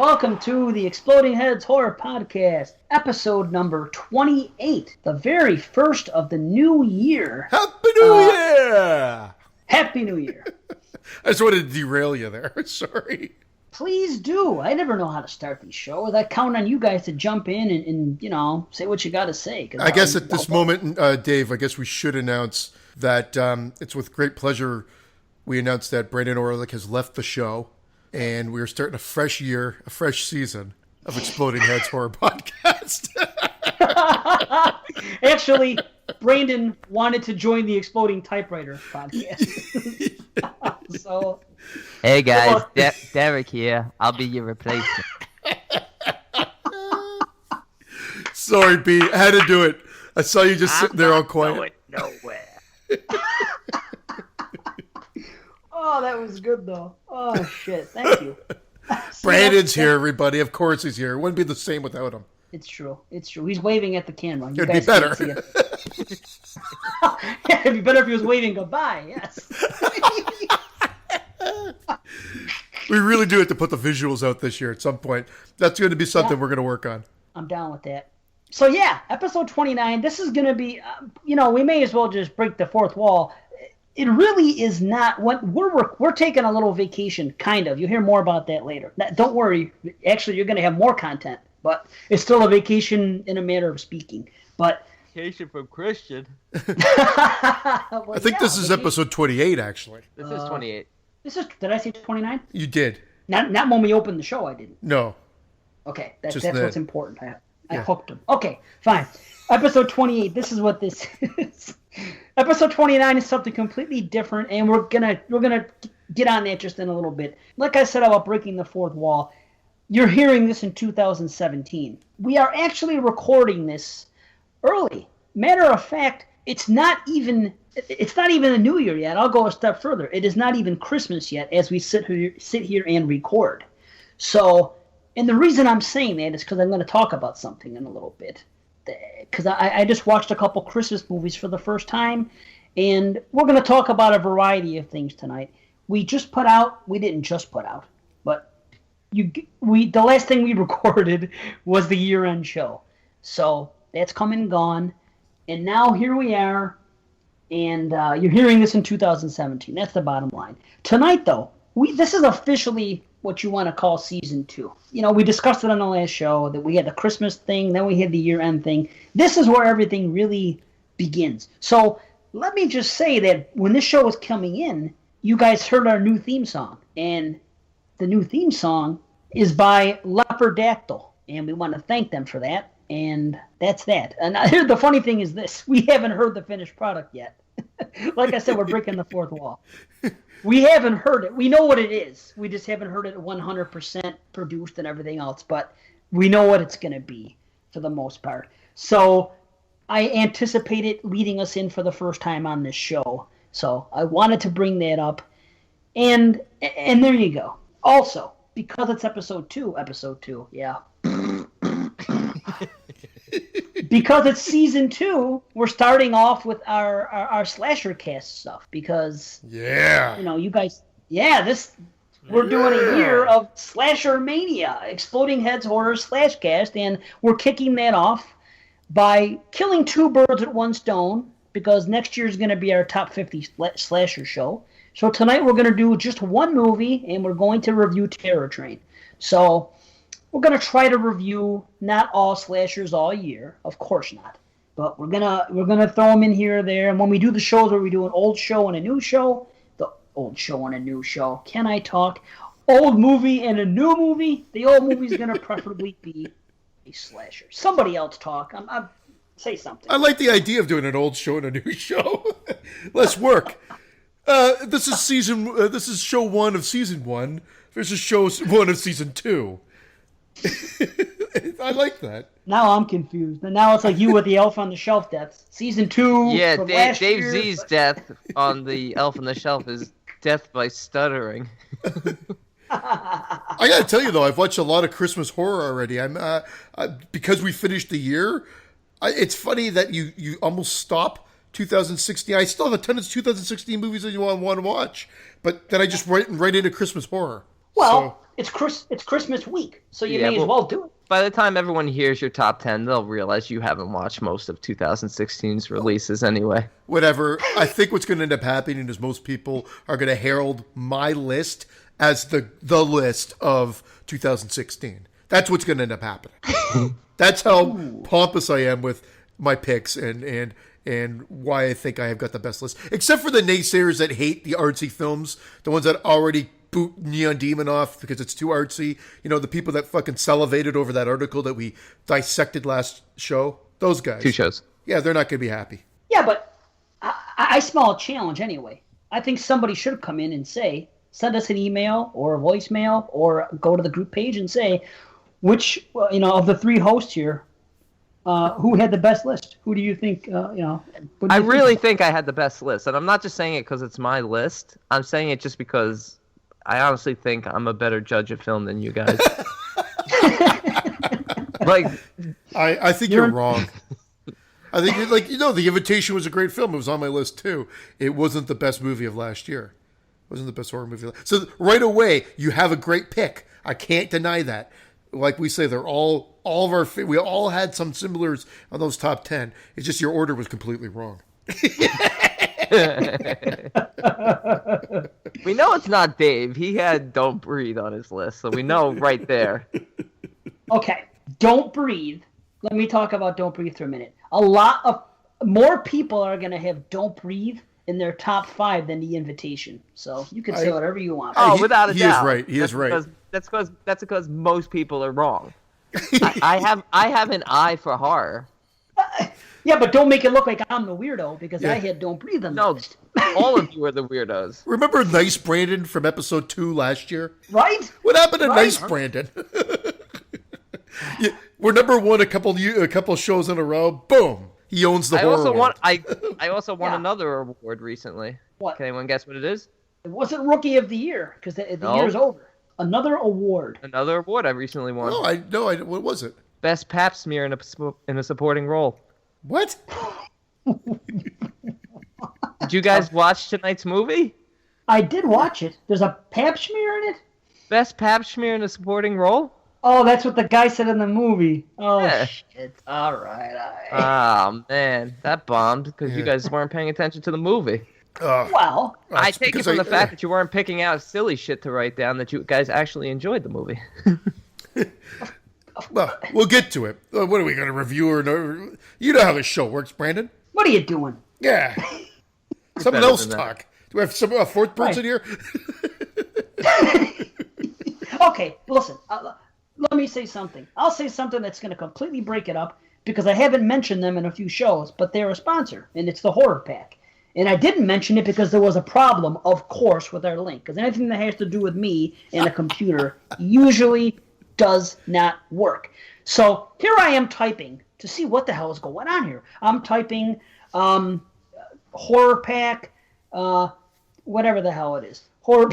welcome to the Exploding Heads Horror Podcast, episode number 28, the very first of the new year. Happy New Year! Happy New Year. I just wanted to derail you there. Sorry. Please do. I never know how to start these shows. I count on you guys to jump in and you know, say what you got to say. I guess at this moment, Dave, I guess we should announce that it's with great pleasure we announced that Brandon Orlick has left the show, and we're starting a fresh year, a fresh season of Exploding Heads Horror Podcast. Actually, Brandon wanted to join the Exploding Typewriter Podcast. So, hey guys, Derek here. I'll be your replacement. Sorry, B. I had to do it. I saw you just sitting there all quiet. Nowhere. Oh, that was good though. Oh shit! Thank you. Brandon's here, everybody. Of course he's here. It wouldn't be the same without him. It's true. It's true. He's waving at the camera. You It'd guys be better. can't see it. Yeah, it'd be better if he was waving goodbye. Yes. We really do have to put the visuals out this year at some point. That's going to be something we're going to work on. I'm down with that. So yeah, episode 29. This is going to be, we may as well just break the fourth wall. It really is not. We're taking a little vacation, kind of. You'll hear more about that later. Don't worry. Actually, you're going to have more content, but it's still a vacation in a manner of speaking. But Vacation from Christian. I think this is episode 28, actually. This is 28. Did I say 29? You did. Not when we opened the show, I didn't. No. Okay, that's then. what's important. I hooked him. Okay, fine. Episode 28, this is what this is. Episode 29 is something completely different, and we're gonna get on that just in a little bit. Like I said about breaking the fourth wall, you're hearing this in 2017. We are actually recording this early. Matter of fact, it's not even the New Year yet. I'll go a step further. It is not even Christmas yet as we sit here and record. So, and the reason I'm saying that is because I'm going to talk about something in a little bit. Because I just watched a couple Christmas movies for the first time, and we're going to talk about a variety of things tonight. We didn't just put out, but the last thing we recorded was the year-end show. So that's come and gone, and now here we are, and you're hearing this in 2017. That's the bottom line. Tonight, though, this is officially what you want to call season 2. We discussed it on the last show that we had the Christmas thing, then we had the year-end thing. This is where everything really begins. So let me just say that when this show was coming in, you guys heard our new theme song, and the new theme song is by Leopardactyl, and we want to thank them for that, and that's that. And the funny thing is this, we haven't heard the finished product yet. Like I said, we're breaking the fourth wall. We haven't heard it. We know what it is. We just haven't heard it 100% produced and everything else, but we know what it's going to be for the most part. So I anticipate it leading us in for the first time on this show. So I wanted to bring that up. And there you go. Also, because it's episode 2, yeah. Because it's season 2, we're starting off with our slasher cast stuff. Because you guys, we're doing a year of slasher mania, Exploding Heads Horror Slashcast, and we're kicking that off by killing 2 birds with 1 stone. Because next year is going to be our top 50 slasher show. So tonight we're going to do just 1 movie, and we're going to review Terror Train. So we're going to try to review not all slashers all year, of course not. But we're gonna throw them in here or there. And when we do the shows where we do an old show and a new show, the old show and a new show. Can I talk? Old movie and a new movie. The old movie's going to preferably be a slasher. Somebody else talk. I'm say something. I like the idea of doing an old show and a new show. Less work. This is show 1 of season 1. This is show 1 of season 2. I like that. Now I'm confused. And now it's like you with the Elf on the Shelf deaths. Season 2. Yeah, Dave Z's death on the Elf on the Shelf is death by stuttering. I gotta tell you though, I've watched a lot of Christmas horror already. Because we finished the year. It's funny that you almost stop 2016. I still have a ton of 2016 movies that you want to watch, but then I just right into Christmas horror. Well, it's Christmas week, so you may as well do it. By the time everyone hears your top 10, they'll realize you haven't watched most of 2016's releases anyway. Whatever. I think what's going to end up happening is most people are going to herald my list as the list of 2016. That's what's going to end up happening. That's how pompous I am with my picks and why I think I have got the best list. Except for the naysayers that hate the artsy films, the ones that already boot Neon Demon off because it's too artsy. You know, the people that fucking salivated over that article that we dissected last show. Those guys. 2 shows. Yeah, they're not going to be happy. Yeah, but I smell a challenge anyway. I think somebody should come in and say, send us an email or a voicemail or go to the group page and say, which, of the 3 hosts here, who had the best list? Who do you think, I really think I had the best list. And I'm not just saying it because it's my list. I'm saying it just because I honestly think I'm a better judge of film than you guys. I think you're wrong. I think, The Invitation was a great film. It was on my list, too. It wasn't the best movie of last year. It wasn't the best horror movie. So right away, you have a great pick. I can't deny that. Like we say, they're all of our. We all had some similars on those top 10. It's just your order was completely wrong. We know it's not Dave. He had Don't Breathe on his list, so we know right there. Okay, Don't Breathe. Let me talk about Don't Breathe for a minute. A lot of more people are going to have Don't Breathe in their top 5 than The Invitation. So you can say whatever you want. Oh, without a doubt. He is right. He is right. That's because most people are wrong. I have an eye for horror. Yeah, but don't make it look like I'm the weirdo because I had Don't Breathe on the list. All of you are the weirdos. Remember Nice Brandon from episode 2 last year? Right? What happened to Nice Brandon? We're number 1 a couple shows in a row. Boom. He owns the horror world. I also won another award recently. What? Can anyone guess what it is? It wasn't Rookie of the Year because the year's over. Another award. Another award I recently won. No, what was it? Best pap smear in a supporting role. What? Did you guys watch tonight's movie? I did watch it. There's a pap smear in it? Best pap smear in a supporting role? Oh, that's what the guy said in the movie. Oh, yeah. Shit. All right. Oh, man. That bombed because you guys weren't paying attention to the movie. Well, I take it from the fact that you weren't picking out silly shit to write down that you guys actually enjoyed the movie. Well, we'll get to it. What are we going to review or no? You know how this show works, Brandon. What are you doing? Yeah. Someone else talk. Do we have some fourth person here? Okay, listen. Let me say something. I'll say something that's going to completely break it up because I haven't mentioned them in a few shows, but they're a sponsor, and it's the Horror Pack. And I didn't mention it because there was a problem, of course, with our link. Because anything that has to do with me and a computer usually does not work. So here I am typing to see what the hell is going on here. I'm typing Horror Pack, whatever the hell it is. Horror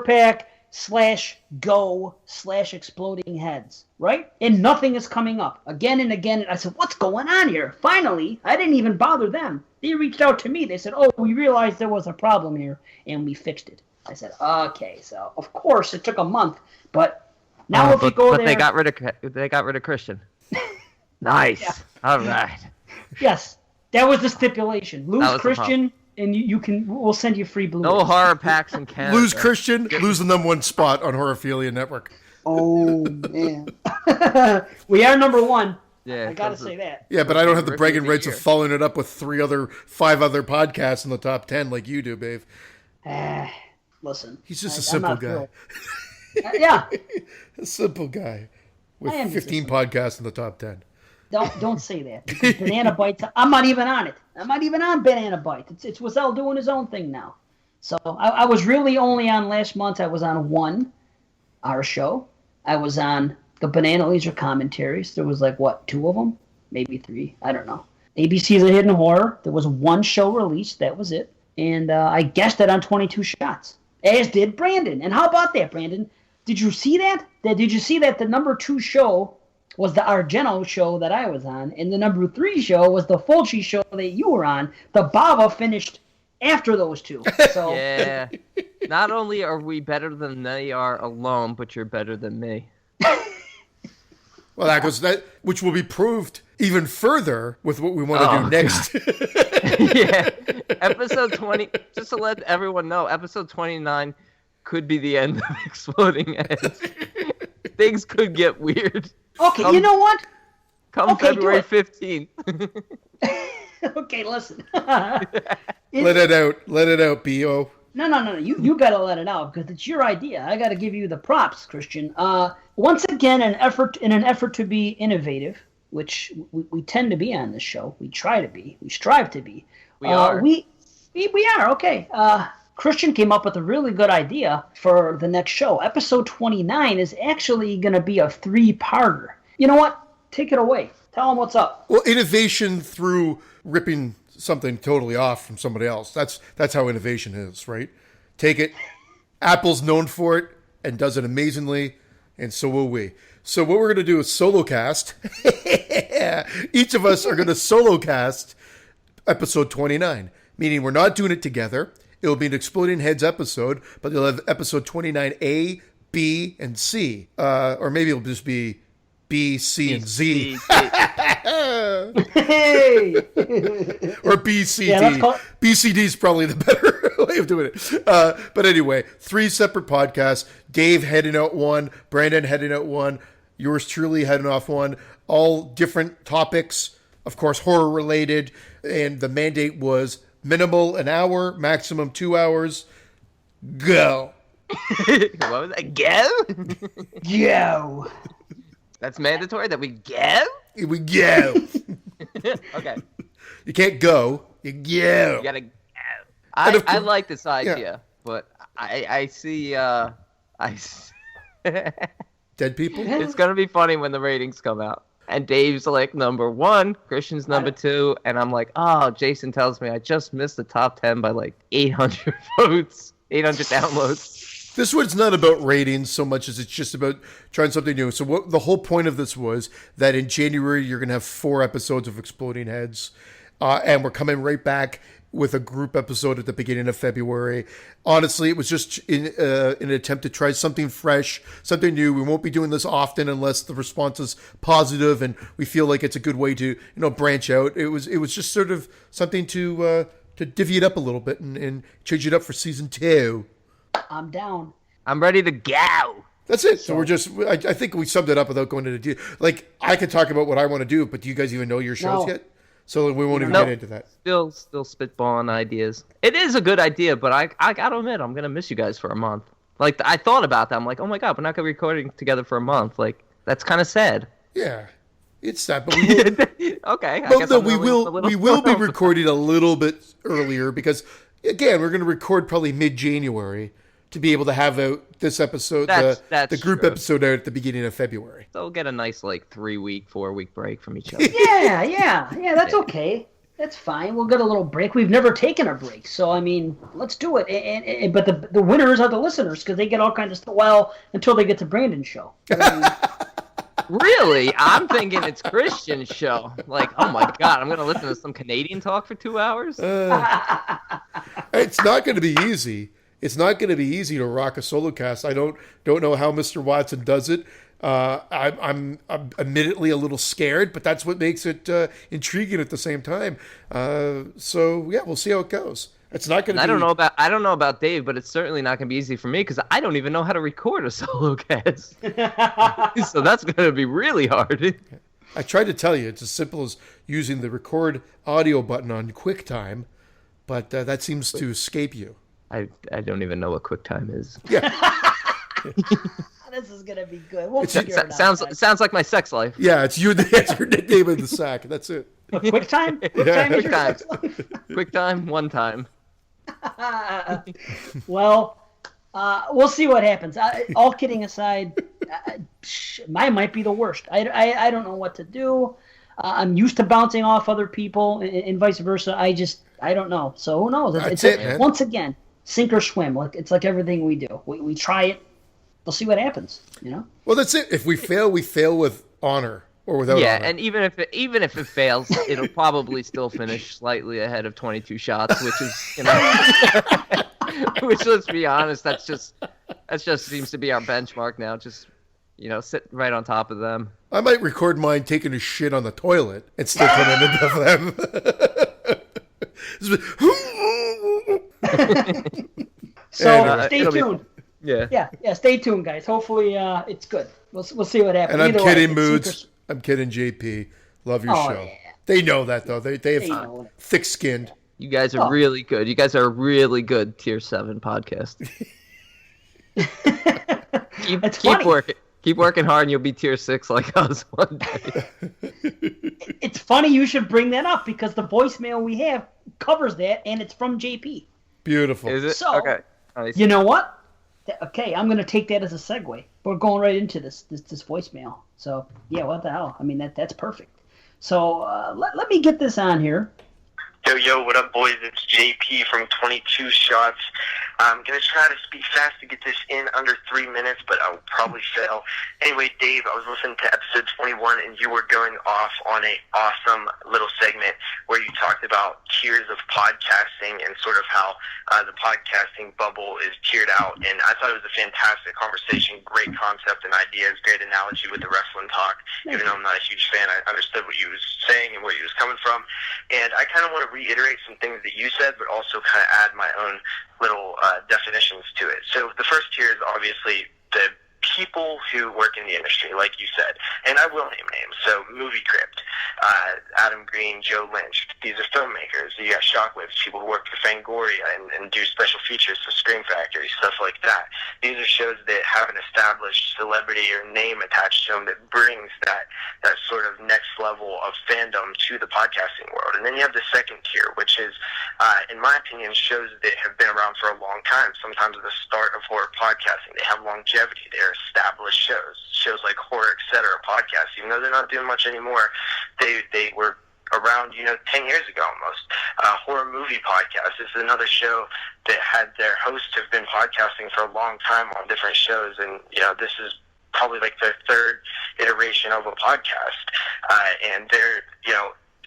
Pack /go/exploding heads, right? And nothing is coming up. Again and again. I said, what's going on here? Finally, I didn't even bother them. They reached out to me. They said, oh, we realized there was a problem here, and we fixed it. I said, okay. So, of course, it took a month, but now if you go there... But they got rid of Christian. Nice. Yeah. All right. Yes, that was the stipulation. Lose Christian... And we'll send you free Blu-rays. No horror packs in Canada. Lose Christian, lose the #1 spot on Horrorphilia Network. Oh, man. We are #1. Yeah, I gotta say that. Yeah, but I don't have the bragging rights of following it up with 5 other podcasts in the top 10 like you do, babe. Listen. He's just a simple guy. Yeah. A simple guy with 15 podcasts in the top 10. Don't say that. Because Banana Bites, I'm not even on it. I'm not even on Banana Bites. It's Wazelle doing his own thing now. So I was really only on last month. I was on our show. I was on the Banana Leisure commentaries. There was 2 of them? Maybe 3. I don't know. ABC's A Hidden Horror. There was 1 show released. That was it. And I guessed it on 22 shots. As did Brandon. And how about that, Brandon? Did you see that? Did you see that the #2 show was the Argento show that I was on, and the #3 show was the Fulci show that you were on. The Bava finished after those 2. So yeah. Not only are we better than they are alone, but you're better than me. Well, that which will be proved even further with what we want to do next. Yeah. Episode 20, just to let everyone know, episode 29 could be the end of Exploding Heads. Things could get weird. Okay, you know what? February 15th. Okay, listen. Let it out, B.O. No. You got to let it out because it's your idea. I got to give you the props, Christian. Once again, in an effort to be innovative, which we tend to be on this show. We try to be. We strive to be. We are. We are, okay. Christian came up with a really good idea for the next show. Episode 29 is actually going to be a 3-parter. You know what? Take it away. Tell them what's up. Well, innovation through ripping something totally off from somebody else. That's how innovation is, right? Take it. Apple's known for it and does it amazingly, and so will we. So what we're going to do is solo cast. Each of us are going to solo cast episode 29, meaning we're not doing it together. It'll be an Exploding Heads episode, but you'll have episode 29A, B, and C. Or maybe it'll just be B, C, and Z. Hey! Or B, C, Yeah, D. B, C, D is probably the better way of doing it. But anyway, 3 separate podcasts. Dave heading out one, Brandon heading out one, yours truly heading off one. All different topics, of course, horror related. And the mandate was minimal an hour, maximum 2 hours. Go. What was that? Yo! That's mandatory that we go? We go. Okay. You can't go. You go. You gotta go. I like this idea, but I see Dead people? it's gonna be funny when the ratings come out. And Dave's like number 1, Christian's number 2, and I'm like, oh, Jason tells me I just missed the top 10 by like 800 votes, 800 downloads. This one's not about ratings so much as it's just about trying something new. So what the whole point of this was that in January you're going to have 4 episodes of Exploding Heads, and we're coming right back with a group episode at the beginning of February. Honestly, it was just in an attempt to try something fresh, something new. We won't be doing this often unless the response is positive and we feel like it's a good way to branch out. It was just sort of something to divvy it up a little bit and change it up for season 2. I'm down. I'm ready to go. That's it. So we're just, I think we summed it up without going into detail. Like, I could talk about what I want to do, but do you guys even know your shows yet? So we won't even get into that. Still spitballing ideas. It is a good idea, but I got to admit, I'm going to miss you guys for a month. Like, I thought about that. I'm like, oh my God, we're not going to be recording together for a month. Like, that's kind of sad. Yeah. It's sad, but we will. Okay. We will be recording a little bit earlier because, again, we're going to record probably mid-January to be able to have out this episode, the group episode out at the beginning of February. So we'll get a nice 3-week, 4-week break from each other. Yeah. That's okay. That's fine. We'll get a little break. We've never taken a break, so I mean, let's do it. But the winners are the listeners because they get all kinds of stuff. Well, until they get to Brandon's show. Really? I'm thinking it's Christian's show. Like, oh my God, I'm going to listen to some Canadian talk for 2 hours? It's not going to be easy. It's not going to be easy to rock a solo cast. I don't know how Mr. Watson does it. I'm admittedly a little scared, but that's what makes it intriguing at the same time. So yeah, we'll see how it goes. It's not going to. I don't know about Dave, but it's certainly not going to be easy for me because I don't even know how to record a solo cast. So that's going to be really hard. I tried to tell you it's as simple as using the record audio button on QuickTime, but that seems to escape you. I don't even know what QuickTime is. Yeah. This is gonna be good. We'll figure it out. Sounds like my sex life. Yeah, it's your name in the sack. That's it. QuickTime? QuickTime, one time. Well, we'll see what happens. All kidding aside, mine might be the worst. I don't know what to do. I'm used to bouncing off other people and vice versa. I don't know. So who knows? That's it, man. Once again, sink or swim. It's like everything we do. We try it. We'll see what happens. Well, that's it. If we fail with honor or without honor. Yeah, and even if it fails, it'll probably still finish slightly ahead of 22 shots, which is Which, let's be honest, that just seems to be our benchmark now. Just, sit right on top of them. I might record mine taking a shit on the toilet and still put it into them. So Anyway. stay tuned. Yeah. Stay tuned, guys. Hopefully, it's good. We'll see what happens. And I'm Either kidding, way, Moods. I'm kidding, JP. Love your show. Yeah. They know that, though. They have thick-skinned. You guys are really good. You guys are a really good Tier 7 podcast. keep working. Keep working hard and you'll be Tier 6 like us one day. It's funny you should bring that up because the voicemail we have covers that, and it's from JP. Beautiful. Is it? So, okay. Nice. You know what? Okay, I'm going to take that as a segue. We're going right into this voicemail. So, yeah, what the hell? I mean, that's perfect. So, let me get this on here. Yo, what up, boys? It's JP from 22 Shots. I'm going to try to speak fast to get this in under 3 minutes, but I'll probably fail. Anyway, Dave, I was listening to episode 21, and you were going off on an awesome little segment where you talked about tiers of podcasting and sort of how the podcasting bubble is tiered out. And I thought it was a fantastic conversation, great concept and ideas, great analogy with the wrestling talk. Even though I'm not a huge fan, I understood what you was saying and where you was coming from. And I kind of want to reiterate some things that you said, but also kind of add my own little definitions to it. So the first tier is obviously the people who work in the industry, like you said, and I will name names. So Movie Crypt, Adam Green, Joe Lynch. These are filmmakers. You got Shockwaves, people who work for Fangoria and do special features for Scream Factory, stuff like that. These are shows that have an established celebrity or name attached to them that brings that sort of next level of fandom to the podcasting world. And then you have the second tier, which is, in my opinion, shows that have been around for a long time. Sometimes at the start of horror podcasting, they have longevity. They're established shows like Horror, etc. podcasts. Even though they're not doing much anymore, they were around 10 years ago almost. Horror Movie Podcast is another show that had their hosts have been podcasting for a long time on different shows, and this is probably like their third iteration of a podcast, and they're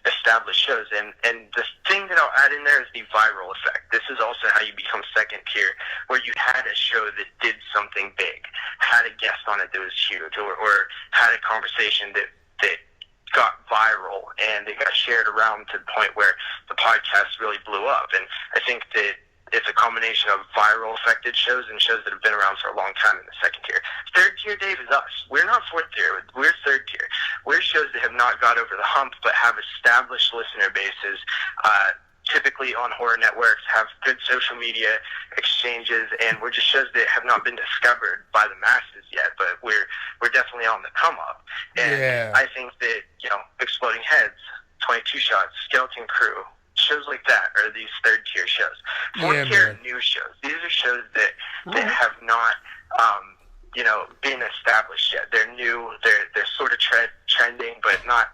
established shows. And the thing that I'll add in there is the viral effect. This is also how you become second tier, where you had a show that did something big, had a guest on it that was huge, or had a conversation that got viral and it got shared around to the point where the podcast really blew up. And I think that it's a combination of viral affected shows and shows that have been around for a long time in the second tier. Third tier, Dave, is us. We're not fourth tier. We're third tier. We're shows that have not got over the hump but have established listener bases, typically on horror networks, have good social media exchanges, and we're just shows that have not been discovered by the masses yet, but we're definitely on the come up. And I think that, Exploding Heads, 22 Shots, Skeleton Crew, shows like that are these third tier shows. Fourth tier are new shows. These are shows that have not been established yet. They're new. They're sort of trending, but not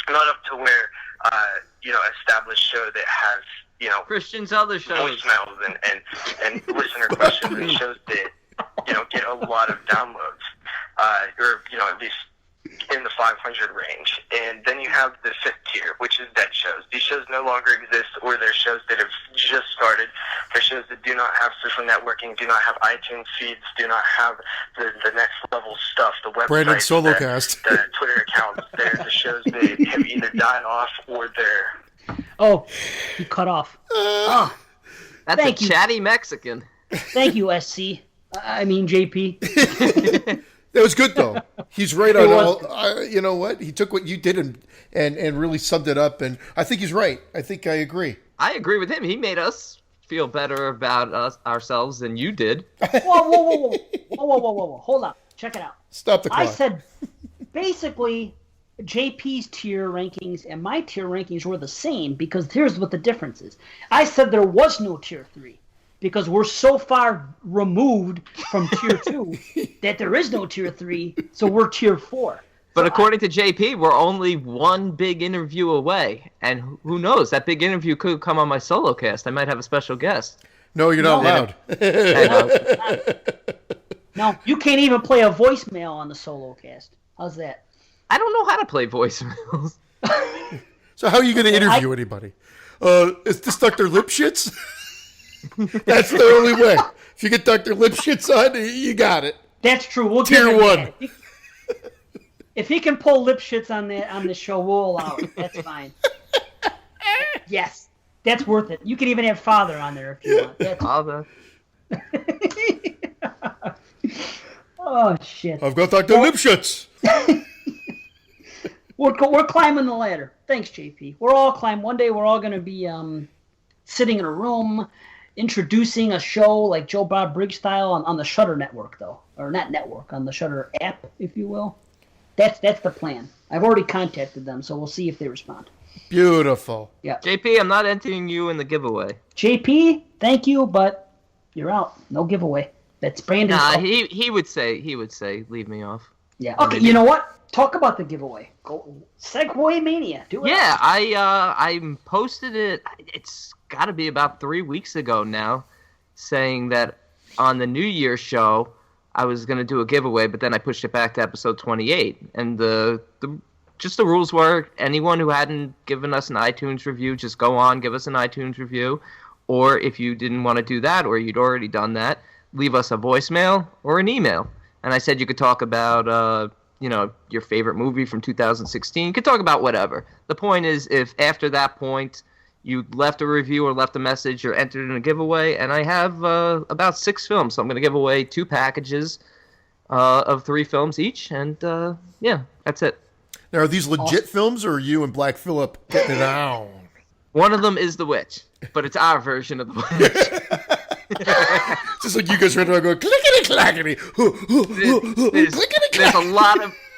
up to where established show that has Christian's other shows, voicemails and listener questions and shows that get a lot of downloads, or at least in the 500 range. And then you have the fifth tier, which is dead shows. These shows no longer exist, or they're shows that have just started. They're shows that do not have social networking, do not have iTunes feeds, do not have the next level stuff, the website, Brandon Solocast, the Twitter accounts. They're the shows that have either died off or they're... Oh, you cut off. That's a chatty Mexican. Thank you, SC. I mean, JP. That was good, though. He's right on all. You know what? He took what you did and really summed it up, and I think he's right. I think I agree. I agree with him. He made us feel better about ourselves than you did. Whoa. Hold on. Check it out. Stop the clock. I said, basically, JP's tier rankings and my tier rankings were the same, because here's what the difference is. I said there was no tier 3. Because we're so far removed from tier 2 that there is no tier 3, so we're tier 4. But according to JP, we're only one big interview away. And who knows? That big interview could come on my solo cast. I might have a special guest. No, you're not allowed. No, you can't even play a voicemail on the solo cast. How's that? I don't know how to play voicemails. So how are you going to interview anybody? Is this Dr. Lipschitz? That's the only way. If you get Dr. Lipschitz on, you got it. That's true. We'll Tier give him 1. that. If he can pull Lipschitz on the show, we'll allow it. That's fine. Yes. That's worth it. You can even have Father on there if you want. That's... Father. Oh, shit. I've got Dr. Lipschitz. We're climbing the ladder. Thanks, JP. We're all climbing. One day we're all going to be sitting in a room introducing a show like Joe Bob Briggs style on the Shudder network, though. Or not network, on the Shudder app, if you will. That's the plan. I've already contacted them, so we'll see if they respond. Beautiful. Yeah. JP, I'm not entering you in the giveaway. JP, thank you, but you're out. No giveaway. That's Brandon's Nah, fault. he would say leave me off. Yeah. Okay, you know what? Talk about the giveaway. Go Segway Mania. Do it. Yeah, I posted it. It's got to be about 3 weeks ago now, saying that on the New Year's show I was going to do a giveaway, but then I pushed it back to episode 28. And the rules were anyone who hadn't given us an iTunes review, just go on, give us an iTunes review. Or if you didn't want to do that, or you'd already done that, leave us a voicemail or an email. And I said you could talk about, your favorite movie from 2016. You could talk about whatever. The point is, if after that point you left a review or left a message or entered in a giveaway, and I have about 6 films, so I'm going to give away 2 packages of 3 films each, and that's it. Now, are these legit films, or are you and Black Phillip getting it on? One of them is The Witch, but it's our version of The Witch. Just like you guys right now going clickety clackety,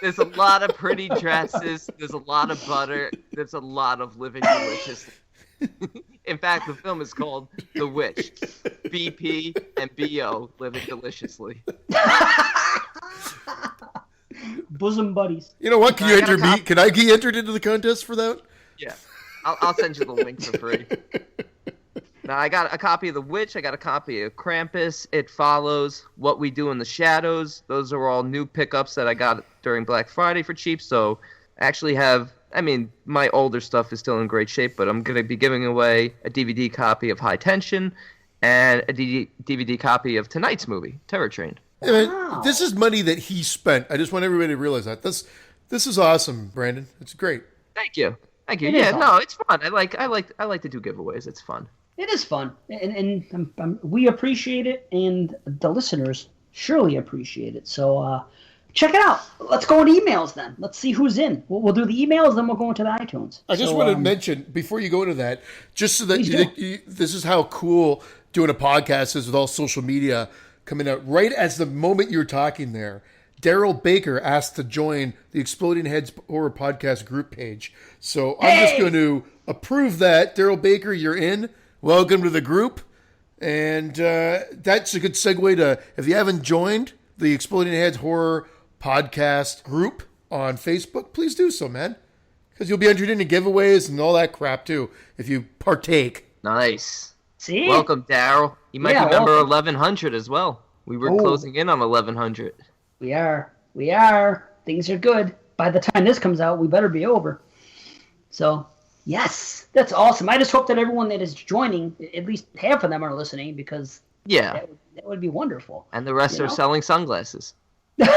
there's a lot of pretty dresses. There's a lot of butter. There's a lot of living delicious. In fact, the film is called The Witch. BP and BO living deliciously. Bosom buddies. You know what? Can you enter me? Can I get entered into the contest for that? Yeah, I'll send you the link for free. Now, I got a copy of The Witch. I got a copy of Krampus. It Follows, What We Do in the Shadows. Those are all new pickups that I got during Black Friday for cheap. So I actually my older stuff is still in great shape, but I'm going to be giving away a DVD copy of High Tension and a DVD copy of tonight's movie, Terror Train. Wow. This is money that he spent. I just want everybody to realize that. This is awesome, Brandon. It's great. Thank you. It Yeah, no, it's fun. I like to do giveaways. It's fun. It is fun, and we appreciate it, and the listeners surely appreciate it. So check it out. Let's go into emails then. Let's see who's in. We'll do the emails, then we'll go into the iTunes. I just want to mention, before you go into that, just so that this is how cool doing a podcast is with all social media coming out. Right as the moment you're talking there, Daryl Baker asked to join the Exploding Heads Horror Podcast group page. So I'm just going to approve that. Daryl Baker, you're in. Welcome to the group. And that's a good segue to, if you haven't joined the Exploding Heads Horror Podcast group on Facebook, please do so, man. Because you'll be entered into giveaways and all that crap, too, if you partake. Nice. See? Welcome, Daryl. You might be member 1100 as well. We were closing in on 1100. We are. Things are good. By the time this comes out, we better be over. So, yes, that's awesome. I just hope that everyone that is joining, at least half of them are listening, because that would be wonderful. And the rest are selling sunglasses. That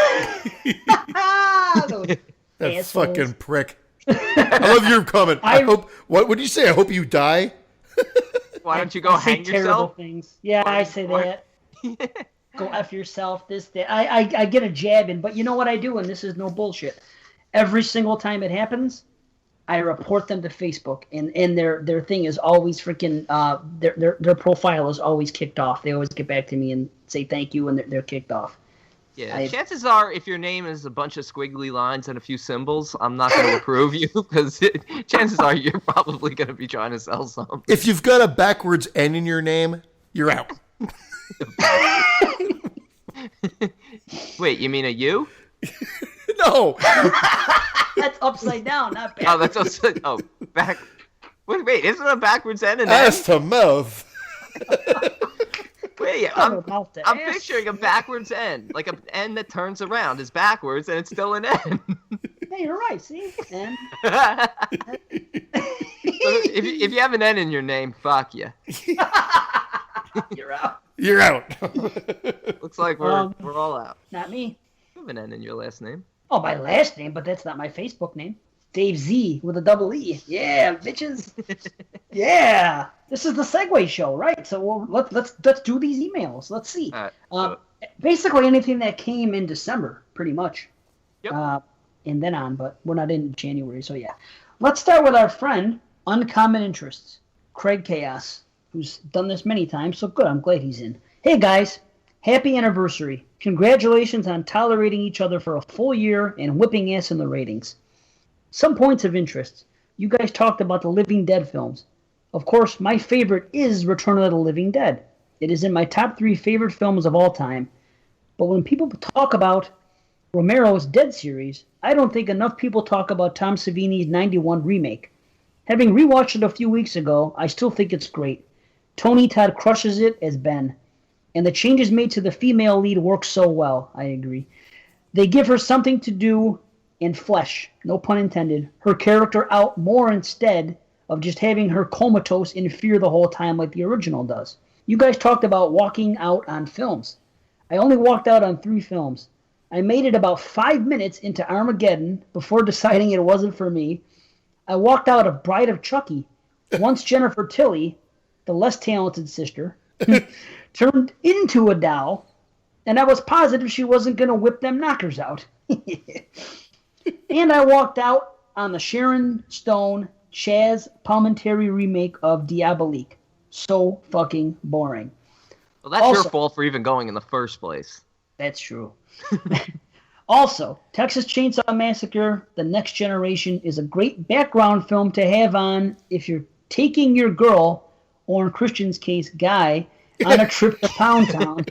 fucking prick. I love your comment. I hope. What would you say? I hope you die. Why don't you go hang yourself? Things. Yeah, I say that. Go F yourself, this, that. I get a jab in, but you know what I do, and this is no bullshit. Every single time it happens, I report them to Facebook, and their thing is always freaking, their profile is always kicked off. They always get back to me and say thank you, and they're kicked off. Yeah, chances are, if your name is a bunch of squiggly lines and a few symbols, I'm not going to approve you, because chances are you're probably going to be trying to sell something. If you've got a backwards N in your name, you're out. Wait, you mean a U? No. That's upside down, not backwards. Oh, that's upside. Oh, back. Wait, isn't a backwards N an Ass to mouth. Wait, I'm picturing a backwards N, like an N that turns around is backwards, and it's still an N. Hey, you're right. See, N. If you have an N in your name, fuck you. You're out. You're out. Looks like we're all out. Not me. You have an N in your last name. Oh, my last name, but that's not my Facebook name. Dave Z with a double E. Yeah, bitches. Yeah. This is the Segway show, right? So let's do these emails. Let's see. Basically anything that came in December, pretty much. Yep. And then on, but we're not in January, so yeah. Let's start with our friend, Uncommon Interests, Craig Chaos, who's done this many times, so good, I'm glad he's in. Hey guys, happy anniversary. Congratulations on tolerating each other for a full year and whipping ass in the ratings. Some points of interest. You guys talked about the Living Dead films. Of course, my favorite is Return of the Living Dead. It is in my top 3 favorite films of all time. But when people talk about Romero's Dead series, I don't think enough people talk about Tom Savini's 91 remake. Having rewatched it a few weeks ago, I still think it's great. Tony Todd crushes it as Ben. And the changes made to the female lead work so well, I agree. They give her something to do and flesh, no pun intended, her character out more instead of just having her comatose in fear the whole time like the original does. You guys talked about walking out on films. I only walked out on 3 films. I made it about 5 minutes into Armageddon before deciding it wasn't for me. I walked out of Bride of Chucky. Once Jennifer Tilly, the less talented sister, turned into a doll, and I was positive she wasn't going to whip them knockers out. And I walked out on the Sharon Stone, Chaz Palminteri remake of Diabolique. So fucking boring. Well, that's your fault for even going in the first place. That's true. Also, Texas Chainsaw Massacre, The Next Generation is a great background film to have on if you're taking your girl, or in Christian's case, Guy, on a trip to Pound Town.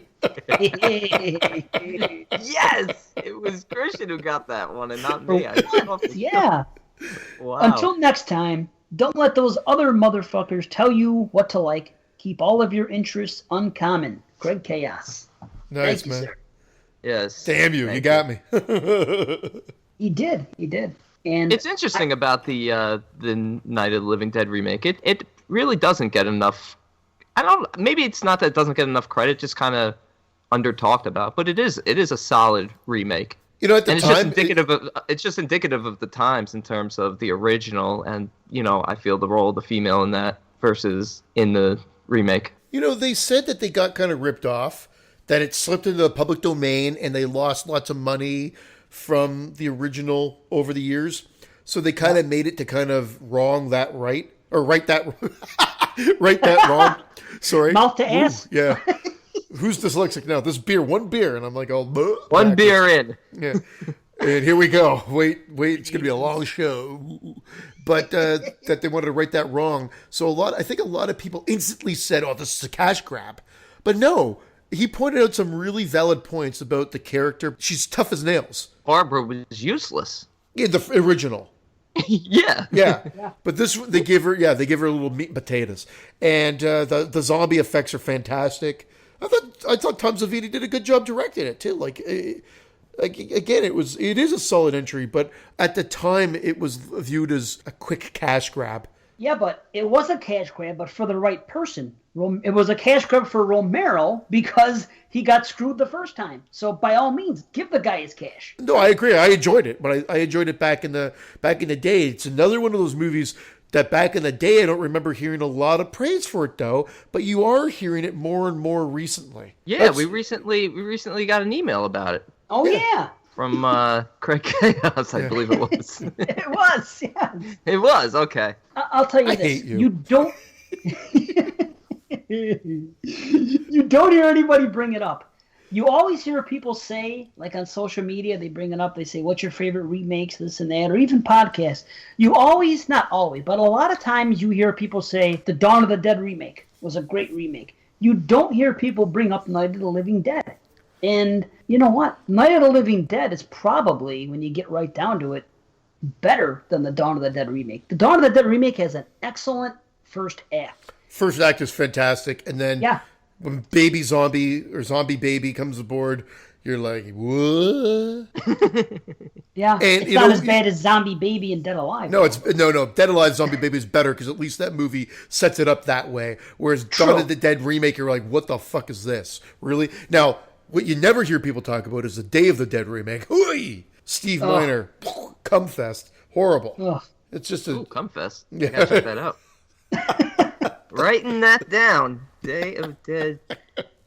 Yes! It was Christian who got that one and not me. Yeah. Wow. Until next time, don't let those other motherfuckers tell you what to like. Keep all of your interests uncommon. Craig Chaos. Nice, Thank you, man. sir. Yes. Damn you. You got me. He did. And it's interesting about the Night of the Living Dead remake. It really doesn't get enough. Maybe it's not that it doesn't get enough credit, just kind of under talked about. But it is a solid remake. You know, at the and time, it's just indicative of the times in terms of the original, and I feel the role of the female in that versus in the remake. You know, they said that they got kind of ripped off, that it slipped into the public domain, and they lost lots of money from the original over the years. So they kind of made it to kind of wrong that right, or right that right that wrong. Sorry, mouth to ass. Ooh, yeah. Who's dyslexic now? This beer, one beer, and I'm like, oh, one beer in. Yeah, and here we go. Wait, it's gonna be a long show. But that they wanted to write that wrong. So I think a lot of people instantly said, "Oh, this is a cash grab," but no. He pointed out some really valid points about the character. She's tough as nails. Barbara was useless. Yeah, the original. Yeah. But this, they give her a little meat and potatoes, and the zombie effects are fantastic. I thought Tom Savini did a good job directing it too. Like again, it is a solid entry, but at the time it was viewed as a quick cash grab. Yeah, but it was a cash grab, but for the right person. It was a cash grab for Romero because he got screwed the first time. So by all means, give the guy his cash. No, I agree. I enjoyed it, but I enjoyed it back in the day. It's another one of those movies that back in the day I don't remember hearing a lot of praise for it though, but you are hearing it more and more recently. Yeah, we recently got an email about it. Oh yeah. From Craig Chaos, I believe it was. It was, yeah. It was, okay. I'll tell you I this. hate you. You don't you don't hear anybody bring it up. You always hear people say, like on social media, they bring it up, they say, what's your favorite remakes, this and that, or even podcasts. You always, not always, but a lot of times you hear people say the Dawn of the Dead remake was a great remake. You don't hear people bring up Night of the Living Dead. And you know what? Night of the Living Dead is probably, when you get right down to it, better than the Dawn of the Dead remake. The Dawn of the Dead remake has an excellent first act. First act is fantastic, and then when baby zombie or zombie baby comes aboard, you're like, what? Yeah, And, it's not as bad as Zombie Baby and Dead Alive. No, no. Dead Alive Zombie Baby is better because at least that movie sets it up that way. Whereas Dawn of the Dead remake, you're like, what the fuck is this? Really? Now, what you never hear people talk about is the Day of the Dead remake. Hooey! Steve Miner, Cumfest, horrible. Ugh. It's just a Cumfest. Yeah, gotta check that out. Writing that down. Day of Dead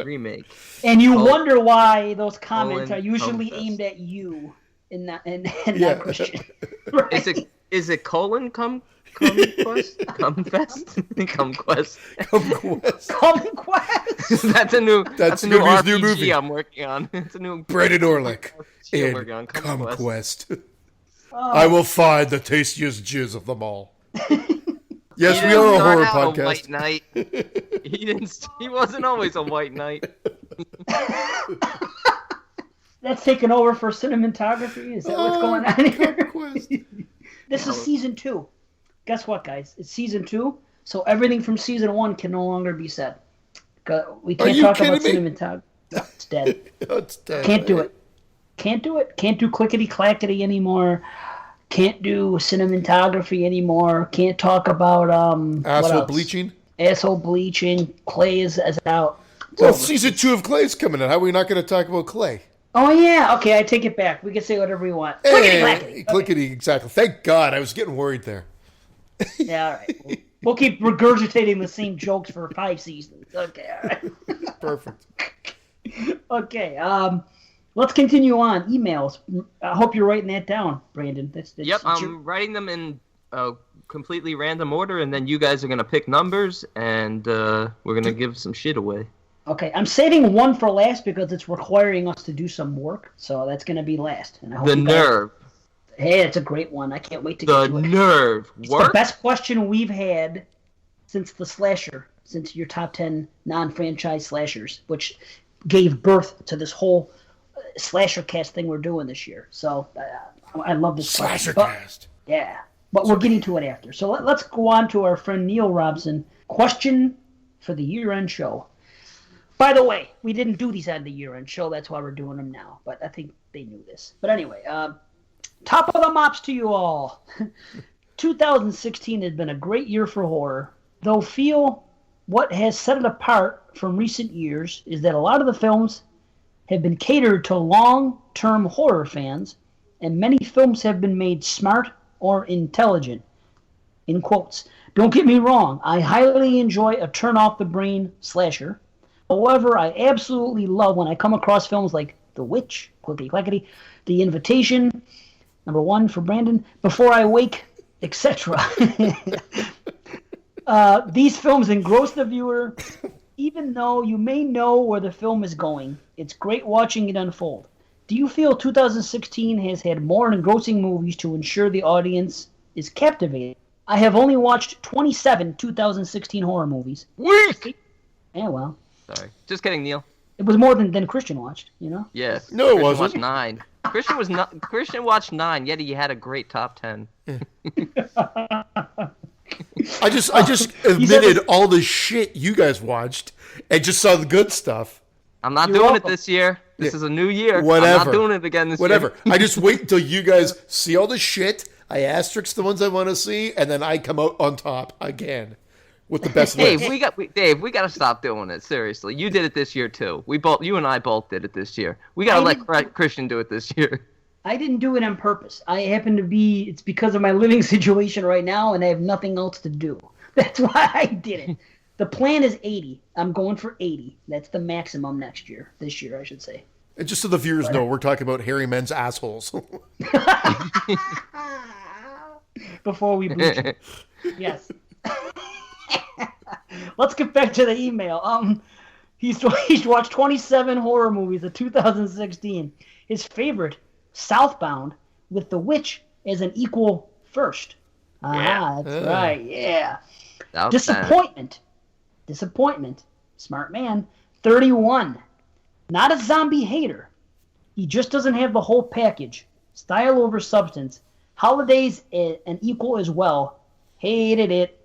remake. And you wonder why those comments are usually Cumfest. aimed at you and not Christian. Right? Is it colon Cumquest? Cumfest? Cumquest. Conquest. That's a new Scooby's RPG new movie I'm working on. It's a new Brandon Orlick RPG I'm in working on. Cumquest. I will find the tastiest jizz of them all. Yes, He we are a didn't horror start out a podcast. white knight. He wasn't always a white knight. That's taken over for cinematography? Is that what's going on here? Conquest. This is season 2. Guess what, guys? It's season 2, so everything from season 1 can no longer be said. We can't talk about cinematography. It's dead. It's dead. Can't do it. Can't do it. Can't do clickety-clackety anymore. Can't do cinematography anymore. Can't talk about Asshole bleaching? Asshole bleaching. Clay is out. Well, season 2 of Clay's coming in. How are we not going to talk about Clay? Oh, yeah. Okay, I take it back. We can say whatever we want. Clickety, clickety, exactly. Thank God. I was getting worried there. Yeah, all right. We'll keep regurgitating the same jokes for 5 seasons. Okay, all right. Perfect. Okay, let's continue on. Emails. I hope you're writing that down, Brandon. Yep, I'm writing them in completely random order, and then you guys are going to pick numbers, and we're going to give some shit away. Okay, I'm saving one for last because it's requiring us to do some work, so that's going to be last. And I hope The nerve. Hey, it's a great one. I can't wait to get to it. The nerve. It's Work? the best question we've had since the slasher, since your top 10 non-franchise slashers, which gave birth to this whole slasher cast thing we're doing this year. So I love this Slasher question. cast. Yeah, but we're getting to it after. So let's go on to our friend Neil Robson. Question for the year-end show. By the way, we didn't do these on the year-end show. That's why we're doing them now. But I think they knew this. But anyway, top of the mops to you all. 2016 has been a great year for horror, though feel what has set it apart from recent years is that a lot of the films have been catered to long-term horror fans, and many films have been made smart or intelligent. In quotes. Don't get me wrong, I highly enjoy a turn-off-the-brain slasher. However, I absolutely love when I come across films like The Witch, Clickety Clackety, The Invitation, number 1 for Brandon, Before I Wake, etc. These films engross the viewer, even though you may know where the film is going. It's great watching it unfold. Do you feel 2016 has had more engrossing movies to ensure the audience is captivated? I have only watched 27 2016 horror movies. Weak! Yeah, well. Sorry. Just kidding, Neil. It was more than Christian watched, you know? Yeah. No, it Christian wasn't. Watched 9. Christian watched 9, yet he had a great top 10. I just admitted all the shit you guys watched and just saw the good stuff. I'm not You're doing welcome. it this year. This is a new year. Whatever. I'm not doing it again this Whatever. year. I just wait until you guys see all the shit. I asterisk the ones I want to see, and then I come out on top again with the best list. Dave, we gotta stop doing it. Seriously, you did it this year too. You and I both did it this year. We gotta let Christian do it this year. I didn't do it on purpose. It's because of my living situation right now, and I have nothing else to do. That's why I did it. The plan is 80. I'm going for 80. That's the maximum next year. This year, I should say. And just so the viewers know, we're talking about hairy men's assholes. Before we bleach it. Yes. Let's get back to the email. He's watched 27 horror movies of 2016. His favorite, Southbound, with The Witch as an equal first. That's right. Yeah. Southbound. Disappointment. Smart man. 31. Not a zombie hater. He just doesn't have the whole package. Style over substance. Holidays an equal as well. Hated it.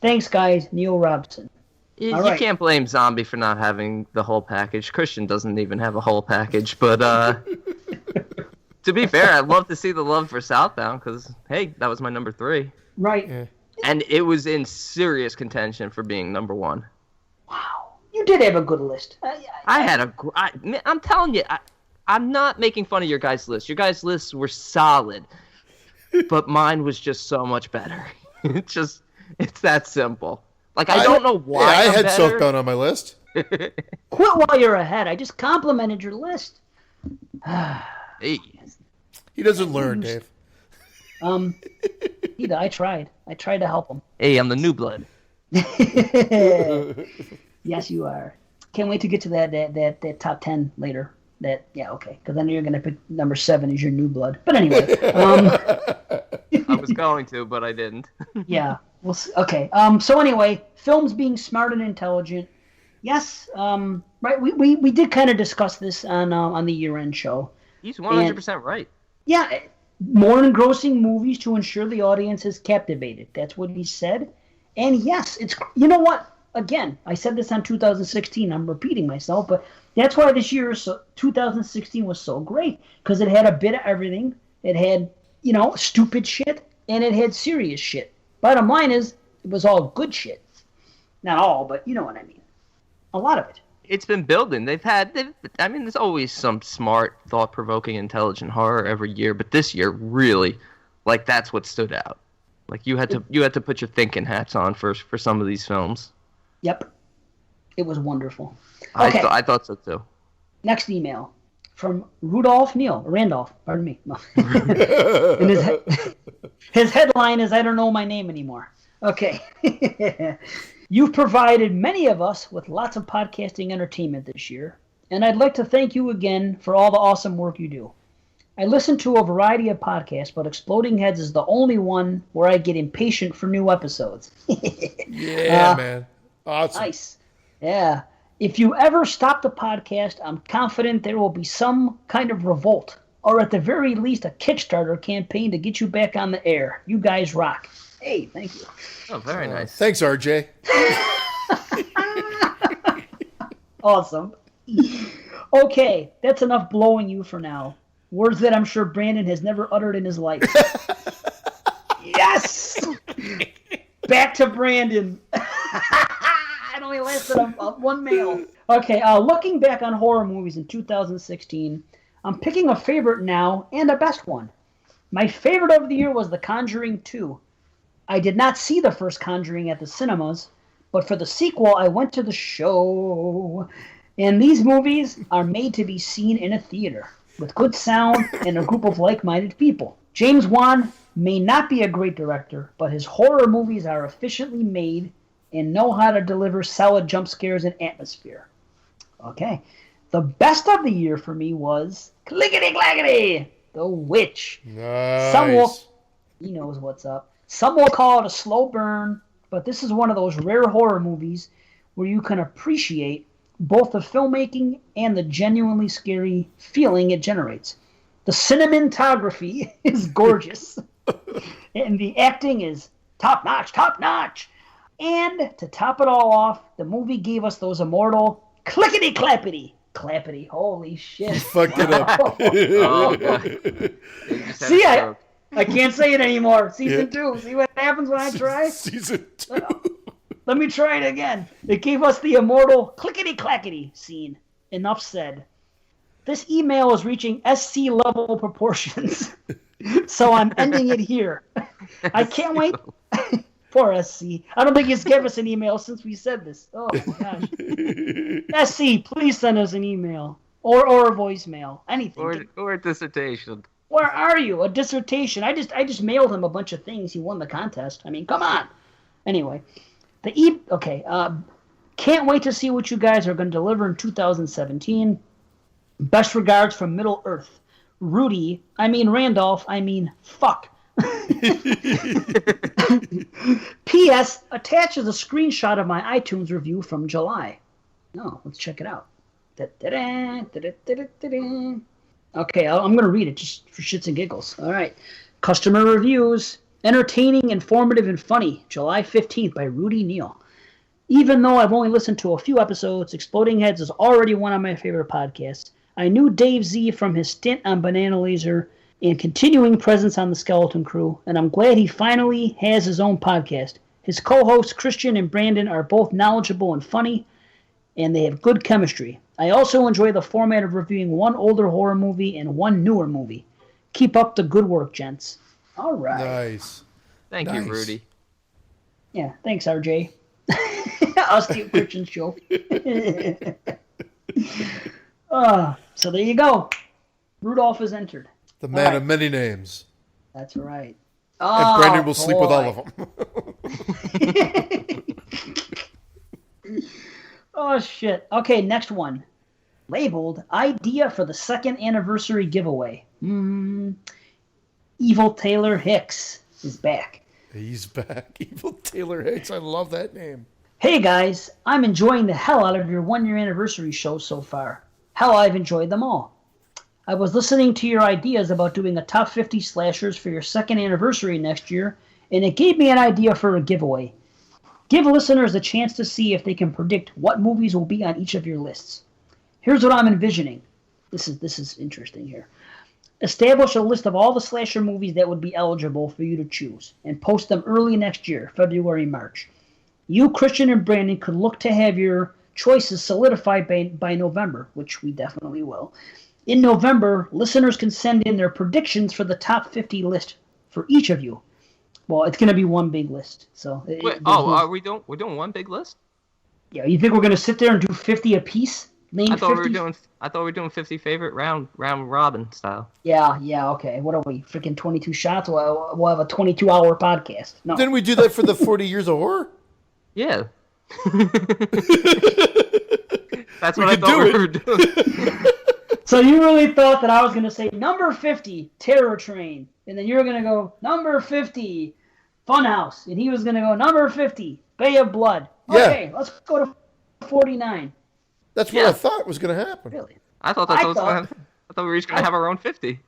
Thanks, guys. Neil Robson. You All right. can't blame Zombie for not having the whole package. Christian doesn't even have a whole package. But to be fair, I'd love to see the love for Southbound because, hey, that was my number 3. Right. Yeah. And it was in serious contention for being number 1. Wow. You did have a good list. I'm telling you, I'm not making fun of your guys' list. Your guys' lists were solid. But mine was just so much better. It's that simple. Like, I don't know why I I'm had better. Southbound on my list. Quit while you're ahead. I just complimented your list. Hey. He doesn't learn, Dave. I tried. I tried to help him. Hey, I'm the new blood. Yes, you are. Can't wait to get to that top 10 later. Okay. Because I know you're going to pick number 7 as your new blood. But anyway. I was going to, but I didn't. Yeah. We'll see. Okay. So anyway, films being smart and intelligent. Yes. Right. We did kind of discuss this on the year-end show. He's 100% right. Yeah. More engrossing movies to ensure the audience is captivated. That's what he said. And yes, you know what? Again, I said this on 2016. I'm repeating myself, but that's why this year, 2016 was so great, because it had a bit of everything. It had, stupid shit, and it had serious shit. Bottom line is, it was all good shit. Not all, but you know what I mean. A lot of it. It's been building. There's always some smart, thought-provoking, intelligent horror every year, but this year, really, like, that's what stood out. Like, you had to put your thinking hats on for some of these films. Yep. It was wonderful. Okay. I thought so, too. Next email from Randolph, pardon me. And his headline is, I don't know my name anymore. Okay. You've provided many of us with lots of podcasting entertainment this year, and I'd like to thank you again for all the awesome work you do. I listen to a variety of podcasts, but Exploding Heads is the only one where I get impatient for new episodes. Yeah, man. Awesome. Nice. Yeah. If you ever stop the podcast, I'm confident there will be some kind of revolt, or at the very least a Kickstarter campaign to get you back on the air. You guys rock. Hey, thank you. Oh, very nice. Thanks, RJ. Awesome. Okay, that's enough blowing you for now. Words that I'm sure Brandon has never uttered in his life. Yes! Back to Brandon. It only lasted one mail. Okay, looking back on horror movies in 2016, I'm picking a favorite now and a best one. My favorite of the year was The Conjuring 2. I did not see the first Conjuring at the cinemas, but for the sequel, I went to the show. And these movies are made to be seen in a theater, with good sound and a group of like-minded people. James Wan may not be a great director, but his horror movies are efficiently made and know how to deliver solid jump scares and atmosphere. Okay. The best of the year for me was Clickety-Clackety, The Witch. Nice. He knows what's up. Some will call it a slow burn, but this is one of those rare horror movies where you can appreciate both the filmmaking and the genuinely scary feeling it generates. The cinematography is gorgeous, and the acting is top-notch, top-notch. And to top it all off, the movie gave us those immortal clickety-clappity. Clappity. Holy shit. You fucked it up. Oh, God. See, I can't say it anymore. Season 2. See what happens when I try? Season 2. Let me try it again. It gave us the immortal clickety-clackety scene. Enough said. This email is reaching SC level proportions, so I'm ending it here. I can't wait. Poor SC. I don't think he's given us an email since we said this. Oh, my gosh. SC, please send us an email or a voicemail. Anything. Or a dissertation. Where are you? A dissertation. I just mailed him a bunch of things. He won the contest. I mean, come on. Anyway, can't wait to see what you guys are going to deliver in 2017. Best regards from Middle Earth. Randolph, fuck. P.S. attaches a screenshot of my iTunes review from July. Oh, let's check it out. Okay, I'm going to read it just for shits and giggles. All right. Customer reviews. Entertaining, informative, and funny. July 15th by Rudy Neal. Even though I've only listened to a few episodes, Exploding Heads is already one of my favorite podcasts. I knew Dave Z from his stint on Banana Laser and continuing presence on the Skeleton Crew, and I'm glad he finally has his own podcast. His co-hosts, Christian and Brandon, are both knowledgeable and funny, and they have good chemistry. I also enjoy the format of reviewing one older horror movie and one newer movie. Keep up the good work, gents. All right. Nice. Thank you, Rudy. Yeah, thanks, RJ. I'll steal Christian's joke. So there you go. Rudolph has entered. The man of many names. That's right. And Brandon will sleep with all of them. Oh, shit. Okay, next one. Labeled Idea for the Second Anniversary Giveaway. Evil Taylor Hicks is back. He's back. Evil Taylor Hicks. I love that name. Hey, guys. I'm enjoying the hell out of your one-year anniversary show so far. Hell, I've enjoyed them all. I was listening to your ideas about doing a top 50 slashers for your second anniversary next year, and it gave me an idea for a giveaway. Give listeners a chance to see if they can predict what movies will be on each of your lists. Here's what I'm envisioning. This is interesting here. Establish a list of all the slasher movies that would be eligible for you to choose, and post them early next year, February, March. You, Christian, and Brandon could look to have your choices solidified by November, which we definitely will. In November, listeners can send in their predictions for the top 50 list for each of you. Well, it's going to be one big list. So. Are we doing? We're doing one big list? Yeah, you think we're going to sit there and do 50 apiece? I thought we were doing 50 favorite round robin style. Yeah, okay. What are we? Freaking 22 shots? We'll have a 22-hour podcast. No. Didn't we do that for the 40 years of horror? Yeah. That's what I thought we were doing. So you really thought that I was going to say number 50, Terror Train, and then you were going to go number 50, Funhouse, and he was going to go number 50, Bay of Blood. Okay, yeah. Let's go to 49. That's what I thought was going to happen. Really? I thought we were each going to have our own 50.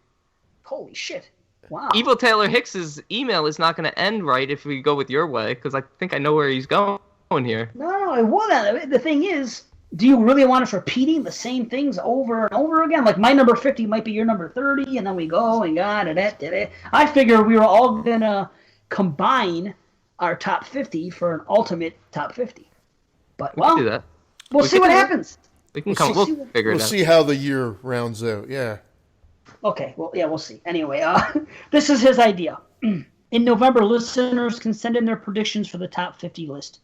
Holy shit. Wow. Evil Taylor Hicks's email is not going to end right if we go with your way, because I think I know where he's going here. No, it won't. The thing is, do you really want us repeating the same things over and over again? Like my number 50 might be your number 30, and then we go and I figure we were all going to combine our top 50 for an ultimate top 50. But, we can do that. We'll see what happens. We'll figure it out. We'll see how the year rounds out, yeah. Okay, well, yeah, we'll see. Anyway, this is his idea. In November, listeners can send in their predictions for the top 50 list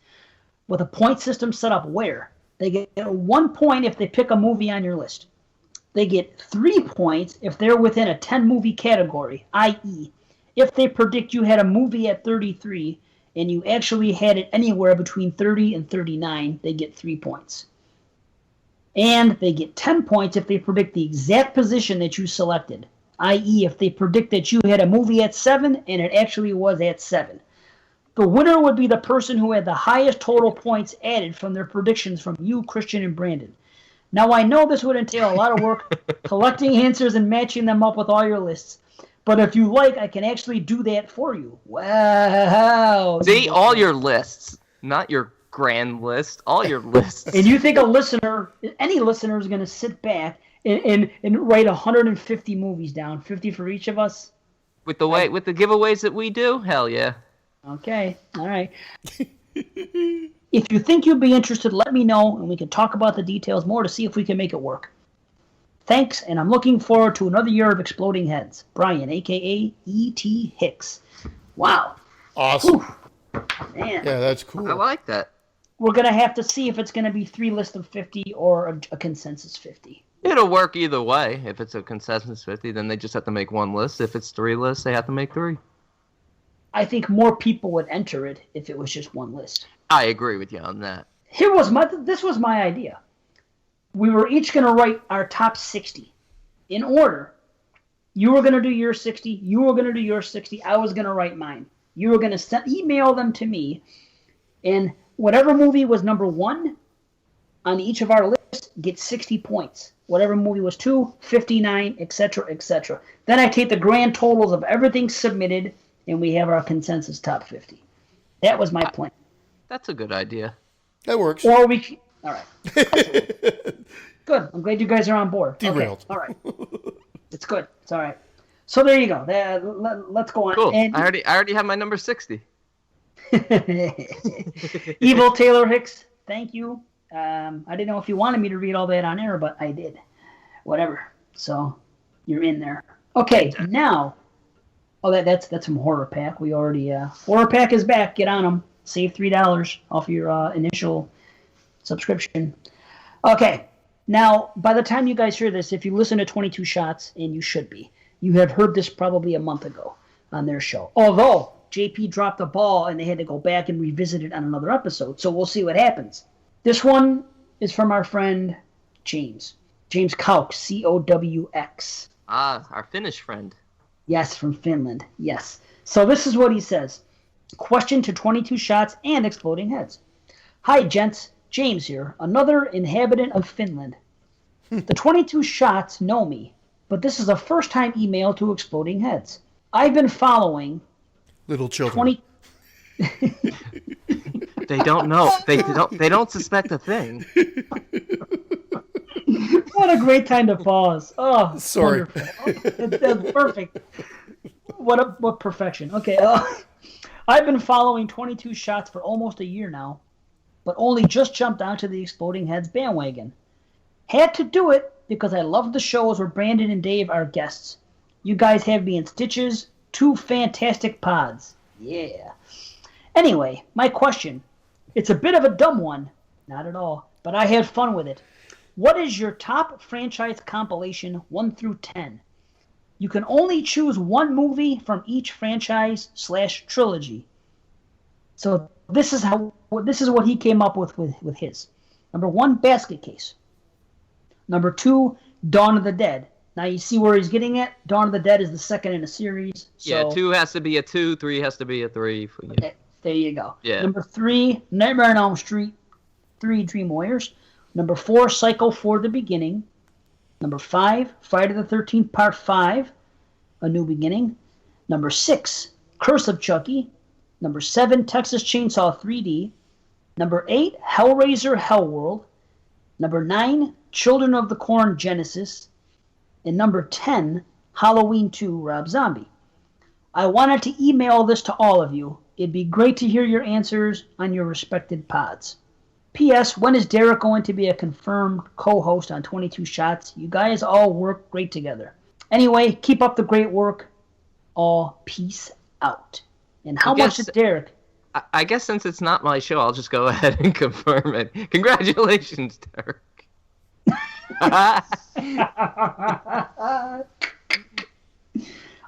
with a point system set up where they get 1 point if they pick a movie on your list. They get 3 points if they're within a 10-movie category, i.e., if they predict you had a movie at 33 and you actually had it anywhere between 30 and 39, they get 3 points. And they get 10 points if they predict the exact position that you selected, i.e., if they predict that you had a movie at 7 and it actually was at 7. The winner would be the person who had the highest total points added from their predictions from you, Christian, and Brandon. Now, I know this would entail a lot of work collecting answers and matching them up with all your lists. But if you like, I can actually do that for you. Wow. See, all your lists, not your grand list, all your lists. And you think any listener is going to sit back and write 150 movies down, 50 for each of us? With the giveaways that we do? Hell yeah. Okay, all right. If you think you'd be interested, let me know, and we can talk about the details more to see if we can make it work. Thanks, and I'm looking forward to another year of Exploding Heads. Brian, a.k.a. E.T. Hicks. Wow. Awesome. Whew. Man. Yeah, that's cool. I like that. We're going to have to see if it's going to be 3 lists of 50 or a consensus 50. It'll work either way. If it's a consensus 50, then they just have to make 1 list. If it's 3 lists, they have to make 3. I think more people would enter it if it was just 1 list. I agree with you on that. This was my idea. We were each going to write our top 60 in order. You were going to do your 60. You were going to do your 60. I was going to write mine. You were going to email them to me. And whatever movie was number 1 on each of our lists gets 60 points. Whatever movie was 2, 59, etc., etc. Then I take the grand totals of everything submitted, and we have our consensus top 50. That was my plan. That's a good idea. That works. Or we... All right. Good. I'm glad you guys are on board. Derailed. Okay. All right. It's good. It's all right. So there you go. Let's go on. Cool. And I already have my number 60. Evil Taylor Hicks, thank you. I didn't know if you wanted me to read all that on air, but I did. Whatever. So you're in there. Okay, now. Oh, that's from Horror Pack. We already Horror Pack is back. Get on them. Save $3 off your initial subscription. Okay. Now, by the time you guys hear this, if you listen to 22 Shots, and you should be, you have heard this probably a month ago on their show. Although JP dropped the ball and they had to go back and revisit it on another episode. So we'll see what happens. This one is from our friend James. James Cowx, C-O-W-X. Ah, our Finnish friend. Yes, from Finland. Yes. So this is what he says. Question to 22 Shots and Exploding Heads. Hi, gents. James here, another inhabitant of Finland. The 22 Shots know me, but this is a first-time email to Exploding Heads. I've been following... Little children. They don't know. They don't suspect a thing. What a great time to pause. Oh, sorry. That's perfect. What perfection. Okay. I've been following 22 Shots for almost a year now, but only just jumped onto the Exploding Heads bandwagon. Had to do it because I love the shows where Brandon and Dave are guests. You guys have me in stitches. 2 fantastic pods. Yeah. Anyway, my question. It's a bit of a dumb one. Not at all. But I had fun with it. What is your top franchise compilation 1 through 10? You can only choose one movie from each franchise/trilogy. So this is what he came up with his. Number 1, Basket Case. Number 2, Dawn of the Dead. Now you see where he's getting at. Dawn of the Dead is the second in a series. So, yeah, 2 has to be a 2, 3 has to be a 3. For you. There you go. Yeah. Number 3, Nightmare on Elm Street 3, Dream Warriors. Number 4, Psycho for the Beginning. Number 5, Friday the 13th Part 5, A New Beginning. Number 6, Curse of Chucky. Number 7, Texas Chainsaw 3D. Number 8, Hellraiser Hellworld. Number 9, Children of the Corn Genesis. And number 10, Halloween 2, Rob Zombie. I wanted to email this to all of you. It'd be great to hear your answers on your respected pods. P.S. When is Derek going to be a confirmed co-host on 22 Shots? You guys all work great together. Anyway, keep up the great work. All peace out. And how much did Derek... I guess since it's not my show, I'll just go ahead and confirm it. Congratulations, Derek. I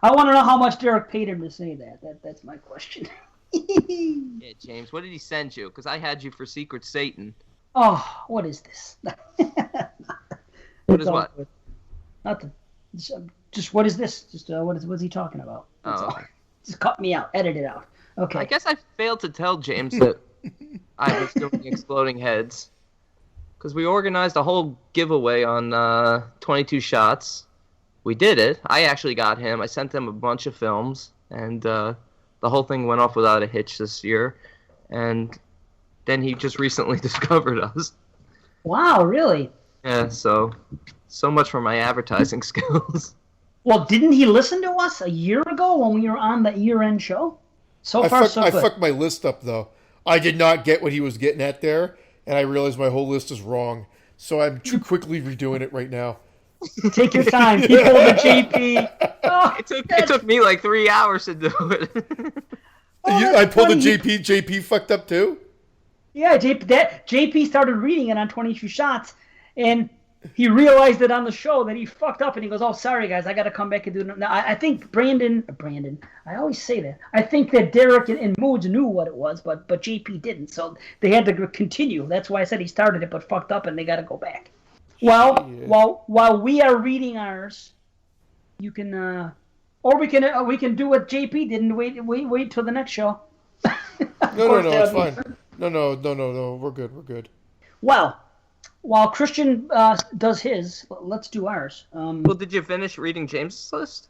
want to know how much Derek paid him to say that. That's my question. Yeah, James, what did he send you? Because I had you for Secret Satan. Oh, what is this? What is what? Not the, just what is this? Just what's he talking about? Just cut me out. Edit it out. Okay. I guess I failed to tell James that I was doing Exploding Heads. Because we organized a whole giveaway on 22 Shots. We did it. I actually got him. I sent him a bunch of films. And the whole thing went off without a hitch this year. And then he just recently discovered us. Wow, really? Yeah, so much for my advertising skills. Well, didn't he listen to us a year ago when we were on the year-end show? So far, so good. I fucked my list up, though. I did not get what he was getting at there. And I realized my whole list is wrong. So I'm quickly redoing it right now. Take your time. He pulled the JP. Oh, it took me like 3 hours to do it. I pulled funny. The JP. JP fucked up too? Yeah, JP started reading it on 22 Shots. And he realized it on the show that he fucked up. And he goes, oh, sorry, guys. I got to come back and do it. Now, I think Brandon, I always say that. I think that Derek and Moods knew what it was, but JP didn't. So they had to continue. That's why I said he started it but fucked up and they got to go back. Well, while we are reading ours, you can, or we can do what JP did and wait till the next show. No, it's fine. No, we're good. Well, while Christian does his, let's do ours. Well, did you finish reading James's list?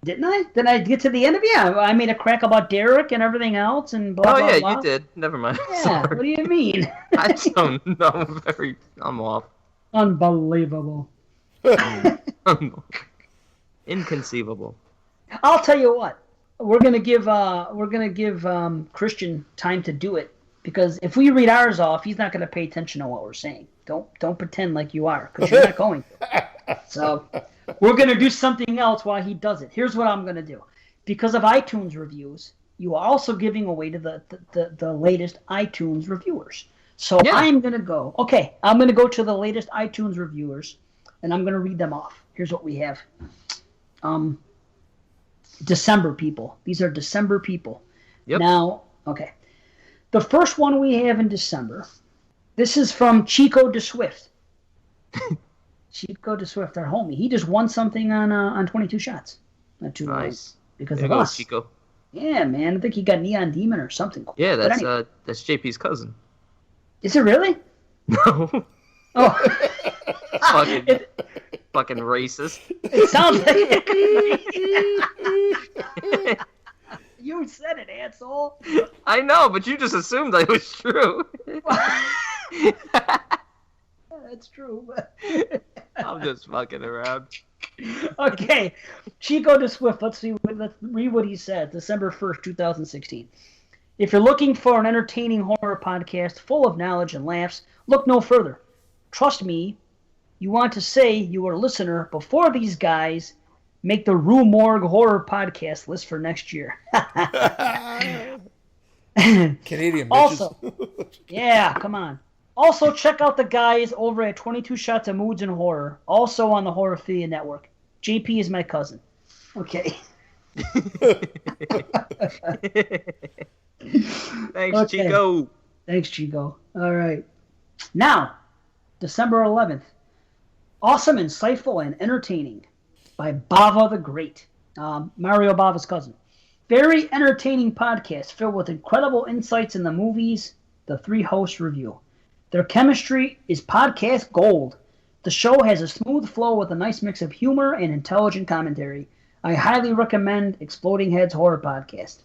Didn't I? Did I get to the end of it? Yeah, I made a crack about Derek and everything else and blah, blah, blah. You did. Never mind. Yeah, Sorry. what do you mean? I just don't know. I'm off. Unbelievable. Inconceivable. I'll tell you what. We're gonna give Christian time to do it, because if we read ours off, he's not gonna pay attention to what we're saying. Don't pretend like you are, because you're not going to. So we're gonna do something else while he does it. Here's what I'm gonna do. Because of iTunes reviews, you are also giving away to the latest iTunes reviewers. So yeah. I'm gonna go to the latest iTunes reviewers, and I'm gonna read them off. Here's what we have. December people. These are December people. Yep. Now, okay. The first one we have in December, this is from Chico de Swift. Chico de Swift, our homie. He just won something on 22 Shots. Not too long. Nice. Because there of us. Chico. Yeah, man. I think he got Neon Demon or something. Yeah, that's JP's cousin. Is it really? No. Oh. Fucking racist. It sounds like you said it, asshole. I know, but you just assumed that it was true. That's true. I'm just fucking around. Okay, Chico de Swift. Let's read what he said. December 1st, 2016. If you're looking for an entertaining horror podcast full of knowledge and laughs, look no further. Trust me, you want to say you were a listener before these guys make the Rue Morgue horror podcast list for next year. Canadian bitches. Also, yeah, come on. Also, check out the guys over at 22 Shots of Moods and Horror, also on the Horrorphilia Network. JP is my cousin. Okay. Thanks, Chico. Thanks, Chico. All right. Now, December 11th. Awesome, insightful, and entertaining by Bava the Great. Mario Bava's cousin. Very entertaining podcast filled with incredible insights in the movies the three hosts review. Their chemistry is podcast gold. The show has a smooth flow with a nice mix of humor and intelligent commentary. I highly recommend Exploding Heads Horror Podcast.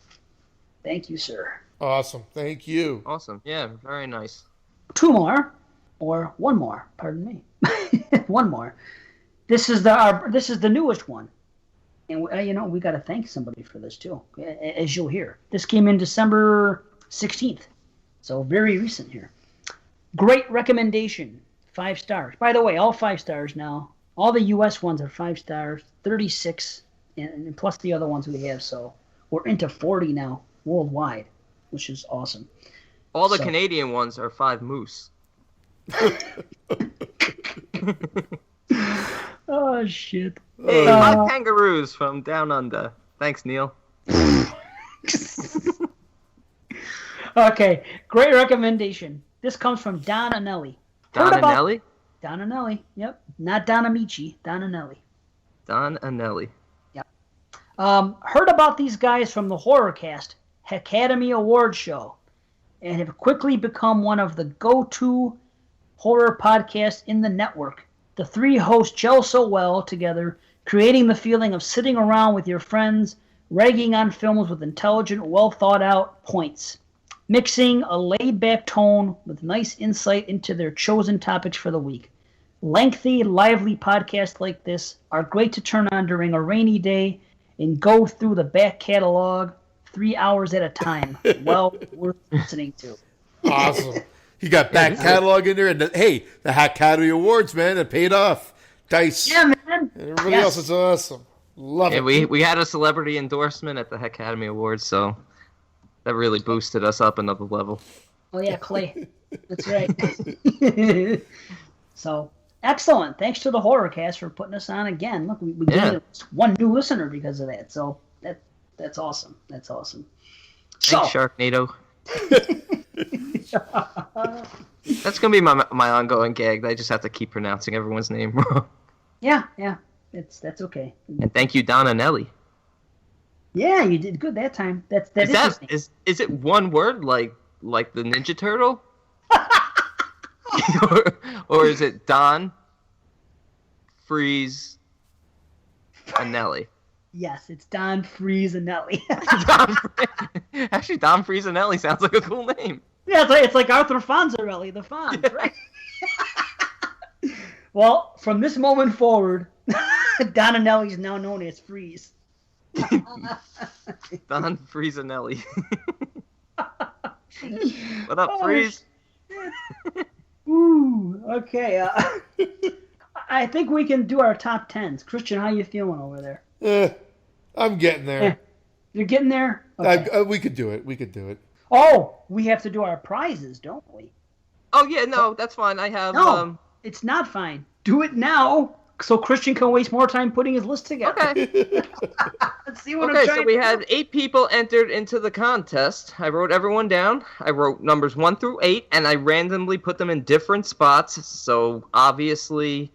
Thank you, sir. Awesome. Thank you. Awesome. Yeah, very nice. Two more, or one more, pardon me. One more. This is the newest one. And we got to thank somebody for this too, as you'll hear. This came in December 16th. So very recent here. Great recommendation. 5 stars. By the way, all 5 stars now. All the U.S. ones are 5 stars. 36, and plus the other ones we have. So we're into 40 now worldwide, which is awesome. All the Canadian ones are 5 moose. Oh, shit. Hey, 5 kangaroos from down under. Thanks, Neil. Okay, great recommendation. This comes from Don Anelli. Don Anelli? Don Anelli, yep. Not Don Amici, Don Anelli. Don Anelli. Yep. Heard about these guys from the Horrorcast Academy Awards show and have quickly become one of the go-to horror podcasts in the network. The three hosts gel so well together, creating the feeling of sitting around with your friends, ragging on films with intelligent, well-thought-out points. Mixing a laid-back tone with nice insight into their chosen topics for the week. Lengthy, lively podcasts like this are great to turn on during a rainy day and go through the back catalog 3 hours at a time. Well worth listening to. Awesome. You got back catalog in there, and the Academy Awards, man, it paid off. Dice. Yeah, man. And everybody else is awesome. Love it. We had a celebrity endorsement at the Academy Awards, so that really boosted us up another level. Oh, yeah, Clay. That's right. So, excellent. Thanks to the Horrorcast for putting us on again. Look, we gained one new listener because of that. So, that's awesome. That's awesome. Thanks, Sharknado. That's going to be my ongoing gag. I just have to keep pronouncing everyone's name wrong. Yeah. That's okay. And thank you, Don Anelli. Yeah, you did good that time. Is it one word like the Ninja Turtle? or is it Don Freeze Anelli? Yes, it's Don Friesenelli. Actually, Don Friesenelli sounds like a cool name. Yeah, it's like Arthur Fonzarelli, the Fonz, right? Well, from this moment forward, Donanelli is now known as Freeze. Don Friesenelli. What up, Freeze? Ooh, okay. I think we can do our top 10s. Christian, how you feeling over there? I'm getting there. Yeah. You're getting there? Okay. We could do it. We could do it. Oh, we have to do our prizes, don't we? Oh, yeah, no, that's fine. I have... No, it's not fine. Do it now so Christian can waste more time putting his list together. Okay. Let's see what Okay, I'm trying so we to had do. 8 people entered into the contest. I wrote everyone down. I wrote numbers 1 through 8, and I randomly put them in different spots. So obviously,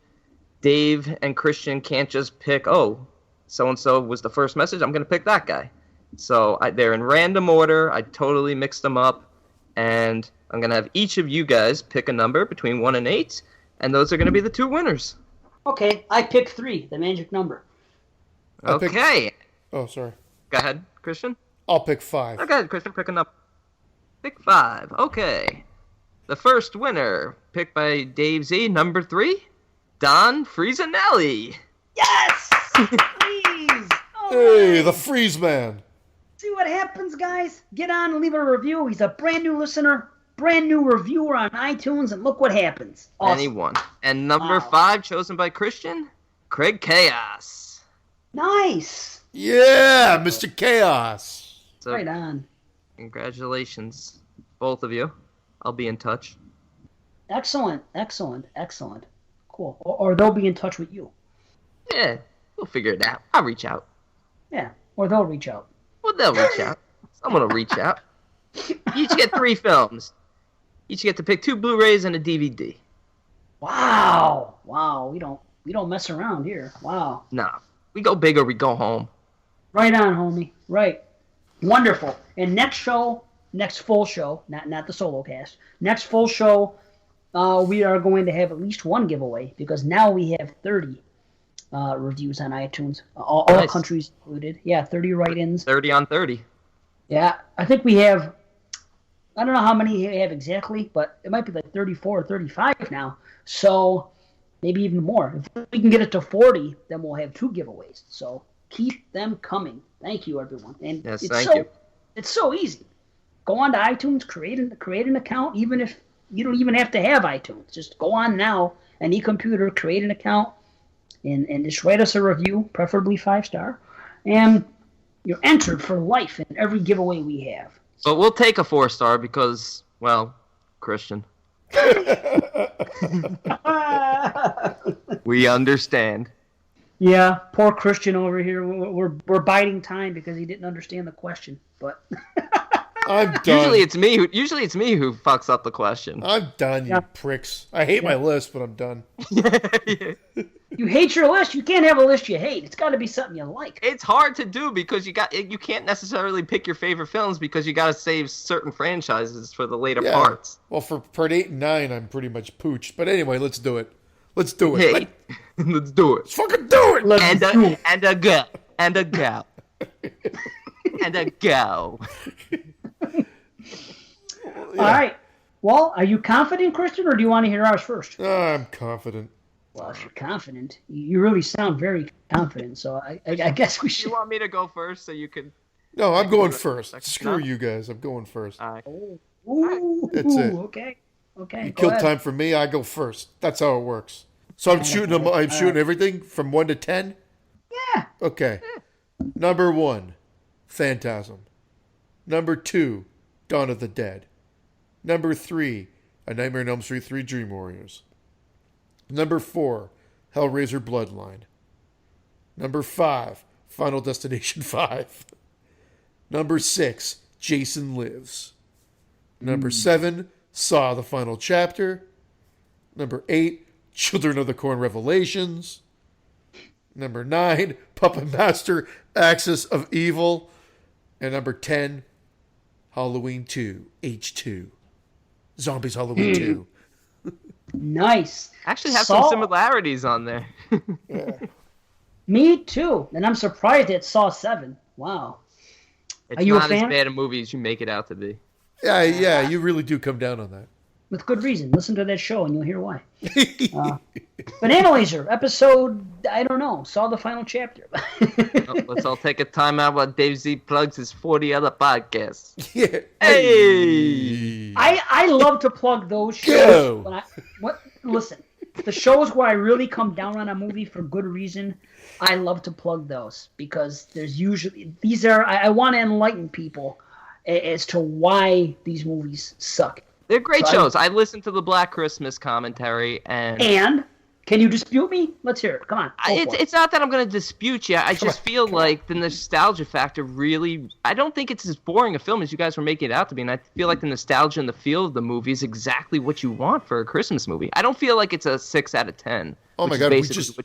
Dave and Christian can't just pick, oh, so-and-so was the first message, I'm going to pick that guy. So they're in random order. I totally mixed them up. And I'm going to have each of you guys pick a number between 1 and 8, and those are going to be the 2 winners. Okay, I picked 3, the magic number. Okay. Oh, sorry. Go ahead, Christian. I'll pick 5. Okay, Christian, pick a number. Pick 5. Okay. The first winner, picked by Dave Z, number 3, Don Friesenelli. Yes! Please! Hey, the Freeze Man. See what happens, guys? Get on and leave a review. He's a brand new listener, brand new reviewer on iTunes, and look what happens. Awesome. And he won. And number 5, chosen by Christian, Craig Chaos. Nice. Yeah, Mr. Chaos. So, Right on. congratulations, both of you. I'll be in touch. Excellent. Cool. Or they'll be in touch with you. Yeah, we'll figure it out. I'll reach out. Yeah, or they'll reach out. Well, they'll reach out. Someone will reach out. You each get 3 films. Each get to pick 2 Blu-rays and a DVD. Wow. We don't mess around here. Wow. Nah, we go big or we go home. Right on, homie. Right. Wonderful. And next full show, not the solo cast. Next full show, we are going to have at least one giveaway because now we have 30 reviews on iTunes, all Nice. countries included. Yeah, 30 write-ins. 30 on 30. Yeah, I think we have. I don't know how many we have exactly, but it might be like 34 or 35 now. So maybe even more. If we can get it to 40, then we'll have 2 giveaways. So keep them coming. Thank you, everyone. And Yes, it's thank so you. it's so easy. Go on to iTunes, create an account, even if you don't even have to have iTunes. Just go on now, any computer, create an account, and just write us a review, preferably 5-star, and you're entered for life in every giveaway we have. But we'll take a 4-star because, well, Christian. We understand. Yeah, poor Christian over here. We're biding time because he didn't understand the question. But I'm done. Usually it's me who fucks up the question. I'm done, you pricks. I hate my list, but I'm done. you hate your list. You can't have a list you hate. It's got to be something you like. It's hard to do because you can't necessarily pick your favorite films because you got to save certain franchises for the later parts. Well, for part 8 and 9, I'm pretty much pooched. But anyway, let's do it. Let's do it. Hey, let's do it. Let's fucking do it. And a go. And a go. And a go. All right. Well, are you confident, Christian, or do you want to hear ours first? I'm confident. Well, if you're confident, you really sound very confident. So I guess we should. You want me to go first so you can... No, I'm going first. Screw you guys. I'm going first. All right. Ooh, That's it. Okay. You go kill ahead. time for me, I go first. That's how it works. So I'm shooting everything from 1 to 10? Yeah. Okay. Number 1, Phantasm. Number 2, Dawn of the Dead. Number 3, A Nightmare on Elm Street 3 Dream Warriors. Number 4, Hellraiser Bloodline. Number 5, Final Destination 5. Number 6, Jason Lives. Number 7, Saw the Final Chapter. Number 8, Children of the Corn Revelations. Number 9, Puppet Master, Axis of Evil. And number 10, Halloween 2, H2. Zombies Halloween 2. Nice. Actually have Saw. some similarities on there. Me too. And I'm surprised it saw 7. Wow. It's Are you a not fan? as bad a movie as you make it out to be. Yeah, you really do come down on that. With good reason. Listen to that show and you'll hear why. Banana Laser, episode, I don't know, saw the final chapter. Let's all take a time out while Dave Z plugs his 40 other podcasts. Yeah. Hey! I love to plug those shows. Listen, the shows where I really come down on a movie for good reason, I love to plug those because there's usually I want to enlighten people as to why these movies suck. They're great shows. I listened to the Black Christmas commentary and can you dispute me? Let's hear it. Come on. It's not that I'm going to dispute you. I just feel like the nostalgia factor really... I don't think it's as boring a film as you guys were making it out to be, and I feel like the nostalgia and the feel of the movie is exactly what you want for a Christmas movie. I don't feel like it's a 6 out of 10. Oh my God, which is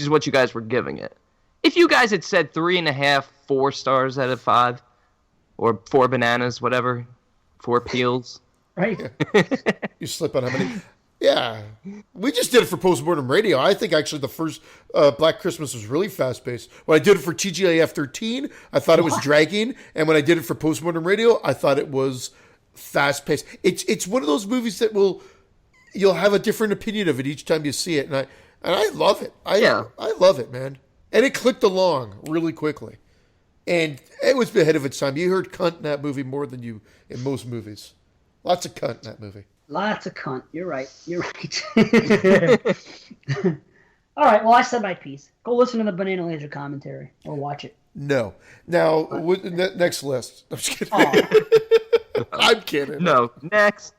what you guys were giving it. If you guys had said 3.5, 4 stars out of 5, or 4 bananas, whatever, 4 peels... Right. You slip on how many... Yeah, we just did it for Postmortem Radio. I think actually the first Black Christmas was really fast-paced. When I did it for TGIF 13, I thought it was dragging, and when I did it for Postmortem Radio, I thought it was fast-paced. It's one of those movies that you'll have a different opinion of it each time you see it, and I love it. I love it, man. And it clicked along really quickly, and it was ahead of its time. You heard cunt in that movie more than you in most movies. Lots of cunt in that movie. Lots of cunt. You're right. All right. Well, I said my piece. Go listen to the Banana Laser commentary or watch it. No. Now, next list. I'm just kidding. I'm kidding. No. Next.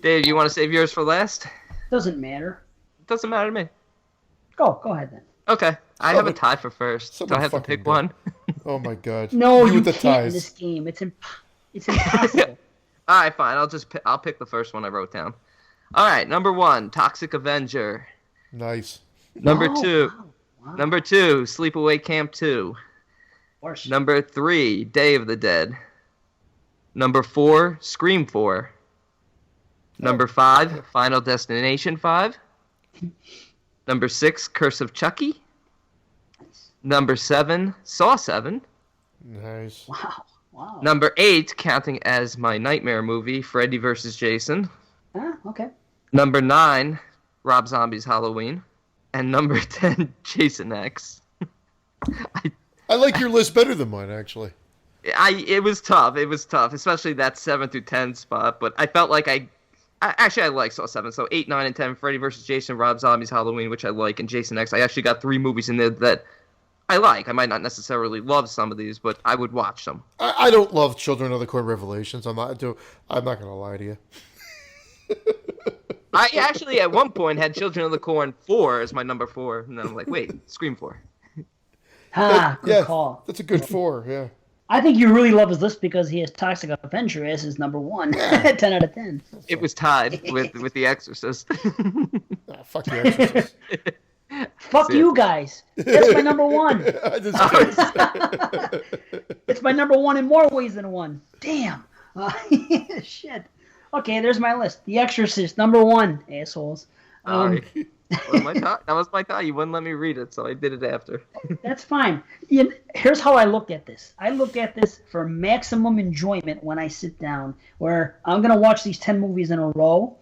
Dave, you want to save yours for last? Doesn't matter. Doesn't matter to me. Go ahead then. Okay. I have a tie for first. Do I have to pick one? Oh my God. No, you can't in this game. It's impossible. All right, fine. I'll pick the first one I wrote down. All right, number 1, Toxic Avenger. Nice. Number 2, Wow. Number 2, Sleepaway Camp 2. Of course. Number 3, Day of the Dead. Number 4, Scream 4. Number 5, Final Destination 5. Number 6, Curse of Chucky. Number 7, Saw 7. Nice. Wow. Number 8, counting as my nightmare movie, Freddy vs. Jason. Okay. Number 9, Rob Zombie's Halloween. And number 10, Jason X. I like your list better than mine, actually. It was tough, especially that 7 through 10 spot. But I felt like I like Saw 7. So 8, 9, and 10, Freddy vs. Jason, Rob Zombie's Halloween, which I like, and Jason X. I actually got 3 movies in there that I like. I might not necessarily love some of these, but I would watch them. I don't love Children of the Corn Revelations. I'm not going to lie to you. I actually, at one point, had Children of the Corn 4 as my number 4. And then I'm like, wait, Scream 4. Good call. That's a good 4, yeah. I think you really love his list because he has Toxic Avenger as his number 1. 10 out of 10. It was tied with The Exorcist. Fuck The Exorcist. Fuck you guys. That's my number 1. It's my number 1 in more ways than one. Damn. Shit. Okay, there's my list. The Exorcist, number 1, assholes. Sorry. That was my tie. You wouldn't let me read it, so I did it after. That's fine. Here's how I look at this. I look at this for maximum enjoyment when I sit down, where I'm going to watch these 10 movies in a row.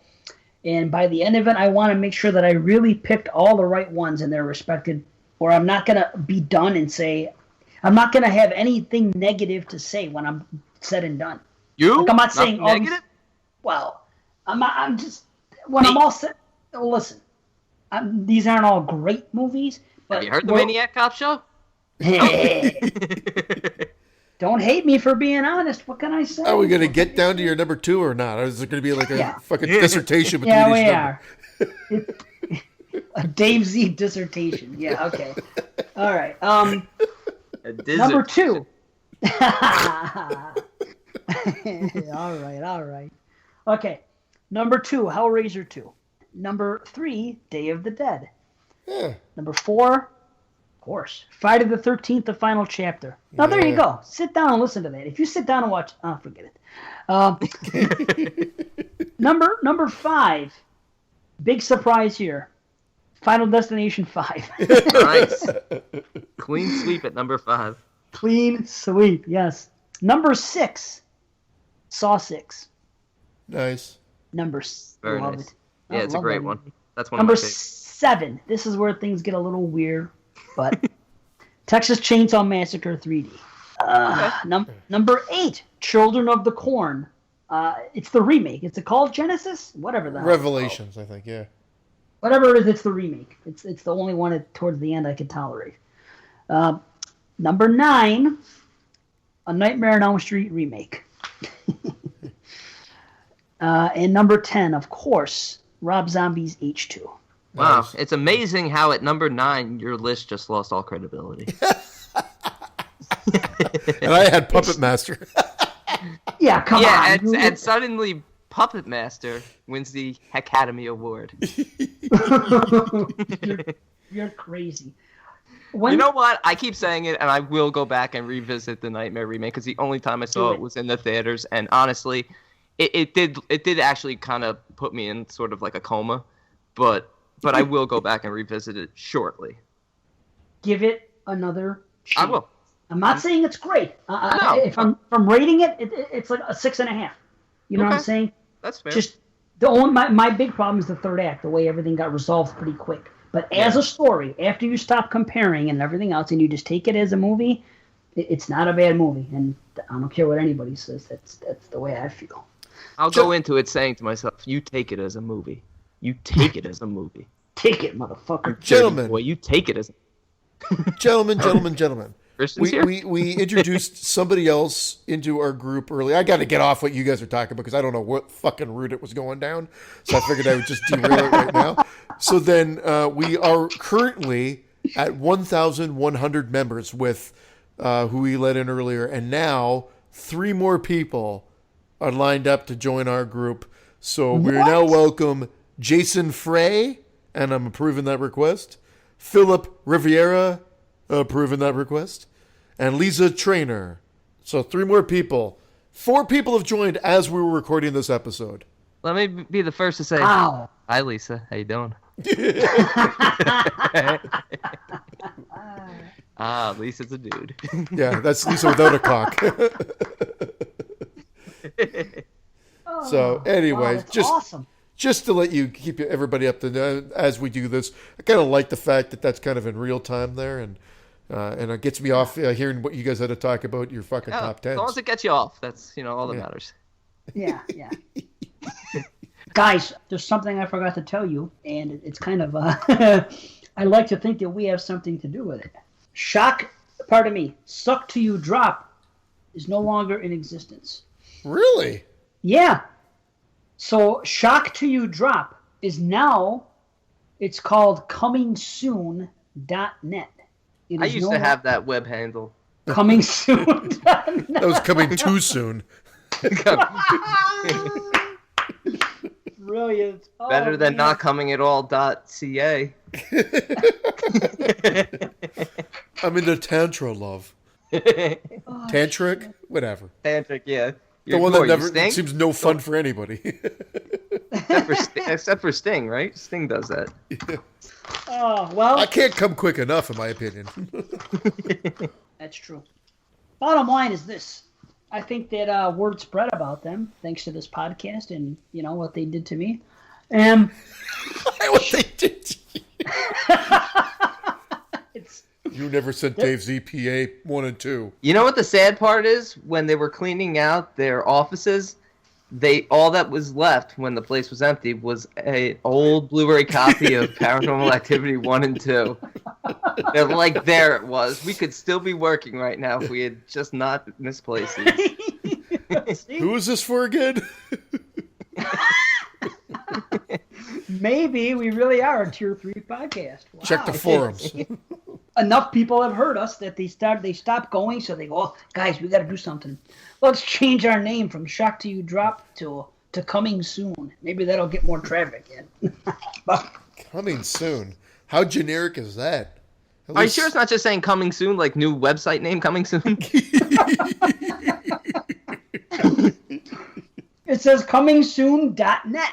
And by the end of it, I want to make sure that I really picked all the right ones in their respected, or I'm not going to be done and say, I'm not going to have anything negative to say when I'm said and done. I'm not saying all negative? I'm just, when I'm all set, listen, these aren't all great movies. But have you heard the Maniac Cop show? Don't hate me for being honest. What can I say? Are we going to get down to your number 2 or not? Or is it going to be like a fucking dissertation between yeah, each we number? are. A Dave Z dissertation. Yeah, okay. All right. Number 2. All right. Okay. Number 2, Hellraiser 2. Number 3, Day of the Dead. Yeah. Number 4, of course, Friday the 13th, the final chapter. Now, there you go. Sit down and listen to that. If you sit down and watch, forget it. Number 5, big surprise here, Final Destination 5. Nice. Clean sweep at number 5. Clean sweep, yes. Number 6, Saw 6. Nice. Very love nice. it. Yeah, it's a great one. That's one of Number my favorites. 7. This is where things get a little weird, but Texas Chainsaw Massacre 3D. Number 8, Children of the Corn. It's the remake. Is it called Genesis? Whatever the hell it's Revelations, I think, yeah. called. Whatever it is, it's the remake. It's the only one towards the end I could tolerate. Number 9, A Nightmare on Elm Street remake. And number 10, of course, Rob Zombie's H2. Wow, Nice. it's amazing how at number 9 your list just lost all credibility. And I had Puppet Master. Yeah, come on. And suddenly Puppet Master wins the Academy Award. You're crazy. You know what? I keep saying it, and I will go back and revisit the Nightmare remake because the only time I saw it was in the theaters, and honestly, it did actually kind of put me in sort of like a coma, but I will go back and revisit it shortly. Give it another chance. I will. I'm not saying it's great. If I'm rating it, it's like a 6.5. You know what I'm saying? That's fair. Just my big problem is the third act, the way everything got resolved pretty quick. But as a story, after you stop comparing and everything else, and you just take it as a movie, it's not a bad movie. And I don't care what anybody says. That's the way I feel. I'll go into it saying to myself, "You take it as a movie. You take it as a movie. Take it, motherfucker." Gentlemen. Boy, you take it as. Gentlemen. Christian's here? We introduced somebody else into our group early. I got to get off what you guys are talking about because I don't know what fucking route it was going down. So I figured I would just derail it right now. So then we are currently at 1,100 members with who we let in earlier. And now 3 more people are lined up to join our group. So we're now welcome Jason Frey, and I'm approving that request. Philip Riviera, approving that request. And Lisa Trainer. So 3 more people. 4 people have joined as we were recording this episode. Let me be the first to say, Wow. Hi, Lisa. How you doing? Lisa's a dude. Yeah, that's Lisa without a cock. So, anyways, that's awesome. Just to let you keep everybody up to know as we do this, I kind of like the fact that that's kind of in real time there, and it gets me off hearing what you guys had to talk about your fucking top 10s. As long as it gets you off, that's all that matters. Yeah. Guys, there's something I forgot to tell you, and it's kind of I like to think that we have something to do with it. Suck to you drop is no longer in existence. Really? Yeah. So Shock to You Drop is now, it's called comingsoon.net. I used to have that web handle. Comingsoon.net. That was coming too soon. Brilliant. Better than not coming at all.ca. I'm into Tantra love. Tantric? Whatever. Tantric, yeah. The one that never seems no fun for anybody. Except for Sting, right? Sting does that. Yeah. Oh, well. I can't come quick enough, in my opinion. That's true. Bottom line is this. I think that word spread about them, thanks to this podcast and, what they did to me. What they did to you. You never sent Dave's EPA 1 and 2. You know what the sad part is? When they were cleaning out their offices, all that was left when the place was empty was an old Blu-ray copy of Paranormal Activity 1 and 2. They're like, there it was. We could still be working right now if we had just not misplaced it. Who is this for again? Maybe we really are a tier 3 podcast. Wow. Check the forums. Enough people have heard us that they stopped going, so they go, oh, guys, we got to do something. Let's change our name from Shock to You Drop to Coming Soon. Maybe that'll get more traffic in. Coming soon. How generic is that? Are you sure it's not just saying coming soon, like new website name coming soon? It says comingsoon.net.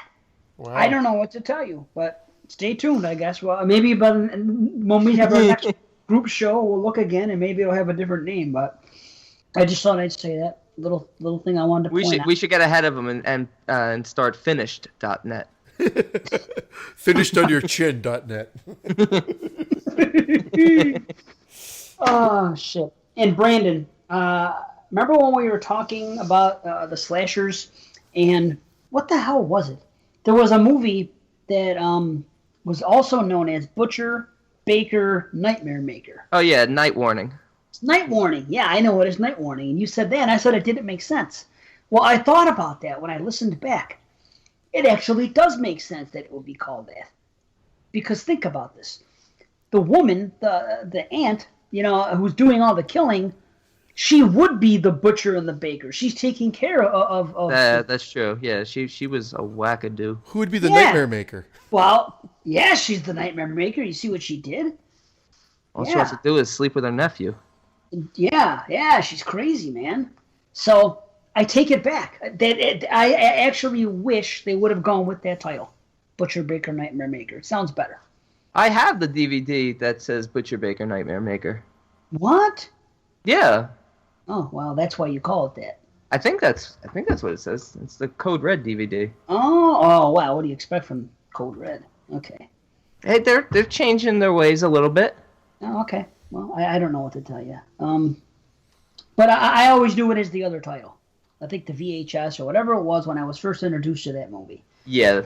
Wow. I don't know what to tell you, but stay tuned, I guess. Well, maybe when we have our next group show, we'll look again, and maybe it'll have a different name. But I just thought I'd say that little thing I wanted to point out. We should get ahead of them and start finished.net. Finishedonyourchin.net. Oh, shit. And Brandon, remember when we were talking about the slashers? And what the hell was it? There was a movie that was also known as Butcher, Baker, Nightmare Maker. Oh, yeah, Night Warning. It's Night Warning. Yeah, I know it is Night Warning. And you said that, and I said it didn't make sense. Well, I thought about that when I listened back. It actually does make sense that it would be called that. Because think about this. The woman, the aunt, who's doing all the killing, she would be the butcher and the baker. She's taking care of that's true. Yeah, she was a wackadoo. Who would be the Nightmare Maker? Well, yeah, she's the Nightmare Maker. You see what she did? All she wants to do is sleep with her nephew. Yeah, she's crazy, man. So I take it back. I actually wish they would have gone with that title, Butcher, Baker, Nightmare Maker. It sounds better. I have the DVD that says Butcher, Baker, Nightmare Maker. What? Yeah. Oh, well, that's why you call it that. I think that's what it says. It's the Code Red DVD. Oh, wow. What do you expect from Code Red? Okay. Hey, they're changing their ways a little bit. Oh, okay. Well, I don't know what to tell you. But I always knew it as the other title. I think the VHS or whatever it was when I was first introduced to that movie. Yeah.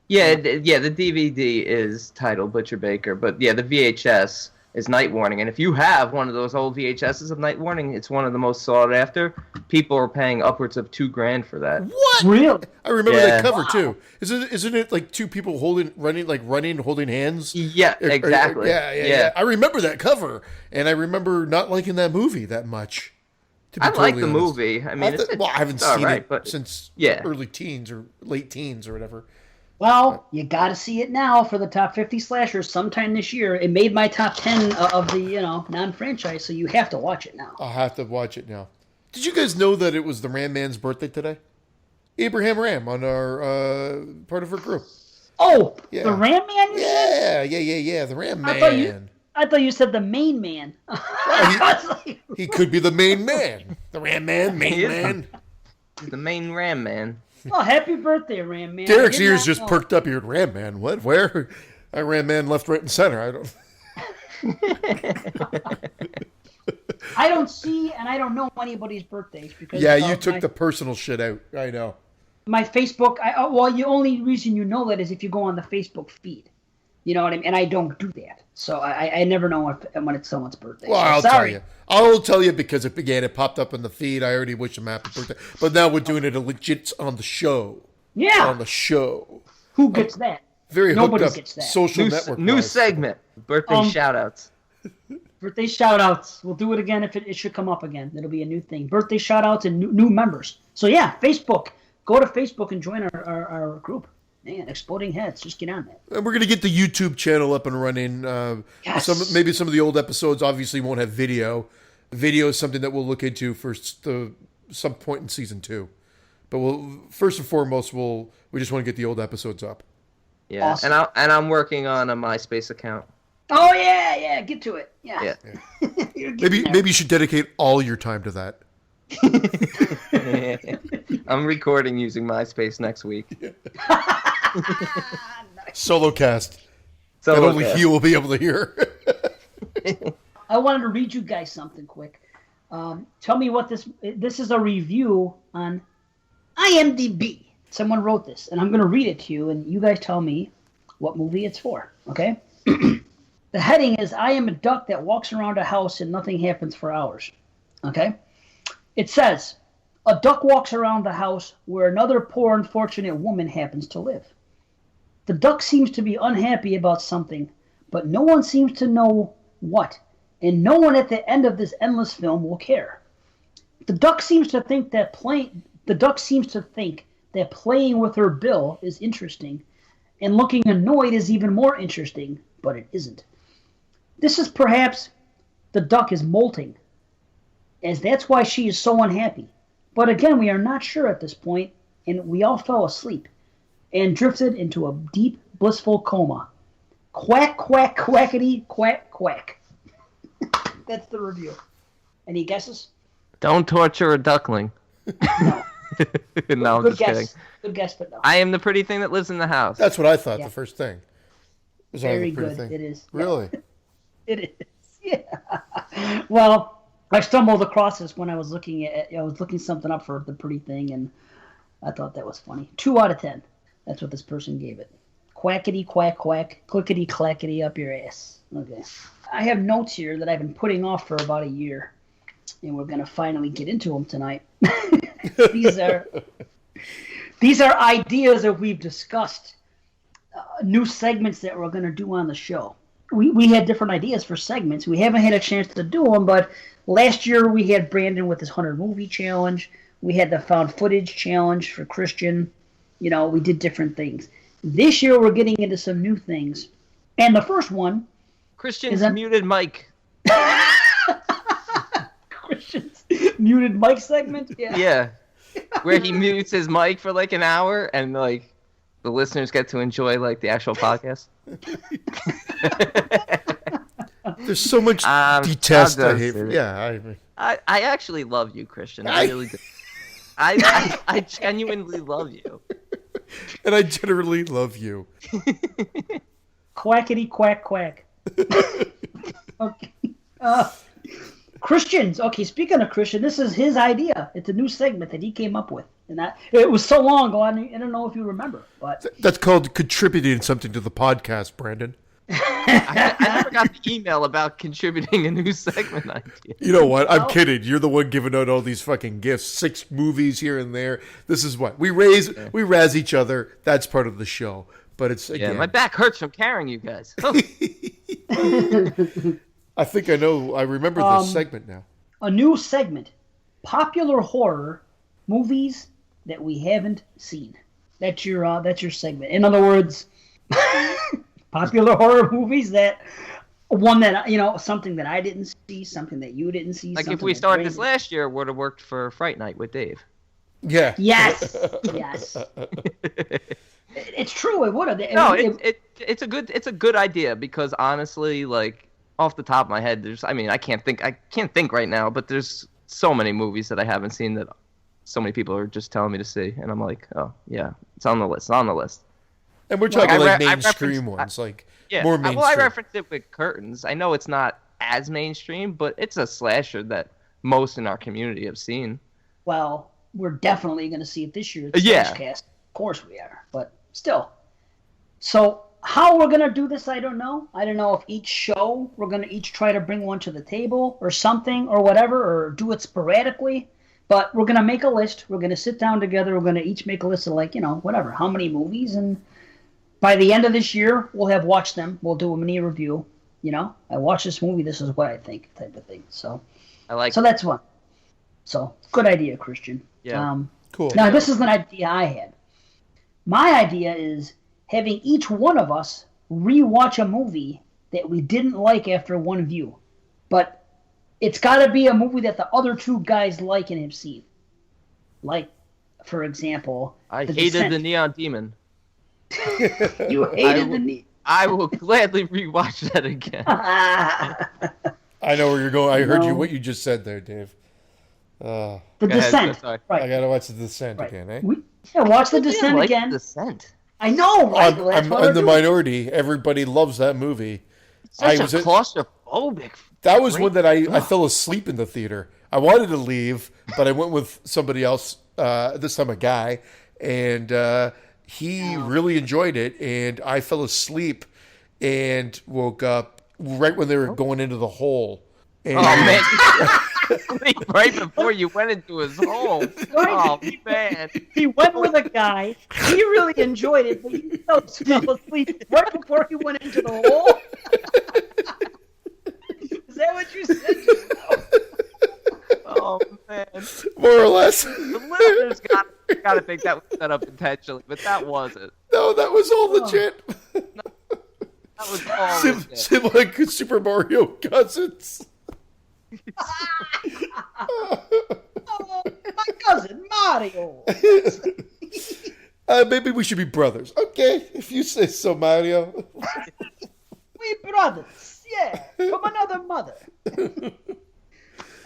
The DVD is titled Butcher Baker, but yeah, the VHS is Night Warning. And if you have one of those old VHSs of Night Warning, it's one of the most sought after. People are paying upwards of $2,000 for that. What? Really? I remember that cover too. Isn't it like two people running, holding hands? Yeah, exactly. Yeah. I remember that cover, and I remember not liking that movie that much. I like the movie. I mean, I haven't seen it since early teens or late teens or whatever. Well, you got to see it now for the top 50 slashers sometime this year. It made my top 10 of the non-franchise, so you have to watch it now. I'll have to watch it now. Did you guys know that it was the Ram Man's birthday today? Abraham Ram on our part of our group. Oh, yeah. The Ram Man? Yeah, the Ram Man. I thought you said the main man. He could be the main man. The Ram Man, main man. He's the main Ram Man. Oh, happy birthday, Ram Man. Derek's ears just perked up here. Ram Man, what? Where? I Ram Man left, right, and center. I don't. I don't see and I don't know anybody's birthdays because. Yeah, you took the personal shit out. I know. My Facebook. The only reason you know that is if you go on the Facebook feed. You know what I mean? And I don't do that, so I never know when it's someone's birthday. Well, so I'll tell you because it popped up in the feed. I already wish him happy birthday, but now we're doing it legit on the show. Yeah, on the show. Who gets that? Very Nobody hooked up gets that. Social network. New segment. Birthday shout-outs. Birthday shout-outs. We'll do it again if it should come up again. It'll be a new thing. Birthday shout-outs and new members. So yeah, Facebook. Go to Facebook and join our group. Man, Exploding Heads. Just get on that. And we're going to get the YouTube channel up and running. Yes. Maybe some of the old episodes obviously won't have video. Video is something that we'll look into for some point in season 2. But first and foremost, we just want to get the old episodes up. Yeah, awesome. And I'm working on a MySpace account. Oh yeah, get to it. Yeah. Maybe you should dedicate all your time to that. I'm recording using MySpace next week. Solo cast. That only he will be able to hear. I wanted to read you guys something quick. Tell me what this is a review on IMDb. Someone wrote this, and I'm going to read it to you, and you guys tell me what movie it's for, okay? The heading is, I am a duck that walks around a house and nothing happens for hours, okay? It says, a duck walks around the house where another poor, unfortunate woman happens to live. The duck seems to be unhappy about something, but no one seems to know what, and no one at the end of this endless film will care. The duck seems to think that playing with her bill is interesting, and looking annoyed is even more interesting, but it isn't. This is perhaps the duck is molting, as that's why she is so unhappy. But again, we are not sure at this point, and we all fell asleep and drifted into a deep blissful coma. Quack, quack, quackity, quack, quack. That's the review. Any guesses? Don't torture a duckling. No. No, I'm Good just guess. kidding. Good guess, but no. I am the pretty thing that lives in the house. That's what I thought. Yeah. The first thing. Was Very the pretty good. thing. It is. Really? It is. Yeah. Well, I stumbled across this when I was looking something up for the pretty thing, and I thought that was funny. 2 out of 10. That's what this person gave it. Quackity quack quack, clickety clackety up your ass. Okay. I have notes here that I've been putting off for about a year, and we're gonna finally get into them tonight. These are ideas that we've discussed. New segments that we're gonna do on the show. We had different ideas for segments. We haven't had a chance to do them, but last year we had Brandon with his 100 movie challenge. We had the found footage challenge for Christian. You know, we did different things. This year we're getting into some new things. And the first one... Christian's muted mic. Christian's muted mic segment? Yeah. Yeah. Where he mutes his mic for like an hour and like the listeners get to enjoy like the actual podcast. There's so much detest I hate. Yeah, I actually love you, Christian. I really do. I genuinely love you. And I generally love you. Quackity quack quack. Okay. Christians. Okay, speaking of Christian, this is his idea. It's a new segment that he came up with. And it was so long ago, I don't know if you remember. But that's called contributing something to the podcast, Brandon. I never got the email about contributing a new segment idea. You know what? I'm kidding. You're the one giving out all these fucking gifts. 6 movies here and there. This is what we razz each other. That's part of the show. But it's again. Yeah, my back hurts from carrying you guys. I think I know. I remember this segment now. A new segment: popular horror movies that we haven't seen. That's your segment. In other words. Popular horror movies something that I didn't see, something that you didn't see. Like if we started this last year, it would have worked for Fright Night with Dave. Yeah. Yes. Yes. It's true. It would have. It's a good idea because honestly, like off the top of my head, I can't think right now, but there's so many movies that I haven't seen that so many people are just telling me to see, and I'm like, oh yeah, it's on the list. And we're talking mainstream ones, like more mainstream. Well, I referenced it with Curtains. I know it's not as mainstream, but it's a slasher that most in our community have seen. Well, we're definitely going to see it this year. Yeah. Cast. Of course we are, but still. So how we're going to do this, I don't know. I don't know if each show we're going to each try to bring one to the table or something or whatever, or do it sporadically. But we're going to make a list. We're going to sit down together. We're going to each make a list of whatever, how many movies, and by the end of this year, we'll have watched them. We'll do a mini review. I watched this movie. This is what I think, type of thing. So, that's one. So, good idea, Christian. Yeah. Cool. Now, this is an idea I had. My idea is having each one of us rewatch a movie that we didn't like after one view, but it's got to be a movie that the other 2 guys like and have seen. Like, for example, I hated The Neon Demon. You hated the knee. I will gladly rewatch that again. I know where you're going. I heard what you just said there, Dave. The Descent. Right. I gotta watch The Descent again, eh? Watch The Descent again. The Descent. I know, right? I'm in the minority. Everybody loves that movie. Such a claustrophobic. That was one that I fell asleep in the theater. I wanted to leave, but I went with somebody else. This time, a guy, and. He really enjoyed it, and I fell asleep and woke up right when they were going into the hole. And man. Right before you went into his hole. Oh, man. He went with a guy. He really enjoyed it, but he fell asleep right before he went into the hole. Is that what you said? Oh, man. More or less. The listeners got to think that was set up intentionally, but that wasn't. No, that was all legit. No, that was all legit. Sibling Super Mario cousins. Oh, my cousin Mario. Maybe we should be brothers. Okay, if you say so, Mario. We brothers, yeah, from another mother.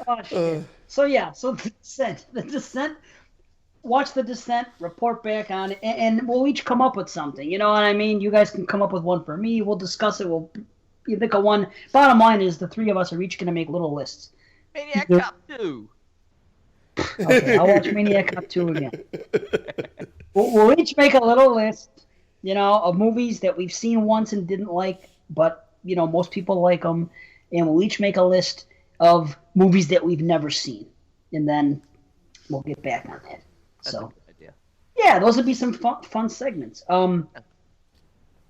Oh shit. So the descent. Watch the descent, report back on it, and we'll each come up with something. You know what I mean? You guys can come up with one for me. We'll discuss it. You think of one. Bottom line is the three of us are each going to make little lists. Maniac Cop 2. Okay, I'll watch Maniac Cop 2 again. We'll each make a little list, of movies that we've seen once and didn't like, but, most people like them. And we'll each make a list of movies that we've never seen. And then we'll get back on that. That's a good idea. Yeah, those would be some fun segments. Now,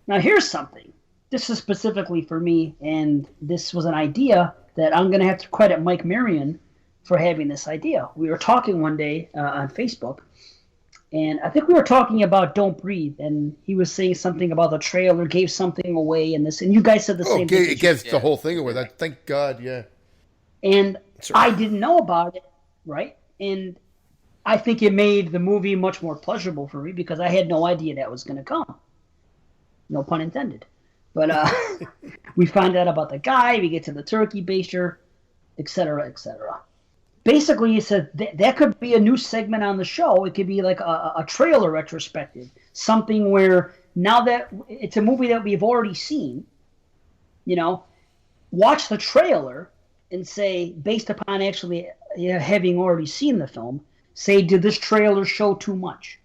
here's something. This is specifically for me, and this was an idea that I'm going to have to credit Mike Marion for having this idea. We were talking one day on Facebook, and I think we were talking about Don't Breathe, and he was saying something about the trailer gave something away, and you guys said the same thing. Okay, it gives the whole thing away. Thank God, yeah. And I didn't know about it, right? And I think it made the movie much more pleasurable for me because I had no idea that was going to come. No pun intended. But we find out about the guy, we get to the turkey baster, etc., etc. Basically, he said that could be a new segment on the show. It could be like a trailer retrospective. Something where now that it's a movie that we've already seen, watch the trailer and say, based upon actually having already seen the film, say, did this trailer show too much?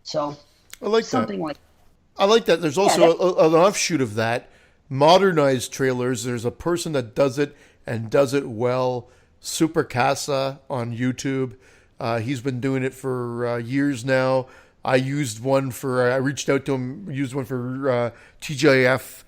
So, I like something that. like I like that. There's also an offshoot of that. Modernized trailers. There's a person that does it and does it well. Super Casa on YouTube. He's been doing it for years now. I reached out to him, used one for TJF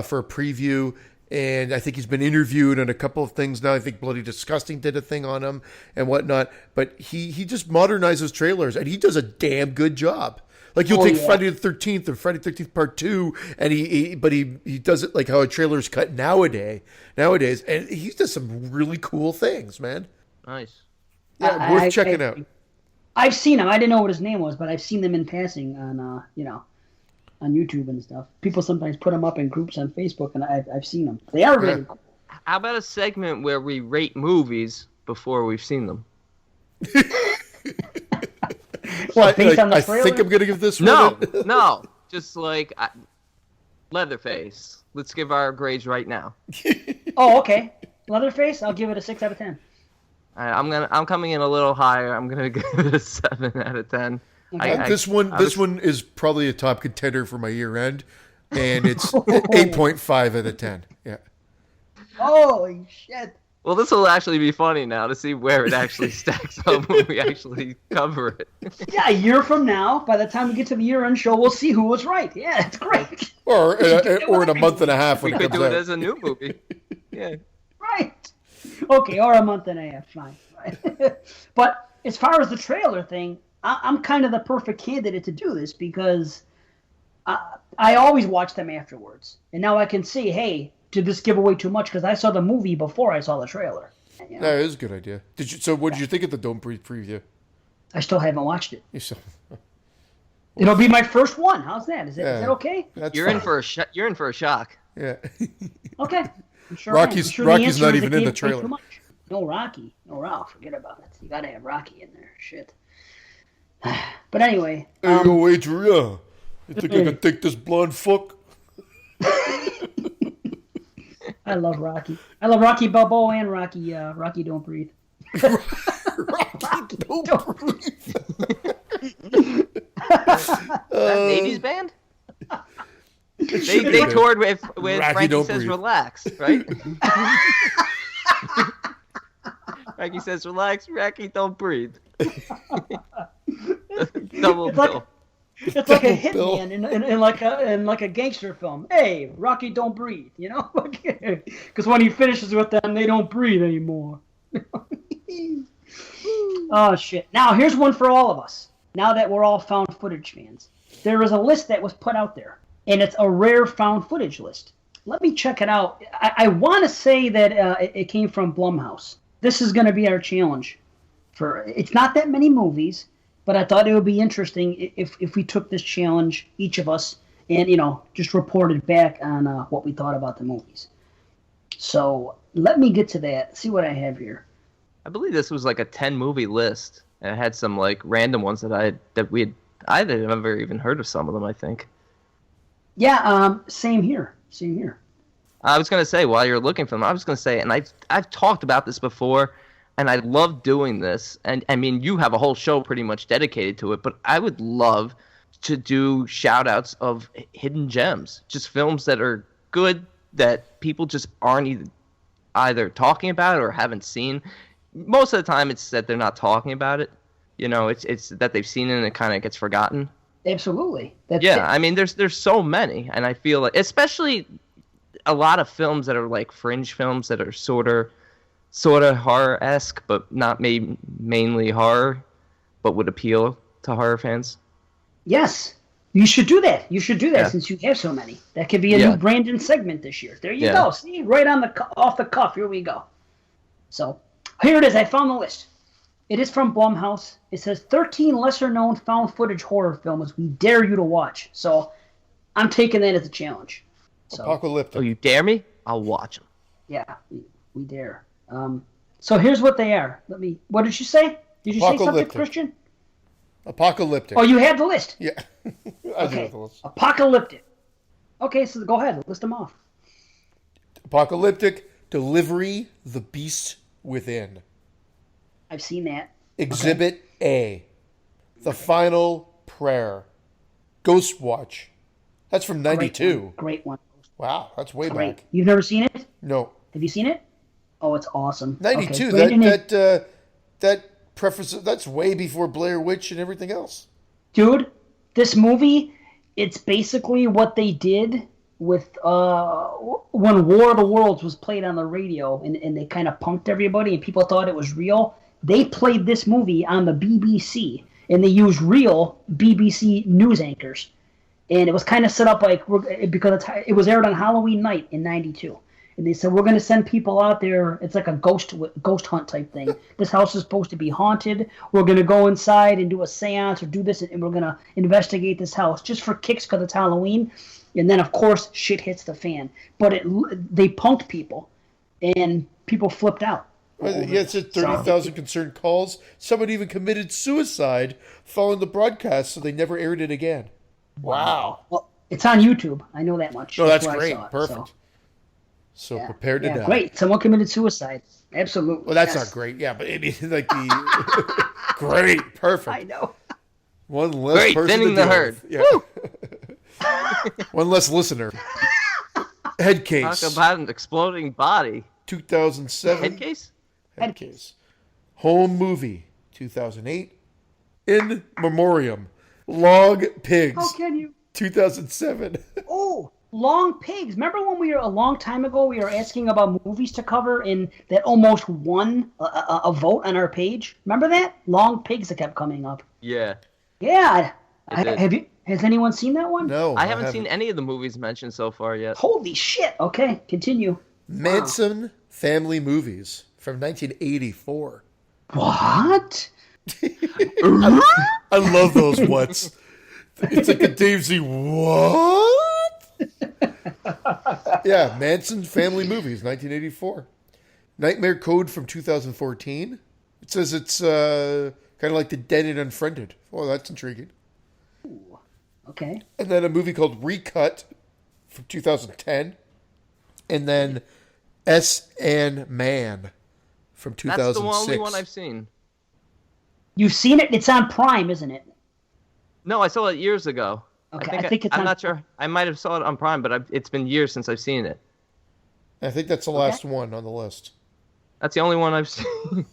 for a preview. And I think he's been interviewed on a couple of things now. I think Bloody Disgusting did a thing on him and whatnot. But he just modernizes trailers, and he does a damn good job. Like you'll take Friday the 13th or Friday the 13th Part 2, and he does it like how a trailer's cut nowadays, and he does some really cool things, man. Nice. Yeah, worth checking out. I've seen him. I didn't know what his name was, but I've seen them in passing on on YouTube and stuff. People sometimes put them up in groups on Facebook, and I've seen them. They are really cool. How about a segment where we rate movies before we've seen them? What, based on the I trailer? think I'm going to give this No, one. no. Just like Leatherface. Let's give our grades right now. Oh, okay. Leatherface, I'll give it a 6 out of 10. I'm coming in a little higher. I'm gonna give it a 7 out of 10. Okay. This one is probably a top contender for my year end, and it's 8.5 out of 10. Yeah. Holy shit. Well, this will actually be funny now to see where it actually stacks up when we actually cover it. Yeah, a year from now, by the time we get to the year-end show, we'll see who was right. Yeah, it's great. Or in a month and a half when We it could comes do out. it as a new movie. Yeah. Right. Okay, or a month and a half, fine. But as far as the trailer thing, I'm kind of the perfect candidate to do this because I always watch them afterwards. And now I can see, hey, did this give away too much? Because I saw the movie before I saw the trailer. You know? That is a good idea. So what did you think of the Don't Breathe preview? I still haven't watched it. You saw... It'll be my first one. How's that? Is that okay? You're in for a shock. Yeah. Okay. I'm sure Rocky's not even in the trailer. No Rocky. No Ralph. Forget about it. You gotta have Rocky in there. Shit. But anyway. Hey, yo, Adria. You think I can take this blonde fuck? I love Rocky. I love Rocky Balboa and Rocky Don't Breathe. Rocky Don't Breathe. That 80s band? They toured with Frankie Don't Says Breathe. Relax, right? Frankie Says Relax, Rocky Don't Breathe. Double bill. It's like a hitman in like a gangster film. Hey, Rocky Don't Breathe, you know? Because when he finishes with them, they don't breathe anymore. Oh, shit. Now, here's one for all of us. Now that we're all found footage fans. There is a list that was put out there, and it's a rare found footage list. Let me check it out. I want to say that it came from Blumhouse. This is going to be our challenge. It's not that many movies, but I thought it would be interesting if we took this challenge, each of us, and just reported back on what we thought about the movies. So let me get to that. See what I have here. I believe this was like a 10 movie list, and it had some like random ones that I had never even heard of some of them. I think. Yeah. Same here. Same here. I was gonna say while you're looking for them, I was gonna say, and I've talked about this before, and I love doing this. And I mean, you have a whole show pretty much dedicated to it, but I would love to do shout outs of hidden gems, just films that are good that people just aren't either talking about or haven't seen. Most of the time it's that they're not talking about it. It's that they've seen it and it kind of gets forgotten. Absolutely. I mean, there's so many, and I feel like, especially a lot of films that are like fringe films that are sort of horror-esque, but not mainly horror, but would appeal to horror fans. Yes, you should do that. Yeah. Since you have so many. That could be a new Brandon segment this year. There you go. See, right off the cuff. Here we go. So here it is. I found the list. It is from Blumhouse. It says 13 lesser-known found footage horror films we dare you to watch. So I'm taking that as a challenge. So, Apocalyptic. Oh, you dare me? I'll watch them. Yeah, we dare. So here's what they are. What did you say? Did you say something, Christian? Apocalyptic. Oh, you have the list. Yeah. I do have the list. Apocalyptic. Okay, so go ahead. List them off. Apocalyptic, Delivery, The Beast Within. I've seen that. Exhibit A, The Final Prayer. Ghost Watch. That's from 92. Great one. Wow, that's way Great. back. You've never seen it? No. Have you seen it? Oh, it's awesome. 92. Okay. That preface, that's way before Blair Witch and everything else. Dude, this movie, it's basically what they did with when War of the Worlds was played on the radio, and they kind of punked everybody and people thought it was real. They played this movie on the BBC, and they used real BBC news anchors. And it was kind of set up because it was aired on Halloween night in 92. And they said, we're going to send people out there. It's like a ghost hunt type thing. This house is supposed to be haunted. We're going to go inside and do a seance or do this, and we're going to investigate this house just for kicks because it's Halloween. And then, of course, shit hits the fan. But they punked people, and people flipped out. Yeah, it said 30,000 concerned calls. Someone even committed suicide following the broadcast, so they never aired it again. Wow. Well, it's on YouTube. I know that much. No, that's where great. I saw it, Perfect. So prepared to die. Great. Someone committed suicide. Absolutely. Well, that's not great. Yeah, but I mean, like the great, perfect. I know. One less person thinning to the deal herd. with. Yeah. One less listener. Head case. Talk about an exploding body. 2007. Head case? Head case. Home movie. 2008. In Memoriam. Log Pigs. How can you? 2007. Oh, Long Pigs. Remember when a long time ago, we were asking about movies to cover and that almost won a vote on our page? Remember that? Long Pigs that kept coming up. Yeah. Yeah. Has anyone seen that one? No. I haven't seen any of the movies mentioned so far yet. Holy shit. Okay, continue. Manson Family Movies from 1984. What? I love those whats. It's like a Dave Z. What? Yeah, Manson Family Movies, 1984. Nightmare Code from 2014. It says it's kind of like The Dead and Unfriended. Oh, that's intriguing. Ooh, okay. And then a movie called Recut from 2010. And then S and Man from 2006. That's the only one I've seen. You've seen it? It's on Prime, isn't it? No, I saw it years ago. Okay, I think it's I'm on... not sure. I might have saw it on Prime, but it's been years since I've seen it. I think that's the last one on the list. That's the only one I've seen.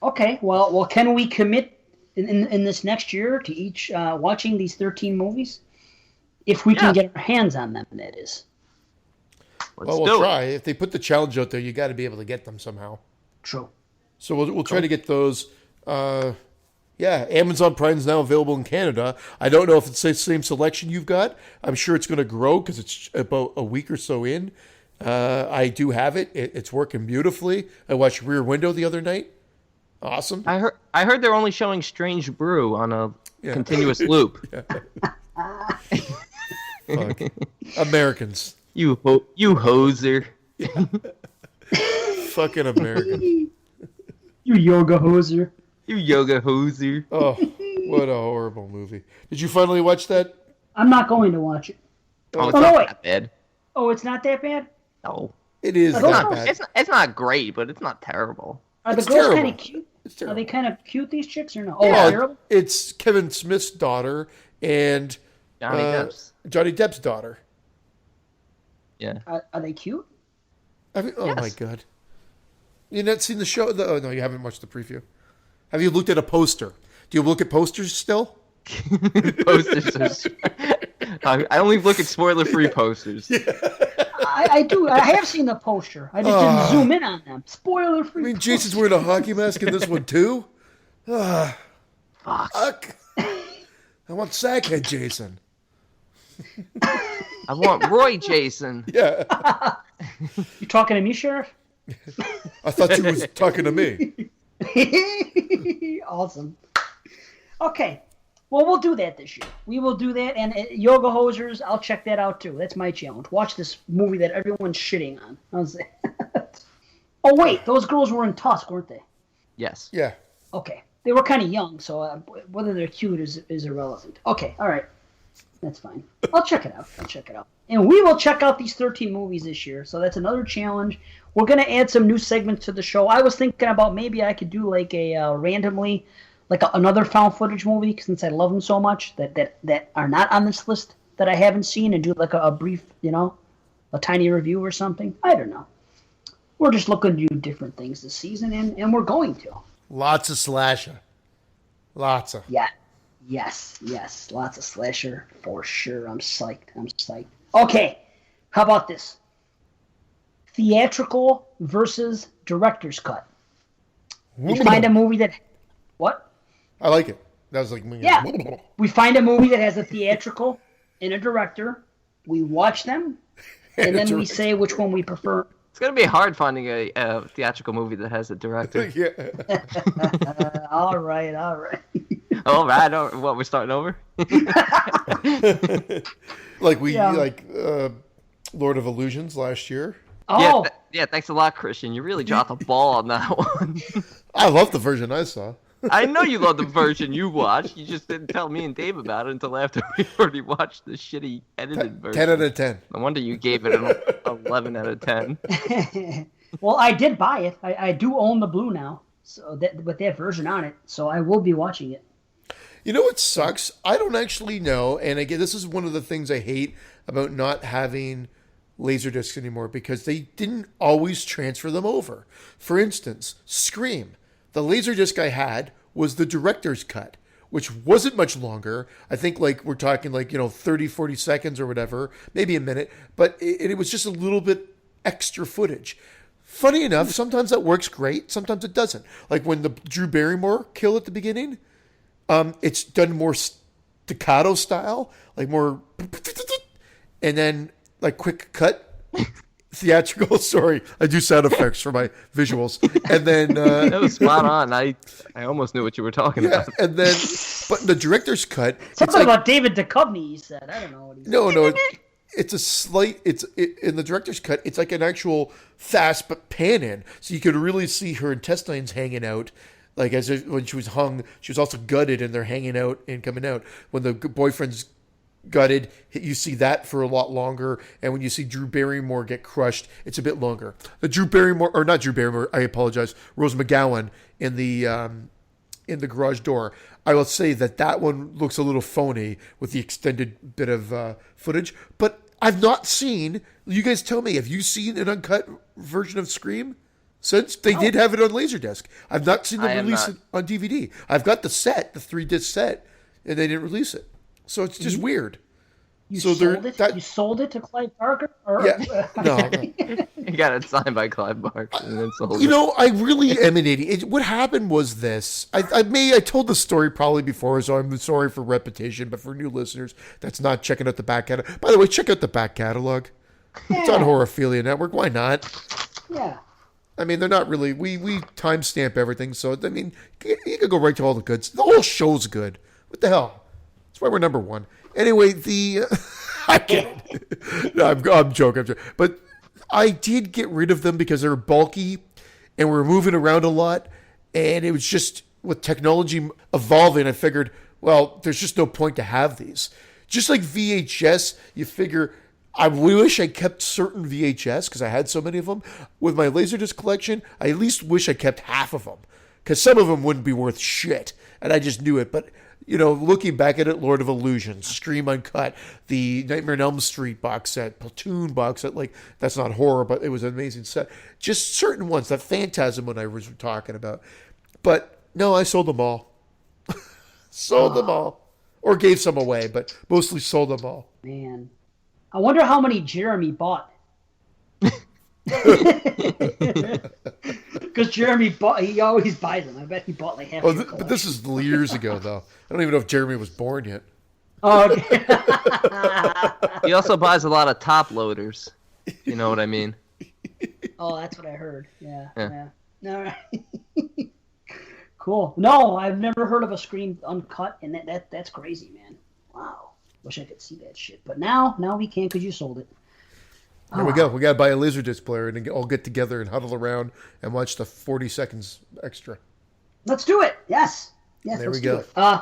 Okay, well, can we commit in this next year to each watching these 13 movies? If we can get our hands on them, that is. We'll try. If they put the challenge out there, you got to be able to get them somehow. True. So we'll try to get those. Amazon Prime is now available in Canada. I don't know if it's the same selection you've got. I'm sure it's going to grow because it's about a week or so in. I do have it. It's working beautifully. I watched Rear Window the other night Awesome. I heard they're only showing Strange Brew on a continuous loop. Fuck. Americans. You hoser. Fucking American. You yoga hoser. You yoga hoser. Oh, what a horrible movie. Did you finally watch that? I'm not going to watch it. Oh, it's not that bad. Oh, it's not that bad? No. It is that bad. It's not great, but it's not terrible. Are the girls kind of cute? Are they kind of cute, these chicks, or no? Oh, yeah, terrible? it's Kevin Smith's daughter and Johnny Depp's daughter. Yeah. Are they cute? I mean, oh my God. You not seen the show? Oh, no, you haven't watched the preview. Have you looked at a poster? Do you look at posters still? Posters. I only look at spoiler-free posters. Yeah. I do. I have seen the poster. I just didn't zoom in on them. Spoiler-free. I mean, Jason's wearing a hockey mask in this one too. Fuck. I want Sackhead Jason. I want Roy Jason. Yeah. You talking to me, Sheriff? I thought you was talking to me. Awesome. Okay. Well, we'll do that this year. We will do that. And Yoga Hosers, I'll check that out too. That's my challenge. Watch this movie that everyone's shitting on. How's that? Oh, wait. Those girls were in Tusk, weren't they? Yes. Yeah. Okay. They were kind of young, so whether they're cute is irrelevant. Okay. All right. That's fine. I'll check it out. And we will check out these 13 movies this year. So that's another challenge. We're going to add some new segments to the show. I was thinking about maybe I could do like a randomly, like another found footage movie, since I love them so much that are not on this list that I haven't seen, and do like a brief, a tiny review or something. I don't know. We're just looking to do different things this season, and we're going to. Lots of slasher. Lots of. Yeah. Yes. Lots of slasher for sure. I'm psyched. Okay. How about this? Theatrical versus director's cut. We find a movie that... What? I like it. That was like... Yeah. We find a movie that has a theatrical and a director. We watch them. And then we say which one we prefer. It's going to be hard finding a theatrical movie that has a director. Yeah. All right. All right. What, we're starting over? like Lord of Illusions last year. Oh. Yeah, thanks a lot, Christian. You really dropped the ball on that one. I love the version I saw. I know you love the version you watched. You just didn't tell me and Dave about it until after we already watched the shitty edited version. 10 out of 10. No wonder you gave it an 11 out of 10. Well, I did buy it. I do own the Blue now, so with that version on it. So I will be watching it. You know what sucks? I don't actually know, and again, this is one of the things I hate about not having Laserdiscs anymore, because they didn't always transfer them over. For instance, Scream. The Laserdisc I had was the director's cut, which wasn't much longer. I think we're talking 30, 40 seconds or whatever, maybe a minute, but it was just a little bit extra footage. Funny enough, sometimes that works great, sometimes it doesn't. Like when the Drew Barrymore kill at the beginning, it's done more staccato style, like more, and then quick cut. Theatrical, sorry, I do sound effects for my visuals, and then that was spot on. I almost knew what you were talking about. And then, but the director's cut, something about David Duchovny. He said, I don't know what he said. No, it's a slight. In the director's cut, it's like an actual fast but pan in, so you could really see her intestines hanging out. Like when she was hung, she was also gutted, and they're hanging out and coming out. When the boyfriend's gutted, you see that for a lot longer, and when you see Drew Barrymore get crushed, it's a bit longer. The I apologize, Rose McGowan in the garage door. I will say that one looks a little phony with the extended bit of footage, but I've not seen. You guys tell me, have you seen an uncut version of Scream? Since they did have it on Laserdisc, I've not seen them release it on DVD. I've got the 3-disc set, and they didn't release it. So it's just weird. You sold it to Clive Barker? Yeah. No. You got it signed by Clive Barker and then sold it. I really am an idiot. What happened was this. I told the story probably before, so I'm sorry for repetition, but for new listeners that's not checking out the back catalog. By the way, check out the back catalog. Yeah. It's on Horrorphilia Network. Why not? Yeah. I mean, they're not really. We timestamp everything, so I mean, you can go right to all the goods. The whole show's good. What the hell? That's why we're number one. Anyway, I'm kidding. No, I'm joking. But I did get rid of them because they were bulky, and we were moving around a lot, and it was just with technology evolving. I figured, well, there's just no point to have these. Just like VHS, you figure. I wish I kept certain VHS because I had so many of them. With my Laserdisc collection, I at least wish I kept half of them because some of them wouldn't be worth shit, and I just knew it. But looking back at it, Lord of Illusions, Scream Uncut, the Nightmare on Elm Street box set, Platoon box set, like that's not horror, but it was an amazing set. Just certain ones, that Phantasm one I was talking about. But no, I sold them all. Sold them all, or gave some away, but mostly sold them all. Man. I wonder how many Jeremy bought. Because Jeremy he always buys them. I bet he bought like half. But this is years ago, though. I don't even know if Jeremy was born yet. Oh, okay. He also buys a lot of top loaders. You know what I mean? Oh, that's what I heard. Yeah. All right. Cool. No, I've never heard of a Scream Uncut, and that's crazy, man. Wow. Wish I could see that shit. But now we can't because you sold it. There we go. We got to buy a Laserdisc player and all get together and huddle around and watch the 40 seconds extra. Let's do it. Yes, there let's we go. Do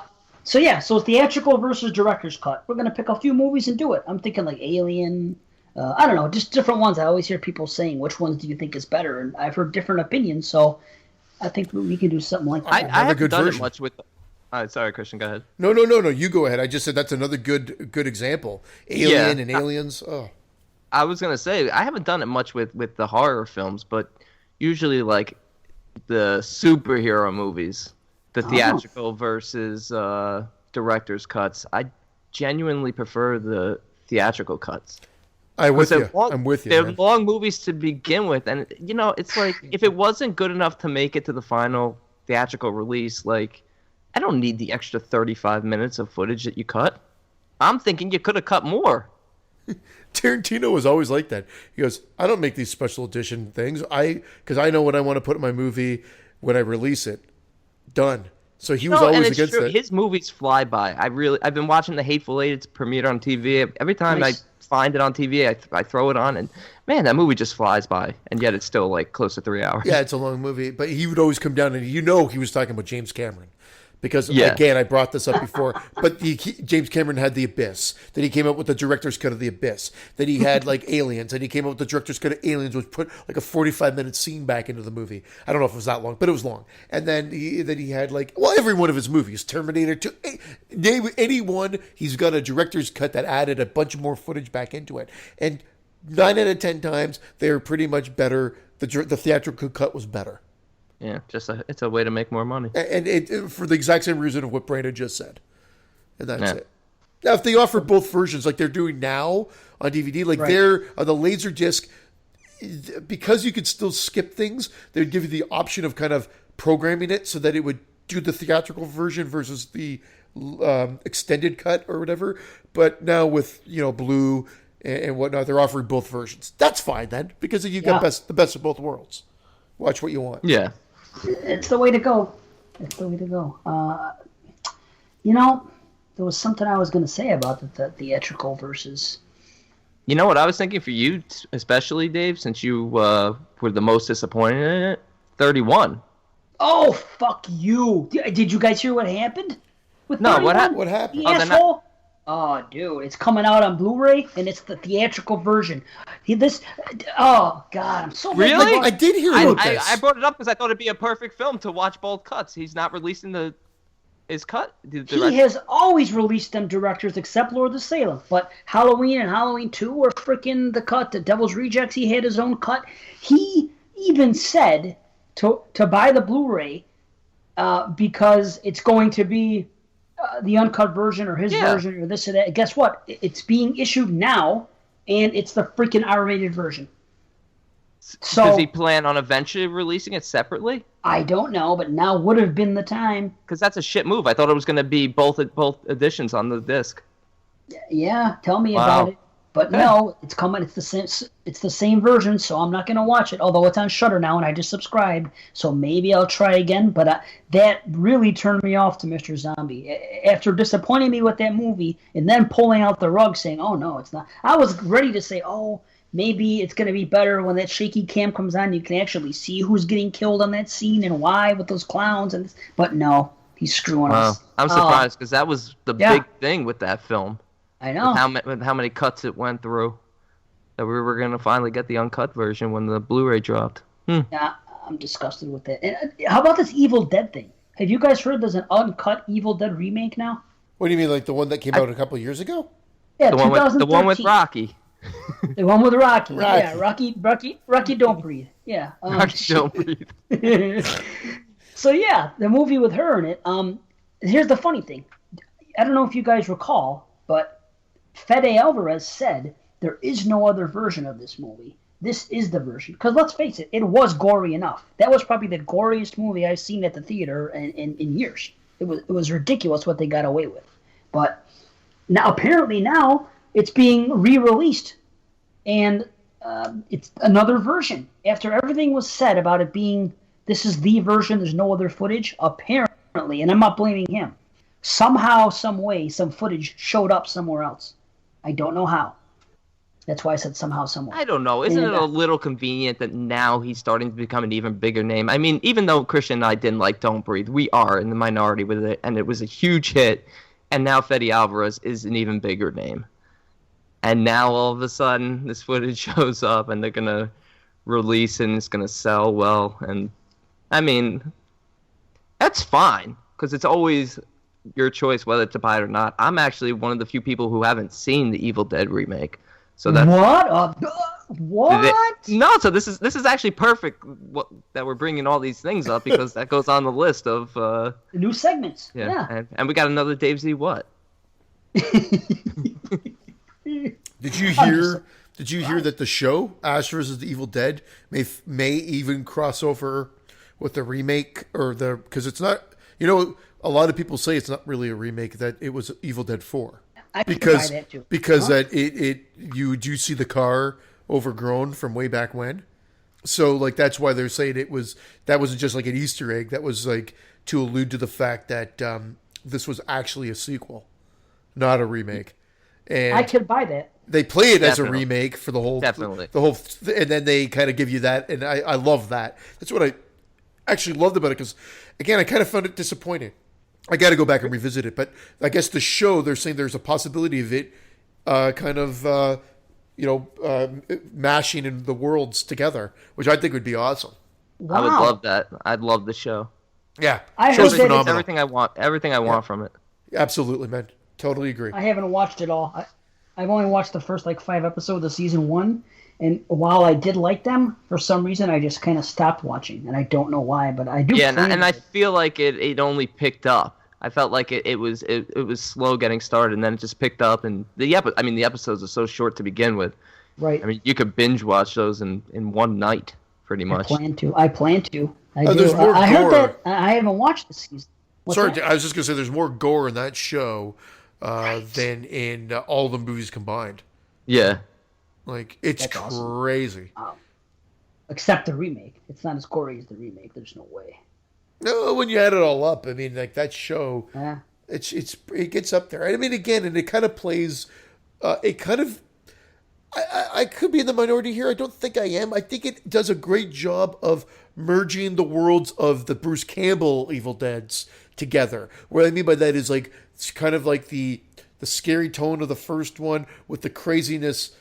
it. So theatrical versus director's cut. We're going to pick a few movies and do it. I'm thinking like Alien. I don't know, just different ones. I always hear people saying, which ones do you think is better? And I've heard different opinions, so I think we can do something like that. I haven't done it much with... sorry, Christian, go ahead. No, you go ahead. I just said that's another good example. Alien and Aliens. Oh. I was going to say, I haven't done it much with the horror films, but usually like the superhero movies, the theatrical versus director's cuts. I genuinely prefer the theatrical cuts. I'm with you. They're long movies to begin with, and it's like if it wasn't good enough to make it to the final theatrical release, like I don't need the extra 35 minutes of footage that you cut. I'm thinking you could have cut more. Tarantino was always like that. He goes, I don't make these special edition things. Because I know what I want to put in my movie when I release it. Done. So he was always against it. His movies fly by. I've been watching The Hateful Eight. It's premiered on TV. Every time I find it on TV, I throw it on, and man, that movie just flies by. And yet it's still like close to 3 hours. Yeah, it's a long movie. But he would always come down, and he was talking about James Cameron. Because, again, I brought this up before, but James Cameron had The Abyss. Then he came up with the director's cut of The Abyss. Then he had, like, Aliens. And he came up with the director's cut of Aliens, which put, like, a 45-minute scene back into the movie. I don't know if it was that long, but it was long. And then he had, like, every one of his movies, Terminator 2, name any one, he's got a director's cut that added a bunch more footage back into it. And 9 out of 10 times, they're pretty much better. The theatrical cut was better. Yeah, it's a way to make more money. And it for the exact same reason of what Brandon just said. And that's it. Now, if they offer both versions like they're doing now on DVD, like they're on the Laserdisc, because you could still skip things, they would give you the option of kind of programming it so that it would do the theatrical version versus the extended cut or whatever. But now with, Blue and whatnot, they're offering both versions. That's fine then, because you got the best of both worlds. Watch what you want. Yeah. It's the way to go. There was something I was going to say about the theatrical versus... You know what I was thinking for you, especially, Dave, since you were the most disappointed in it? 31. Oh, fuck you. Did you guys hear what happened? What happened? What happened? The asshole? Oh, dude, it's coming out on Blu-ray, and it's the theatrical version. Oh, God, I'm so... Really? I did hear about this. I brought it up because I thought it'd be a perfect film to watch both cuts. He's not releasing his cut? He has always released them directors except Lord of Salem, but Halloween and Halloween 2 were freaking the cut. The Devil's Rejects, he had his own cut. He even said to buy the Blu-ray because it's going to be... the uncut version or his version or this or that. Guess what? It's being issued now, and it's the freaking R-rated version. So, does he plan on eventually releasing it separately? I don't know, but now would have been the time. Because that's a shit move. I thought it was going to be both editions on the disc. Yeah, tell me about it. But no, it's coming. It's the same. It's the same version, so I'm not gonna watch it. Although it's on Shudder now, and I just subscribed, so maybe I'll try again. But that really turned me off to Mr. Zombie. After disappointing me with that movie, and then pulling out the rug, saying, "Oh no, it's not." I was ready to say, "Oh, maybe it's gonna be better when that shaky cam comes on. You can actually see who's getting killed on that scene and why with those clowns." But no, he's screwing us. I'm surprised because that was the big thing with that film. I know. With how many cuts it went through, that we were going to finally get the uncut version when the Blu-ray dropped. Yeah, I'm disgusted with that. And how about this Evil Dead thing? Have you guys heard there's an uncut Evil Dead remake now? What do you mean, like the one that came out a couple years ago? Yeah, the one with Rocky. The one with Rocky. Yeah, Rocky don't breathe. Yeah. Rocky don't breathe. So yeah, the movie with her in it. Here's the funny thing. I don't know if you guys recall, but Fede Alvarez said there is no other version of this movie. This is the version. Because let's face it, it was gory enough. That was probably the goriest movie I've seen at the theater in years. It was ridiculous what they got away with. But apparently now it's being re-released. And it's another version. After everything was said about it being, this is the version, there's no other footage, apparently, and I'm not blaming him, somehow, some way, some footage showed up somewhere else. I don't know how. That's why I said somehow, somewhere. I don't know. Isn't it a little convenient that now he's starting to become an even bigger name? I mean, even though Christian and I didn't like Don't Breathe, we are in the minority with it, and it was a huge hit. And now Fede Alvarez is an even bigger name. And now all of a sudden, this footage shows up, and they're going to release it, and it's going to sell well. And, I mean, that's fine, because it's always your choice whether to buy it or not. I'm actually one of the few people who haven't seen the Evil Dead remake. So that's what? No, so this is actually perfect that we're bringing all these things up, because that goes on the list of the new segments. Yeah. And we got another Dave Z what? Did you hear that the show Ash vs. the Evil Dead may even cross over with the remake, or because it's not, a lot of people say it's not really a remake, that it was Evil Dead 4. I can buy that too. Because that you do see the car overgrown from way back when. So like that's why they're saying that wasn't just like an Easter egg, that was like to allude to the fact that this was actually a sequel, not a remake. And I could buy that. They play it as a remake for the whole, and then they kind of give you that, and I love that. That's what I actually loved about it, because again, I kind of found it disappointing. I got to go back and revisit it, but I guess the show, they're saying there's a possibility of it mashing in the worlds together, which I think would be awesome. Wow. I would love that. I'd love the show. Yeah, I heard that it's everything I want. Everything I want from it. Absolutely, man. Totally agree. I haven't watched it all. I've only watched the first 5 episodes of season 1, and while I did like them, for some reason I just kind of stopped watching, and I don't know why, but I do. Yeah, and I feel like it only picked up. I felt like it was slow getting started, and then it just picked up. And the episodes are so short to begin with. Right. I mean, you could binge watch those in one night, pretty much. I plan to. I do. There's more I gore. heard that. I haven't watched the season. I was just gonna say there's more gore in that show than in all the movies combined. Yeah. Like, it's crazy. Awesome. Except the remake. It's not as gory as the remake. There's no way. No, when you add it all up, I mean, like that show, it gets up there. I mean, again, and it kind of plays, I could be in the minority here. I don't think I am. I think it does a great job of merging the worlds of the Bruce Campbell Evil Deads together. What I mean by that is like, it's kind of like the scary tone of the first one with the craziness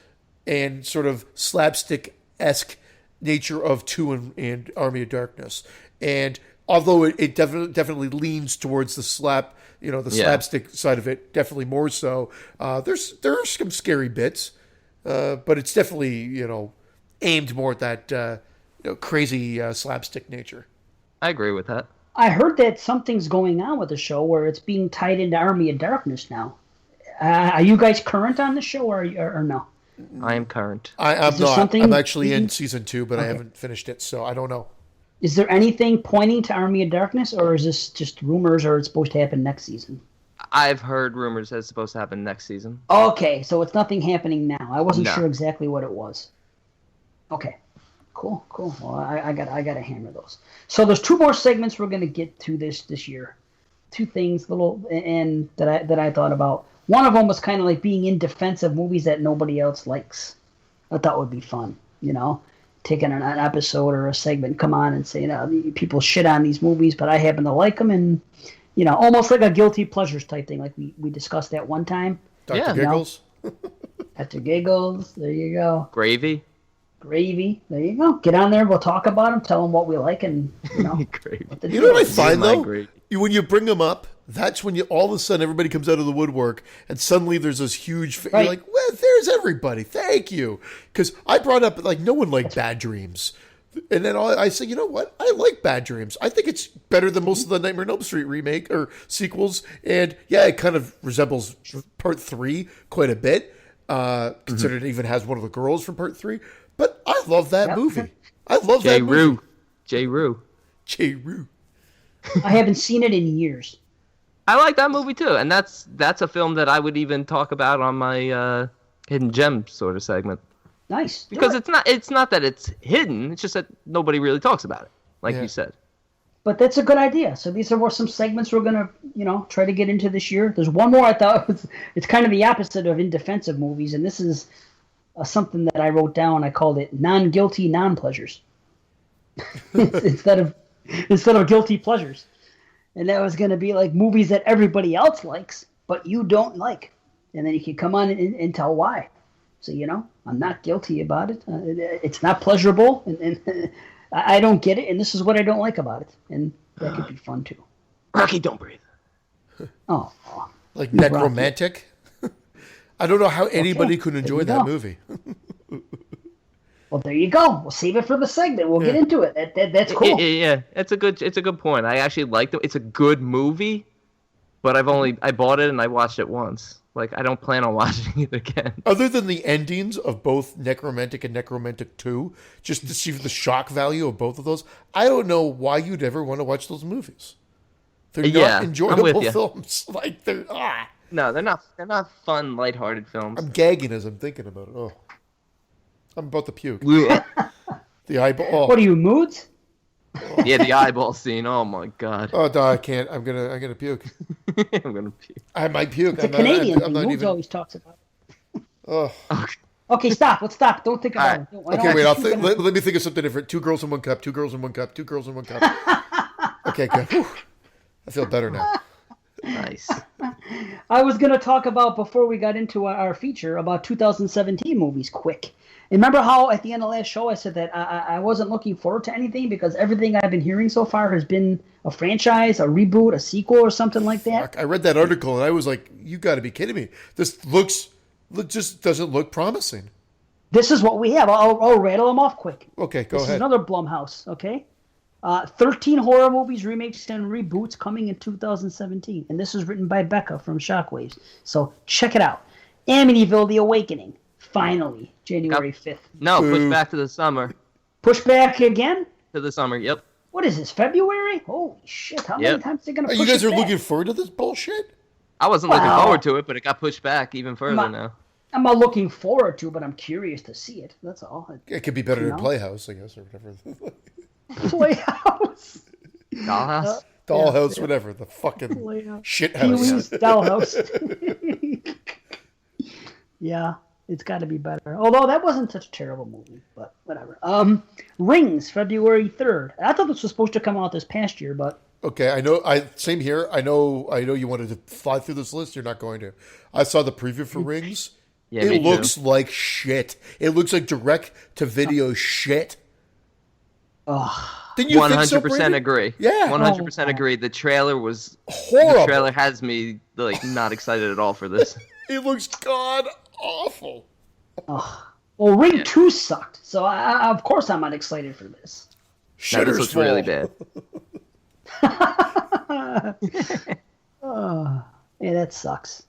and sort of slapstick-esque nature of 2 and Army of Darkness. And although it definitely leans towards the slapstick side of it, definitely more so. There are some scary bits, but it's definitely aimed more at that crazy slapstick nature. I agree with that. I heard that something's going on with the show where it's being tied into Army of Darkness now. Are you guys current on the show or no? I am current. I'm not. I'm actually in season 2, but I haven't finished it, so I don't know. Is there anything pointing to Army of Darkness, or is this just rumors, or it's supposed to happen next season? I've heard rumors that it's supposed to happen next season. Okay, so it's nothing happening now. I wasn't No. sure exactly what it was. Okay, cool. Well, I got to hammer those. So there's 2 more segments we're gonna get to this year. 2 things and that I thought about. One of them was kind of like being in defense of movies that nobody else likes. I thought would be fun, taking an episode or a segment, come on and say, people shit on these movies, but I happen to like them, and almost like a guilty pleasures type thing, like we discussed that one time. Dr. Giggles. Dr. Giggles, there you go. Gravy, there you go. Get on there, we'll talk about them, tell them what we like, and Gravy. You know what I find though? Gravy. When you bring them up, that's when all of a sudden everybody comes out of the woodwork, and suddenly there's this huge. Right. You're like, well, there's everybody. Thank you, because I brought up like no one liked Bad Dreams, and then I say, you know what? I like Bad Dreams. I think it's better than most of the Nightmare on Elm Street remake or sequels, and yeah, it kind of resembles Part 3 quite a bit. Considering it even has one of the girls from Part 3, but I love that movie. I love that movie. J. Rue. I haven't seen it in years. I like that movie too, and that's a film that I would even talk about on my hidden gem sort of segment. Nice. Because it's not that it's hidden; it's just that nobody really talks about it, like you said. But that's a good idea. So these are some segments we're gonna, try to get into this year. There's one more I thought it's kind of the opposite of in defense of movies, and this is something that I wrote down. I called it non-guilty non-pleasures instead of guilty pleasures. And that was going to be like movies that everybody else likes, but you don't like. And then you can come on and tell why. So, I'm not guilty about it. It's not pleasurable. And I don't get it. And this is what I don't like about it. And that could be fun, too. Rocky, don't breathe. Oh. Like Necromantic? I don't know how anybody could enjoy that movie. Well, there you go. We'll save it for the segment. We'll get into it. That's cool. Yeah, it's a good point. I actually liked it. It's a good movie, but I bought it and I watched it once. Like, I don't plan on watching it again. Other than the endings of both Necromantic and Necromantic 2, just to see the shock value of both of those, I don't know why you'd ever want to watch those movies. They're not enjoyable films. Like, No, they're not. They're not fun, lighthearted films. I'm gagging as I'm thinking about it. Oh. I'm about to puke. The eyeball. Oh. What are you, moods? Yeah, the eyeball scene. Oh my god. Oh no, I can't. I'm gonna puke. I'm gonna puke. I might puke. It's a Canadian thing. Moods always talks about it. Oh. Okay, stop. Let's stop. Don't think about it. Okay, wait. Let me think of something different. 2 girls in 1 cup. 2 girls in 1 cup. 2 girls in 1 cup. Okay, good. Whew. I feel better now. Nice. I was going to talk about, before we got into our feature, about 2017 movies quick. And remember how at the end of last show I said that I wasn't looking forward to anything because everything I've been hearing so far has been a franchise, a reboot, a sequel, or something like that? I read that article and I was like, you got to be kidding me. This just doesn't look promising. This is what we have. I'll rattle them off quick. Okay, go This ahead. is another Blumhouse, okay? 13 horror movies, remakes, and reboots coming in 2017. And this is written by Becca from Shockwaves. So check it out. Amityville: The Awakening. Finally, January 5th. No, push back to the summer. Push back again? To the summer, yep. What is this, February? Holy shit, how many times are they going to push You guys it are back? looking forward to this bullshit? I wasn't looking forward to it, but it got pushed back even further now. I'm not looking forward to, but I'm curious to see it. That's all. It could be better than Playhouse, I guess, or whatever. Playhouse. Dollhouse? Dollhouse, whatever. The fucking shit house. Pee-wee's Dollhouse. Yeah, it's got to be better. Although that wasn't such a terrible movie, but whatever. Rings, February 3rd. I thought this was supposed to come out this past year, but... Okay, I know. Same here. I know you wanted to fly through this list. You're not going to. I saw the preview for Rings. Yeah, it looks like shit. It looks like direct-to-video shit. Oh, Didn't you 100% think so, Brandon? agree. Yeah. 100% agree. The trailer was horrible. The trailer has me not excited at all for this. It looks god awful. Oh. Well, Ring 2 sucked, so of course I'm not excited for this. No, this looks really bad. Yeah, that sucks.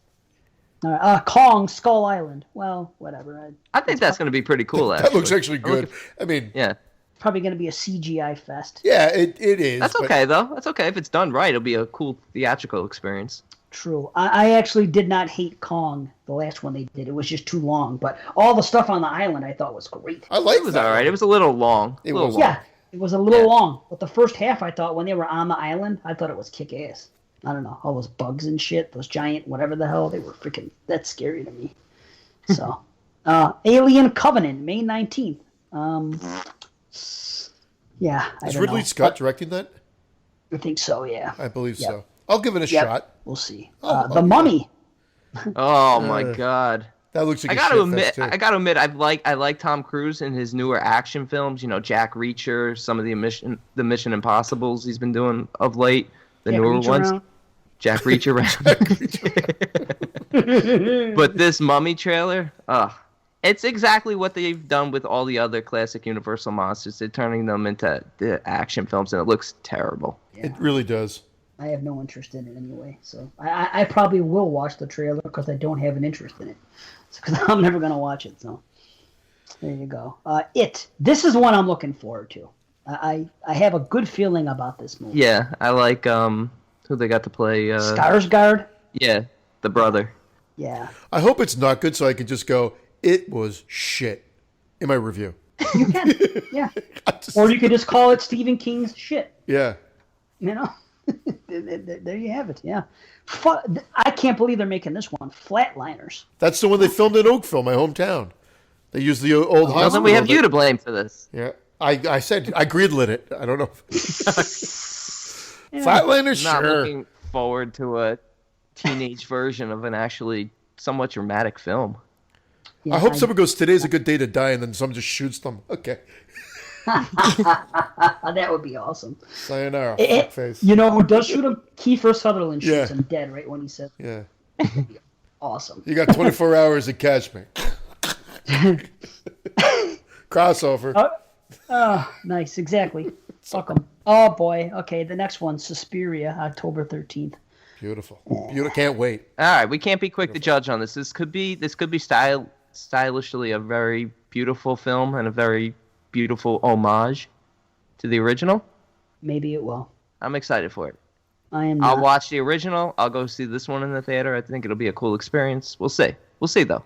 All right, Kong Skull Island. Well, whatever. I think that's going to be pretty cool. That looks actually good. I mean, yeah, probably going to be a CGI fest. Yeah, it is. That's okay though. That's okay if it's done right. It'll be a cool theatrical experience. True. I actually did not hate Kong, the last one they did. It was just too long. But all the stuff on the island I thought was great. I like It was that all right. one. It was a little long. It was. Yeah, it was a little long. But the first half, I thought, when they were on the island, I thought it was kick-ass. I don't know. All those bugs and shit, those giant whatever the hell, they were freaking... That's scary to me. So, Alien Covenant, May 19th. Yeah, I Is don't Ridley know. Scott directing that? I think so, yeah. I believe Yep. so. I'll give it a Yep. shot. We'll see. Oh, The okay. Mummy. Oh my god. That looks like I a gotta shit admit, fest, too. I gotta admit, I like Tom Cruise in his newer action films. You know, Jack Reacher, some of the Mission Impossibles he's been doing of late, the Jack newer Reach ones. around. Jack Reacher around. But this Mummy trailer, it's exactly what they've done with all the other classic Universal monsters. They're turning them into the action films, and it looks terrible. It really does. I have no interest in it anyway, so I probably will watch the trailer because I don't have an interest in it. Because I'm never going to watch it, so there you go. This is one I'm looking forward to. I have a good feeling about this movie. Yeah, I like who they got to play. Skarsgård? Yeah, the brother. Yeah. I hope it's not good so I can just go, it was shit in my review. You can, yeah. Or you could just call it Stephen King's shit. Yeah. You know? There you have it, yeah. I can't believe they're making this one. Flatliners. That's the one they filmed in Oakville, my hometown. They used the old hospital. Well, then we have you to blame for this. Yeah. I said, I greenlit it. I don't know. Flatliners, I'm not sure. looking forward to a teenage version of an actually somewhat dramatic film. Yeah, I hope someone goes, today's a good day to die, and then someone just shoots them. Okay. that would be awesome. Sayonara, fuckface. You know who does shoot him? Kiefer Sutherland shoots Yeah. him dead right when he says Yeah. awesome. You got 24 hours to catch me. Crossover. Nice, exactly. Fuck 'em. Oh boy. Okay, the next one, Suspiria, October 13th. Beautiful. Can't wait. All right, we can't be quick to judge on this. This could be stylishly a very beautiful film and a very beautiful homage to the original. Maybe it will. I'm excited for it. I am I'll not. watch the original. I'll go see this one in the theater. I think it'll be a cool experience. We'll see. We'll see, though.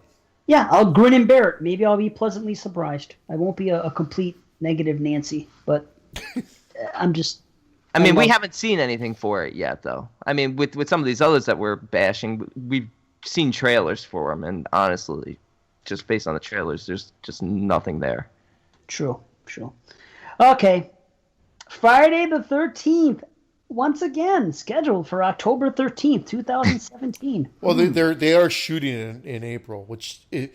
Yeah, I'll grin and bear it. Maybe I'll be pleasantly surprised. I won't be a complete negative Nancy, but I'm just... I mean, we love- haven't seen anything for it yet, though. I mean, with some of these others that we're bashing, we've seen trailers for them, and honestly, just based on the trailers, there's just nothing there. True. Okay. Friday the 13th, once again, scheduled for October 13th, 2017. Well, they are shooting in April, which they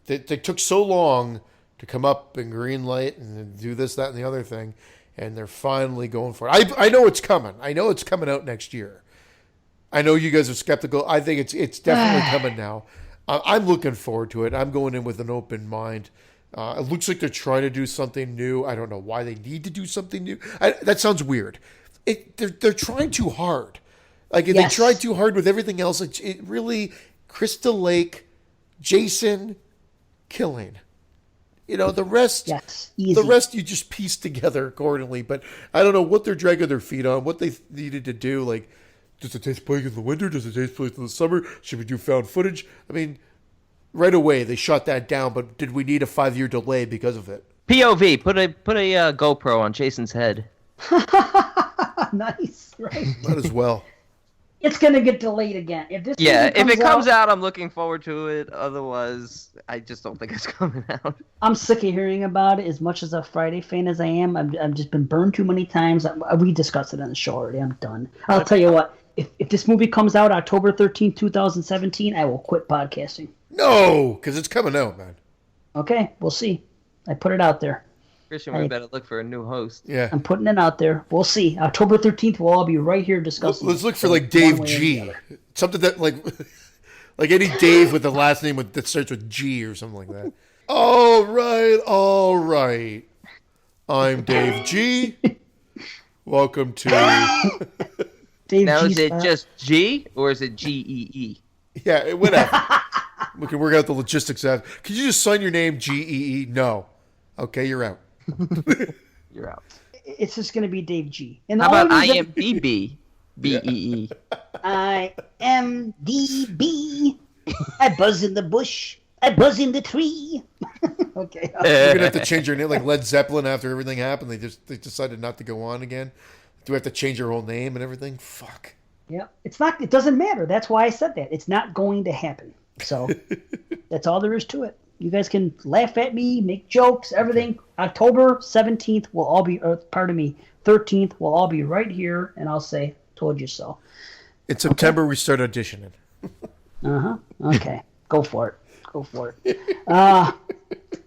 took so long to come up and green light and do this, that, and the other thing, and they're finally going for it. I know it's coming. I know it's coming out next year. I know you guys are skeptical. I think it's definitely coming now. I'm looking forward to it. I'm going in with an open mind. It looks like they're trying to do something new. I don't know why they need to do something new. That sounds weird. They're trying too hard. Like if Yes. they try too hard with everything else, it really Crystal Lake, Jason, killing. You know, the rest. Yes, easy. The rest you just piece together accordingly. But I don't know what they're dragging their feet on. What they needed to do. Like, does it take place in the winter? Does it take place in the summer? Should we do found footage? I mean, right away they shut that down. But did we need a 5-year delay because of it? POV, put a GoPro on Jason's head. Nice, right? Might as well. It's going to get delayed again. If this Yeah, movie if it comes out, I'm looking forward to it. Otherwise, I just don't think it's coming out. I'm sick of hearing about it. As much as a Friday fan as I am, I've just been burned too many times. We discussed it on the show already. I'm done. I'll tell you what. If this movie comes out October 13th, 2017, I will quit podcasting. No, because it's coming out, man. Okay, we'll see. I put it out there. Christian, we better look for a new host. Yeah. I'm putting it out there. We'll see. October 13th, we'll all be right here discussing. Let's look for it, like one Dave way or G. the other. Something that like any Dave with the last name that starts with G or something like that. All right. I'm Dave G. Welcome to. Dave Now, G. is it Scott. just G or is it GEE? Yeah, whatever. We can work out the logistics out. Could you just sign your name GEE? No. Okay, you're out. You're out. It's just going to be Dave G. And How about only reason- IMDb? BEE. IMDb. I buzz in the bush. I buzz in the tree. Okay. We're gonna have to change our name like Led Zeppelin after everything happened. They decided not to go on again. Do we have to change our whole name and everything? Fuck. Yeah, it's not. It doesn't matter. That's why I said that. It's not going to happen. So that's all there is to it. You guys can laugh at me, make jokes, everything. Okay. October 17th will all be, 13th will all be right here, and I'll say, "Told you so." In September, we start auditioning. Okay. Go for it.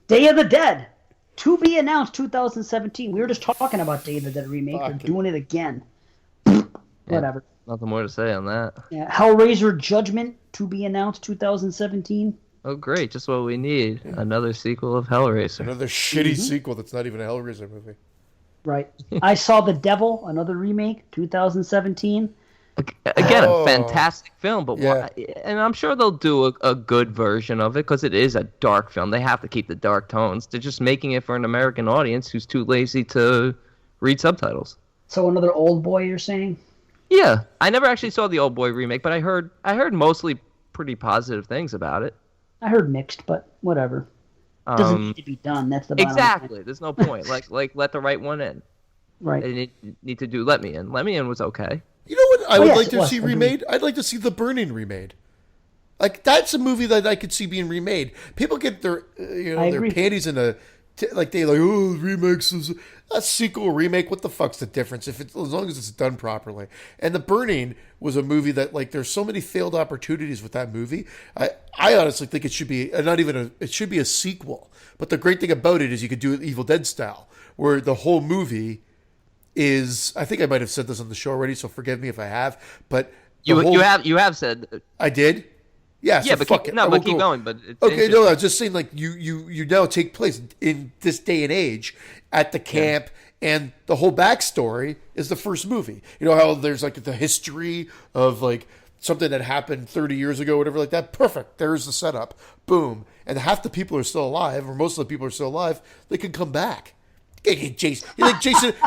Day of the Dead, to be announced 2017. We were just talking about Day of the Dead remake. They're doing it again. Whatever. Nothing more to say on that. Yeah. Hellraiser Judgment, to be announced 2017. Oh, great. Just what we need. Yeah. Another sequel of Hellraiser. Another shitty sequel that's not even a Hellraiser movie. Right. I Saw the Devil, another remake, 2017. Again, a fantastic film, but and I'm sure they'll do a good version of it because it is a dark film. They have to keep the dark tones. They're just making it for an American audience who's too lazy to read subtitles. So another Old Boy, you're saying? Yeah, I never actually saw the Old Boy remake, but I heard mostly pretty positive things about it. I heard mixed, but whatever. Doesn't need to be done. That's the bottom exactly. line. There's no point. like let the right one in. Right. They need to do Let Me In. Let Me In was okay. You know what I would like to see remade? I'd like to see The Burning remade. Like, that's a movie that I could see being remade. People get their their panties in a remakes is a sequel, remake. What the fuck's the difference? As long as it's done properly. And The Burning was a movie that, like, there's so many failed opportunities with that movie. I honestly think it should be it should be a sequel. But the great thing about it is you could do it Evil Dead style, where the whole movie is, I think I might have said this on the show already, so forgive me if I have, but you have said I did. Yeah, so but keep going. But it's okay, no, I was just saying, like, you now take place in this day and age at the camp, and the whole backstory is the first movie. You know how there's like the history of like something that happened 30 years ago, whatever like that. Perfect. There's the setup. Boom, and half the people are still alive, or most of the people are still alive. They can come back. Jason, you think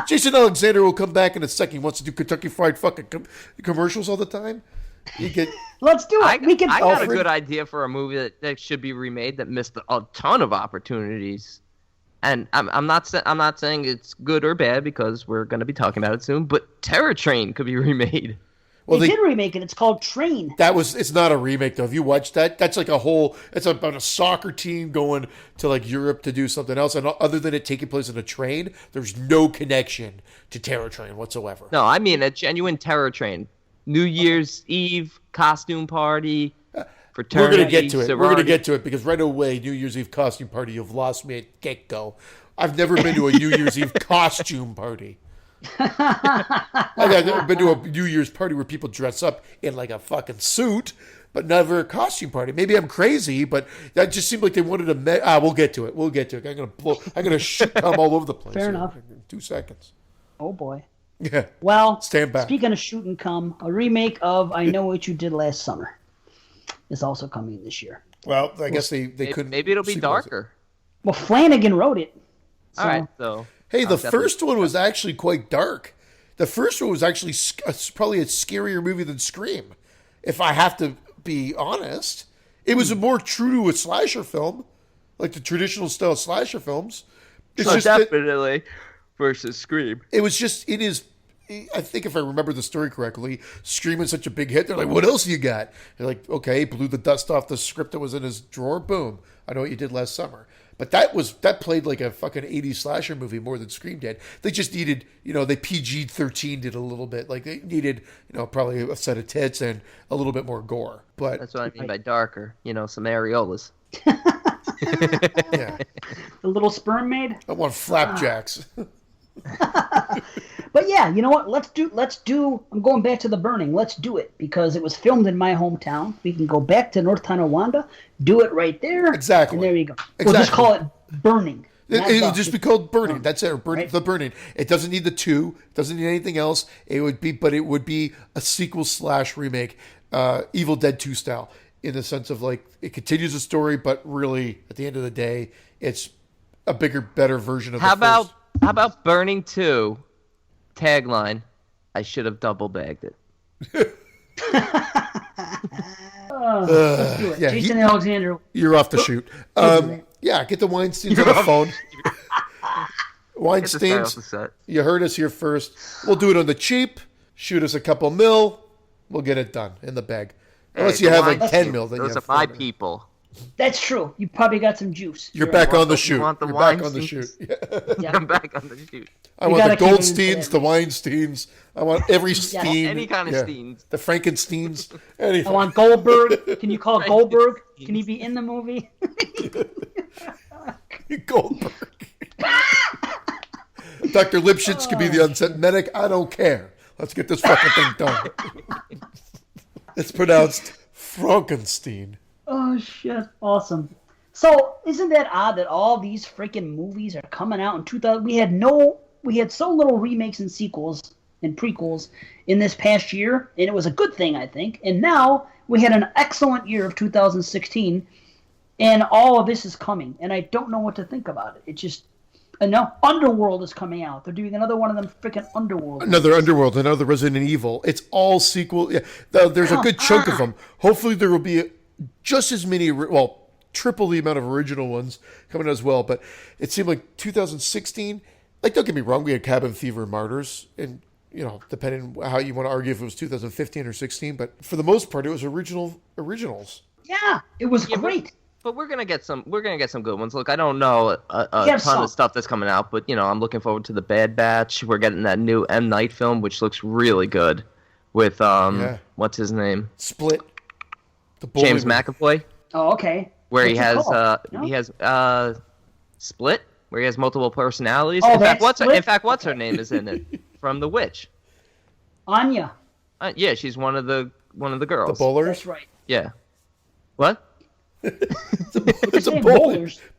Jason Alexander will come back in a second? He wants to do Kentucky Fried fucking commercials all the time. Let's do it. I got a good idea for a movie that should be remade that missed a ton of opportunities. And I'm not saying it's good or bad because we're going to be talking about it soon. But Terror Train could be remade. Well, they did remake it. It's called Train. It's not a remake though. Have you watched that? That's like it's about a soccer team going to like Europe to do something else. And other than it taking place in a train, there's no connection to Terror Train whatsoever. No, I mean a genuine Terror Train. New Year's Eve costume party. Fraternity, we're going to get to it. Sorority. We're going to get to it because right away, New Year's Eve costume party, you've lost me at get-go. I've never been to a New Year's Eve costume party. I've been to a New Year's party where people dress up in like a fucking suit, but never a costume party. Maybe I'm crazy, but that just seemed like they wanted to. We'll get to it. I'm gonna shit come all over the place. Fair enough. In 2 seconds. Oh boy. Yeah. Well, stand back. Speaking of shoot and come, a remake of I Know What You Did Last Summer is also coming this year. Well, I guess they couldn't. Maybe it'll be darker. Well, Flanagan wrote it. So. All right, so. Hey, the first one was actually quite dark. The first one was actually probably a scarier movie than Scream, if I have to be honest. It was more true to a slasher film, like the traditional style slasher films. It's just definitely versus Scream. It is. I think if I remember the story correctly, Scream was such a big hit. They're like, "What else you got?" They're like, "Okay," blew the dust off the script that was in his drawer. Boom! I Know What You Did Last Summer. But that played like a fucking 80s slasher movie more than Scream did. They just needed, they PG-13 did a little bit. Like they needed, probably a set of tits and a little bit more gore. But that's what I mean by darker. Some areolas. Yeah. The little sperm maid. I want flapjacks. But yeah, you know what? Let's do. I'm going back to The Burning. Let's do it because it was filmed in my hometown. We can go back to North Tonawanda, do it right there. Exactly. And there you go. Exactly. We'll just call it Burning. It'll just be called Burning. That's it. The Burning. It doesn't need the 2. Doesn't need anything else. It would be a sequel / remake, Evil Dead 2 style, in the sense of like it continues the story, but really at the end of the day, it's a bigger, better version of. How about Burning 2? Tagline: I should have double bagged it. Let's do it. Yeah, Jason Alexander. You're off the shoot. Yeah, get the Weinsteins on the phone. Weinsteins, you heard us here first. We'll do it on the cheap. Shoot us a couple mil. We'll get it done in the bag. Unless you have like 10 mil. Then those you are my people. That's true. You probably got some juice. You're back on the shoot. You want the You're back on the Weinsteins? shoot. Yeah. I'm back on the shoot. I want the gotta keep it Goldsteins, into the Weinsteins. I want every Steen. Any kind of Steens. The Frankensteins. Anything. I want Goldberg. Can you call Goldberg? Can he be in the movie? Goldberg. Dr. Lipschitz could be the unset medic. I don't care. Let's get this fucking thing done. It's pronounced Frankenstein. Oh, shit. Awesome. So, isn't that odd that all these freaking movies are coming out in 2000? We had so little remakes and sequels and prequels in this past year, and it was a good thing, I think. And now we had an excellent year of 2016, and all of this is coming, and I don't know what to think about it. It just... And now Underworld is coming out. They're doing another one of them freaking Underworld. Another Underworld, another Resident Evil. It's all sequel. Yeah, there's a good chunk of them. Hopefully there will be just as many, triple the amount of original ones coming out as well. But it seemed like 2016, like, don't get me wrong, we had Cabin Fever and Martyrs. And, depending on how you want to argue if it was 2015 or 16. But for the most part, it was originals. Yeah, it was great. But we're gonna get some good ones. Look, I don't know a ton of stuff that's coming out, but I'm looking forward to the Bad Batch. We're getting that new M. Night film, which looks really good, with what's his name? Split. James McAvoy. Oh, okay. Where he has Split, where he has multiple personalities. Oh, in fact, what's her name is in it from The Witch. Anya. Yeah, she's one of the girls. The bowlers. That's right. Yeah. What? It's a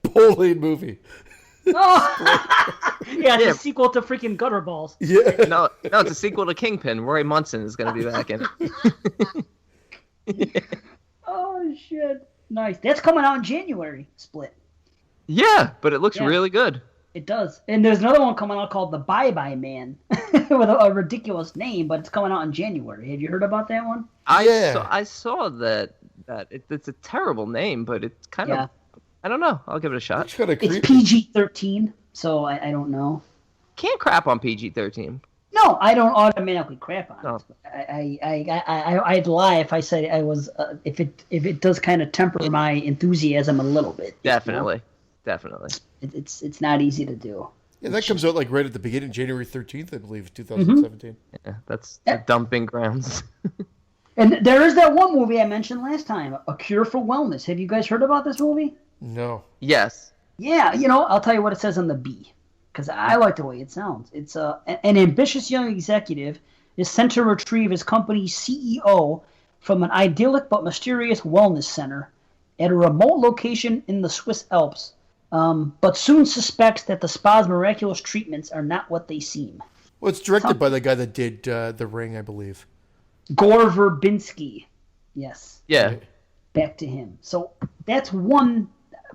bowling movie. Oh. Yeah, it's a sequel to freaking Gutterballs. Yeah. No, it's a sequel to Kingpin. Roy Munson is going to be back in it. Oh, shit. Nice. That's coming out in January, Split. Yeah, but it looks really good. It does. And there's another one coming out called The Bye-Bye Man with a ridiculous name, but it's coming out in January. Have you heard about that one? I saw that. It's a terrible name, but it's kind of... I don't know. I'll give it a shot. It's PG-13, so I don't know. Can't crap on PG-13. No, I don't automatically crap on No. it. I'd lie if I said I was... if it does kind of temper my enthusiasm a little bit. Definitely. It's not easy to do. Yeah, that comes out like right at the beginning, January 13th, I believe, 2017. Yeah, that's the dumping grounds. And there is that one movie I mentioned last time, A Cure for Wellness. Have you guys heard about this movie? No. Yes. Yeah, I'll tell you what it says on the B, because I like the way it sounds. It's an ambitious young executive is sent to retrieve his company's CEO from an idyllic but mysterious wellness center at a remote location in the Swiss Alps, but soon suspects that the spa's miraculous treatments are not what they seem. Well, it's directed by the guy that did The Ring, I believe. Gore Verbinski. Yes. Yeah. Back to him. So that's one.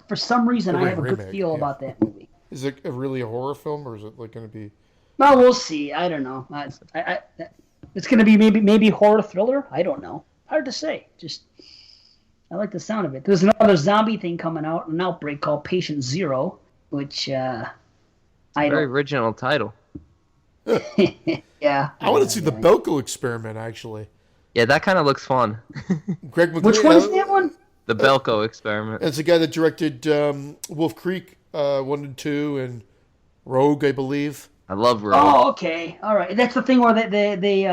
For some reason, I have a good feel about that movie. Is it really a horror film, or is it like going to be? Well, we'll see. I don't know. It's going to be maybe horror thriller. I don't know. Hard to say. Just I like the sound of it. There's another zombie thing coming out, an outbreak called Patient Zero, which Very original title. Yeah. I want to see the Belko Experiment, actually. Yeah, that kind of looks fun. Greg McLean. Which one is that one? The Belko Experiment. It's the guy that directed Wolf Creek 1 and 2 and Rogue, I believe. I love Rogue. Oh, okay. All right. That's the thing where they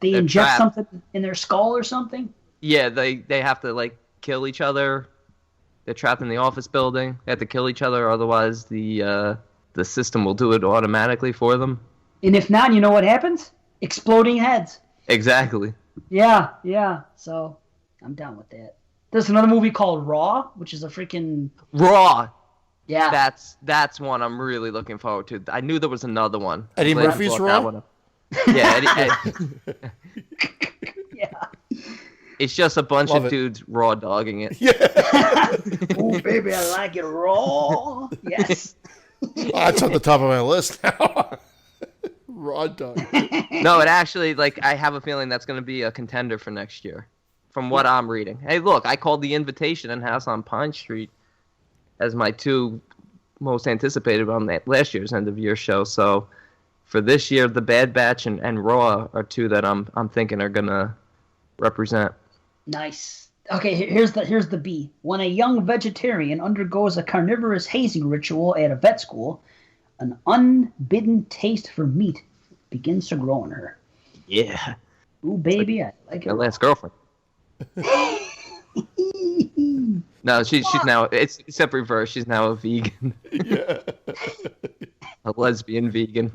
inject trapped. something in their skull or something? Yeah, they have to kill each other. They're trapped in the office building. They have to kill each other, otherwise the system will do it automatically for them. And if not, you know what happens? Exploding heads. Exactly. Yeah. So I'm down with that. There's another movie called Raw, which is a freaking Raw. Yeah. That's one I'm really looking forward to. I knew there was another one. Eddie Glad you Murphy's brought that Raw? one up. Yeah, Eddie. Yeah. It's just a bunch of Love it. dudes raw dogging it. Oh, baby, I like it raw. Yes. That's on the top of my list now. Raw dog. No, it actually, like, I have a feeling that's going to be a contender for next year, from what I'm reading. Hey, look, I called The Invitation and House on Pine Street as my two most anticipated on that last year's end of year show. So for this year, The Bad Batch and Raw are two that I'm thinking are going to represent. Nice. Okay, here's the B. When a young vegetarian undergoes a carnivorous hazing ritual at a vet school, an unbidden taste for meat begins to grow in her. Yeah. Ooh, baby, I like it. My last girlfriend. No, she's now, except reverse, she's now a vegan. Yeah. A lesbian vegan.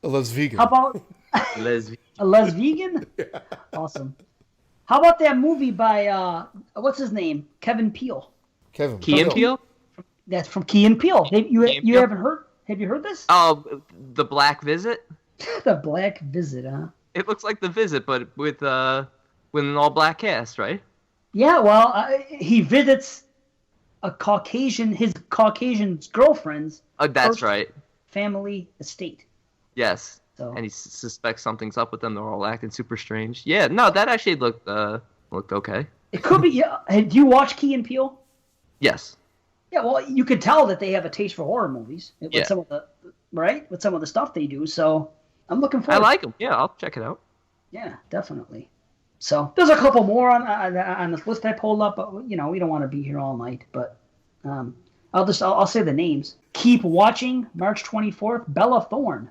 A les vegan. How about Lesbian. a les vegan? Yeah. Awesome. How about that movie by what's his name? Kevin Peele. Key and Peele? That's from Key and Peele. You Peele? haven't heard? Have you heard this? Oh, The Black Visit? The Black Visit, huh? It looks like The Visit, but with an all-black cast, right? Yeah, well, he visits his Caucasian girlfriend's Oh, that's first right. family estate. Yes. So. And he suspects something's up with them. They're all acting super strange. Yeah, no, that actually looked okay. It could be. Yeah. Do you watch Key and Peele? Yes. Yeah, well, you could tell that they have a taste for horror movies with Yeah. some of the stuff they do. So I'm looking I forward. like them. Yeah, I'll check it out. Yeah, definitely. So there's a couple more on this list I pulled up, but we don't want to be here all night. But I'll say the names. Keep Watching, March 24th. Bella Thorne.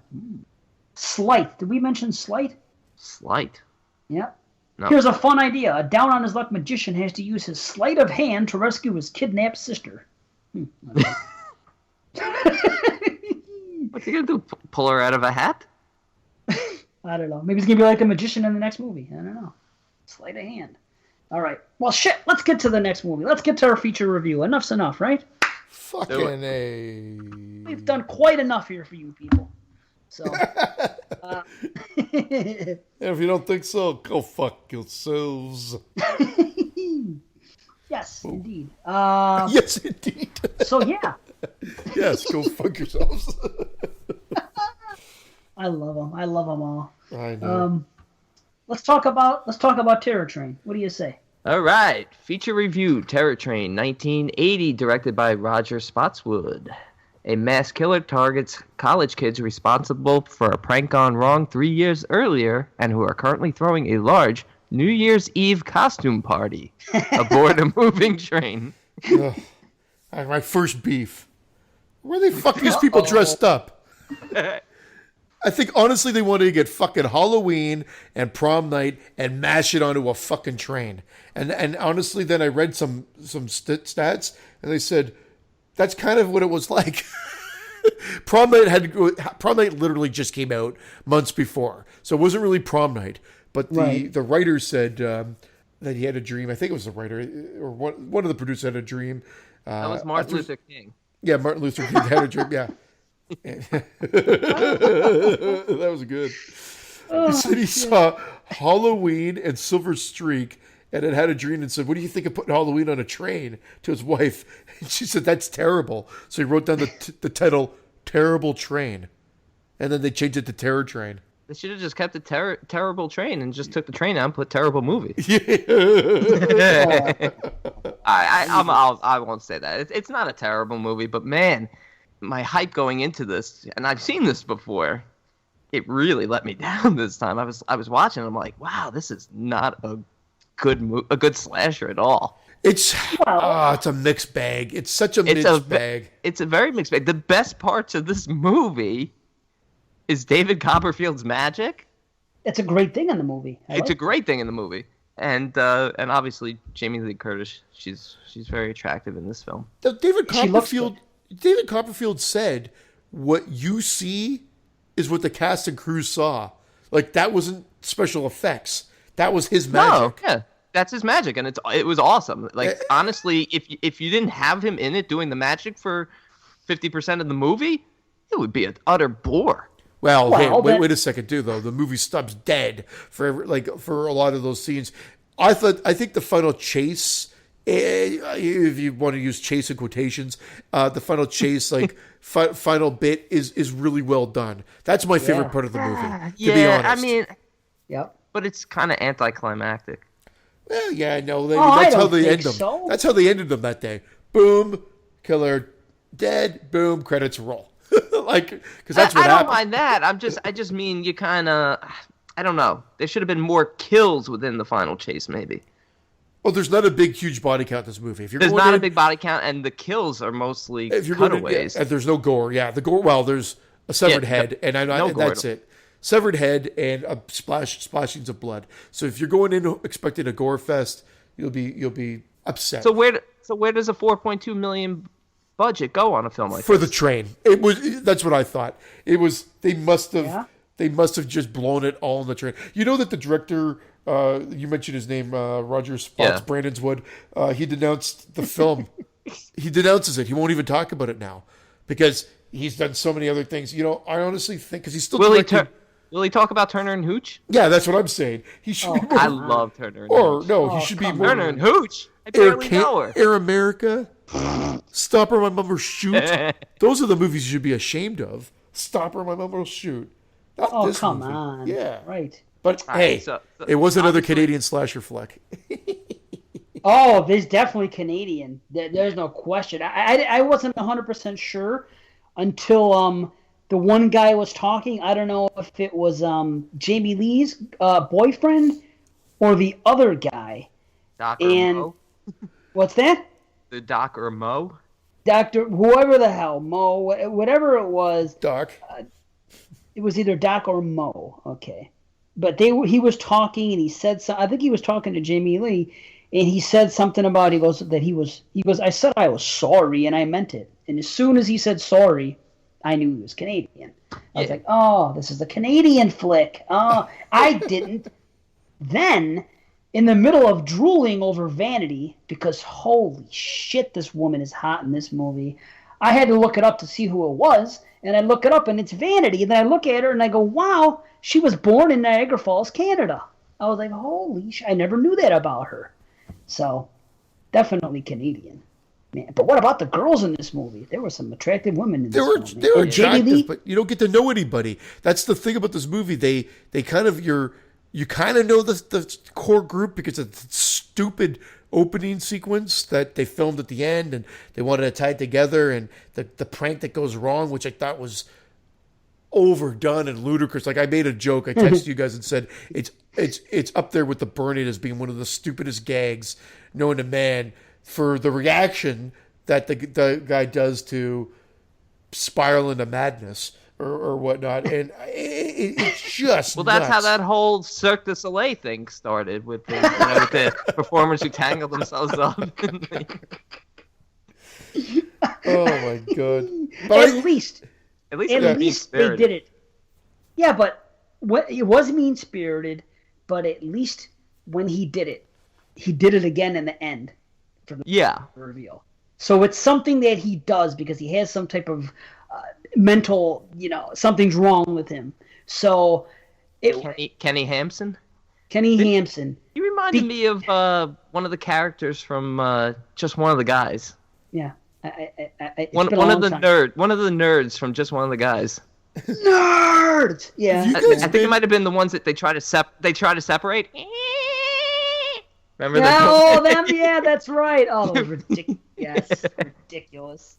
Slight. Did we mention Slight? Slight. Yeah. No. Here's a fun idea. A down-on-his-luck magician has to use his sleight of hand to rescue his kidnapped sister. What's he gonna do? Pull her out of a hat? I don't know. Maybe he's going to be like a magician in the next movie. I don't know. Sleight of hand. All right. Well, shit. Let's get to the next movie. Let's get to our feature review. Enough's enough, right? Fucking A. We've done quite enough here for you people. So. If you don't think so, go fuck yourselves. Yes, indeed. Yes, indeed. So, yeah. Yes, go fuck yourselves. I love them. I love them all. I know. Let's talk about Terror Train. What do you say? All right. Feature review, Terror Train, 1980, directed by Roger Spotswood. A mass killer targets college kids responsible for a prank gone wrong 3 years earlier and who are currently throwing a large New Year's Eve costume party aboard a moving train. My first beef. Where the fuck these people dressed up? I think, honestly, they wanted to get fucking Halloween and prom night and mash it onto a fucking train. And honestly, then I read some stats, and they said, that's kind of what it was like. Prom night literally just came out months before. So it wasn't really prom night. But the writer said that he had a dream. I think it was the writer, or one of the producers had a dream. That was Martin Luther King. Yeah, Martin Luther King had a dream, yeah. That was good. He said he saw Halloween and Silver Streak, and it had a dream and said, what do you think of putting Halloween on a train, to his wife? And she said, that's terrible. So he wrote down the title, Terrible Train. And then they changed it to Terror Train. They should have just kept the terrible train and just took the train out and put terrible movie. Yeah. I won't say that. It's not a terrible movie, but man, my hype going into this, and I've seen this before, it really let me down this time. I was watching, I'm like, wow, this is not a good slasher at all. It's a mixed bag. It's such a mixed bag. It's a very mixed bag. The best parts of this movie is David Copperfield's magic. It's a great thing in the movie. It's a great thing in the movie. And obviously Jamie Lee Curtis, she's very attractive in this film. David Copperfield said, what you see is what the cast and crew saw. Like, that wasn't special effects. That was his magic. No, yeah. That's his magic, and it was awesome. Like, honestly, if you didn't have him in it doing the magic for 50% of the movie, it would be an utter bore. Well, wait a second, too. Though the movie stops dead for a lot of those scenes. I think the final chase If you want to use chase in quotations, the final chase, like final bit, is really well done. That's my favorite part of the movie. To be honest, I mean, Yep. but it's kind of anticlimactic. Well, yeah, no, I that's how don't they think end them. so. That's how they ended them that day. Boom, killer dead. Boom, credits roll. Like, because that's what I don't happened. mind that. I just mean you kind of, I don't know. There should have been more kills within the final chase, maybe. Well, there's not a big, huge body count in this movie. If you're There's going not in, a big body count, and the kills are mostly if you're going cutaways. and there's no gore. Yeah, the gore. Well, there's a severed head, and and gore that's it. Severed head and a splashings of blood. So if you're going in expecting a gore fest, you'll be upset. So where does a 4.2 million budget go on a film like For this? the train, it was. That's what I thought. It was. They must have. Yeah. They must have just blown it all in the train. You know that the director, you mentioned his name, Roger Spots, Brandon's Wood. He denounced the film. He denounces it. He won't even talk about it now because he's done so many other things. You know, I honestly think because he's still directing. Will he talk about Turner and Hooch? Yeah, that's what I'm saying. He should be more. I love Turner and Or Hooch. no, he should be more. Turner and Hooch? I barely know her. Air America, Stop Her, My Mom Will Shoot. Those are the movies you should be ashamed of. Stop Her, My Mom Will Shoot. Not Oh, this come movie. on. Yeah. Right. But All hey, right, so it was another obviously- Canadian slasher flick. Oh, there's definitely Canadian. There's no question. I wasn't 100% sure until the one guy was talking. I don't know if it was Jamie Lee's boyfriend or the other guy. Doc And- or Mo? What's that? The Doc or Mo? Dr. Whoever the hell, Mo, whatever it was. Doc. It was either Doc or Mo. Okay. But he was talking and he said I think he was talking to Jamie Lee and he said something about he goes I said I was sorry and I meant it. And as soon as he said sorry, I knew he was Canadian. I was like, "Oh, this is a Canadian flick." Oh, I didn't. Then in the middle of drooling over Vanity because holy shit, this woman is hot in this movie. I had to look it up to see who it was. And I look it up, and it's Vanity. And then I look at her, and I go, wow, she was born in Niagara Falls, Canada. I was like, holy shit, I never knew that about her. So, definitely Canadian. Man, but what about the girls in this movie? There were some attractive women in this movie. They were And Jamie Lee, attractive, but you don't get to know anybody. That's the thing about this movie. They kind of you kind of know the core group because of the stupid opening sequence that they filmed at the end, and they wanted to tie it together, and the prank that goes wrong, which I thought was overdone and ludicrous. Like I made a joke. I texted you guys and said it's up there with the burning as being one of the stupidest gags known to man for the reaction that the guy does to spiral into madness or whatnot, and it's just Well, that's how nuts. that whole Cirque du Soleil thing started with the, with the performers who tangled themselves up. Oh my god! at least At least At it was least they mean-spirited. did it. Yeah, but it was mean spirited. But at least when he did it again in the end for the Yeah. reveal. So it's something that he does because he has some type of mental, something's wrong with him. So Kenny Hampson? Kenny Hampson, He reminded me of one of the characters from Just One of the Guys. yeah, it's One been a of long the time. nerds from Just One of the Guys. Nerds. Yeah, You I guys think it might have been the ones that they try to separate. Remember yeah, that? oh, them. Yeah, that's right. Oh, those ridiculous. Yes, ridiculous.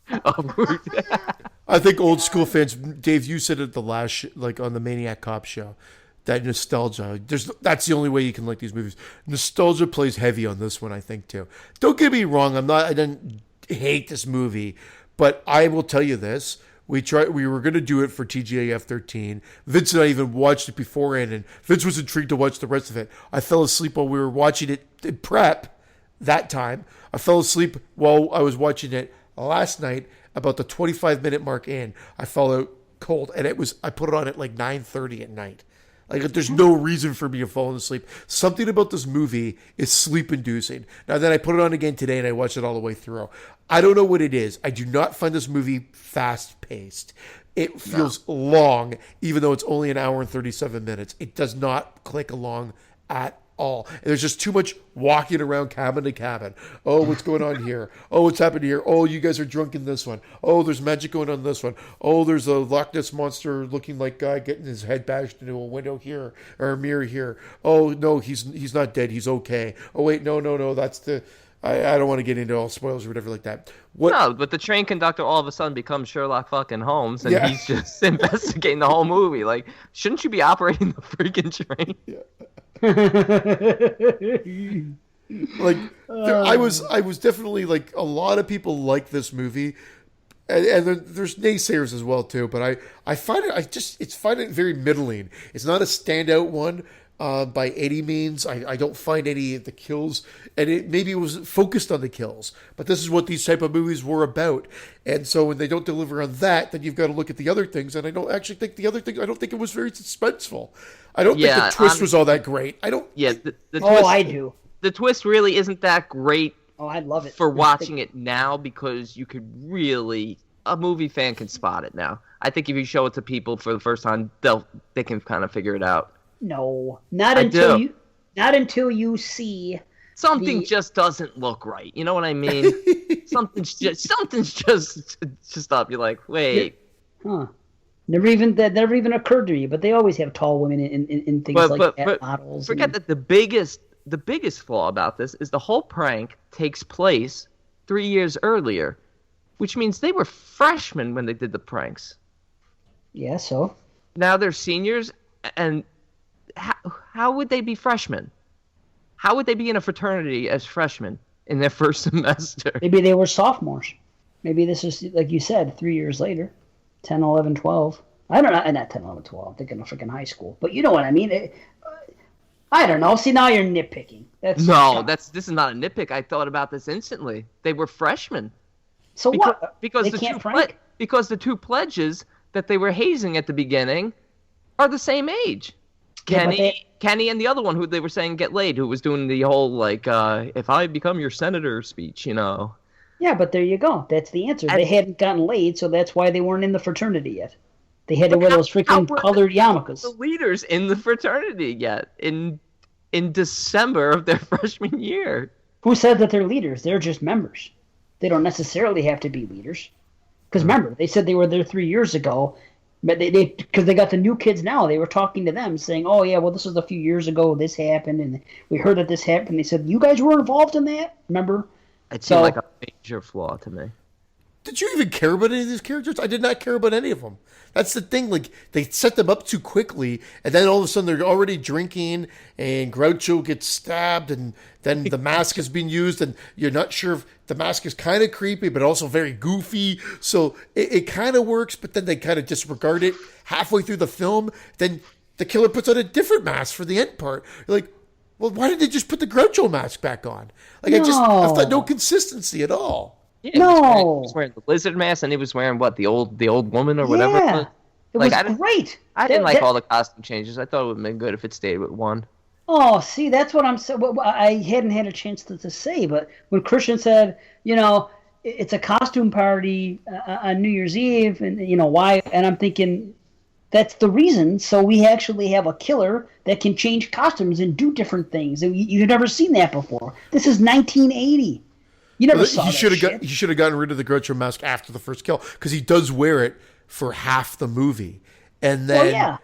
I think old school fans, Dave, you said it the last, on the Maniac Cop show, that nostalgia. That's the only way you can like these movies. Nostalgia plays heavy on this one, I think, too. Don't get me wrong. I didn't hate this movie, but I will tell you this. We were going to do it for TGAF 13. Vince and I even watched it beforehand, and Vince was intrigued to watch the rest of it. I fell asleep while we were watching it in prep that time. I fell asleep while I was watching it last night, about the 25-minute mark in. I fell out cold, and I put it on at 9:30 at night. There's no reason for me to fall asleep. Something about this movie is sleep-inducing. Now, then I put it on again today, and I watched it all the way through. I don't know what it is. I do not find this movie fast-paced. It feels long, even though it's only an hour and 37 minutes. It does not click along at all. And there's just too much walking around cabin to cabin. Oh, what's going on here? Oh, what's happened here? Oh, you guys are drunk in this one. Oh, there's magic going on in this one. Oh, there's a Loch Ness monster looking like guy getting his head bashed into a window here or a mirror here. Oh no, he's not dead. He's okay. Oh wait, no. That's the. I don't want to get into all spoilers or whatever like that. No, but the train conductor all of a sudden becomes Sherlock fucking Holmes, and he's just investigating the whole movie. Like, shouldn't you be operating the freaking train? Yeah. Like, I was definitely like, a lot of people like this movie, and there's naysayers as well too. But I find it very middling. It's not a standout one. By any means, I don't find any of the kills, and maybe it was focused on the kills, but this is what these type of movies were about. And so when they don't deliver on that, then you've got to look at the other things. And I don't actually think I don't think it was very suspenseful. I don't think the twist was all that great. I don't. Yeah, the twist, I do. The twist really isn't that great. Oh, I love it for watching it now, because you could really, a movie fan can spot it now. I think if you show it to people for the first time, they can kind of figure it out. No, not until you see something just doesn't look right. You know what I mean? something's just up. You're like, wait, Never even occurred to you. But they always have tall women in things like models. Forget that the biggest flaw about this is the whole prank takes place 3 years earlier, which means they were freshmen when they did the pranks. Yeah. So now they're seniors, and how would they be freshmen? How would they be in a fraternity as freshmen in their first semester? Maybe they were sophomores. Maybe this is, like you said, 3 years later. 10, 11, 12. I don't know. Not 10, 11, 12. I'm thinking of freaking high school. But you know what I mean. I don't know. See, now you're nitpicking. This is not a nitpick. I thought about this instantly. They were freshmen. So what? Because the two pledges that they were hazing at the beginning are the same age. Kenny and the other one who they were saying get laid, who was doing the whole like if I become your senator speech, you know. Yeah, but there you go. That's the answer. They hadn't gotten laid, so that's why they weren't in the fraternity yet. They had to wear those freaking colored yarmulkes. The leaders in the fraternity yet in December of their freshman year. Who said that they're leaders? They're just members. They don't necessarily have to be leaders. Because remember, they said they were there 3 years ago. But because they got the new kids now, they were talking to them saying, oh, yeah, well, this was a few years ago, this happened, and we heard that this happened. They said, you guys were involved in that? Remember? It seemed like a major flaw to me. Did you even care about any of these characters? I did not care about any of them. That's the thing. Like, they set them up too quickly, and then all of a sudden they're already drinking, and Groucho gets stabbed, and then the mask is being used, and you're not sure if the mask is kind of creepy, but also very goofy. So it kind of works, but then they kind of disregard it halfway through the film. Then the killer puts on a different mask for the end part. You're like, well, why did they just put the Groucho mask back on? Like, I thought no consistency at all. Yeah, he was wearing the lizard mask, and he was wearing what, the old woman or whatever. Yeah, it was great. I didn't like all the costume changes. I thought it would have been good if it stayed with one. Oh, see, that's what I'm saying. I hadn't had a chance to say, but when Christian said, you know, it's a costume party on New Year's Eve, and you know why? And I'm thinking that's the reason. So we actually have a killer that can change costumes and do different things. You've never seen that before. This is 1980. You never saw that shit. He should have gotten rid of the Groucho mask after the first kill, because he does wear it for half the movie, and then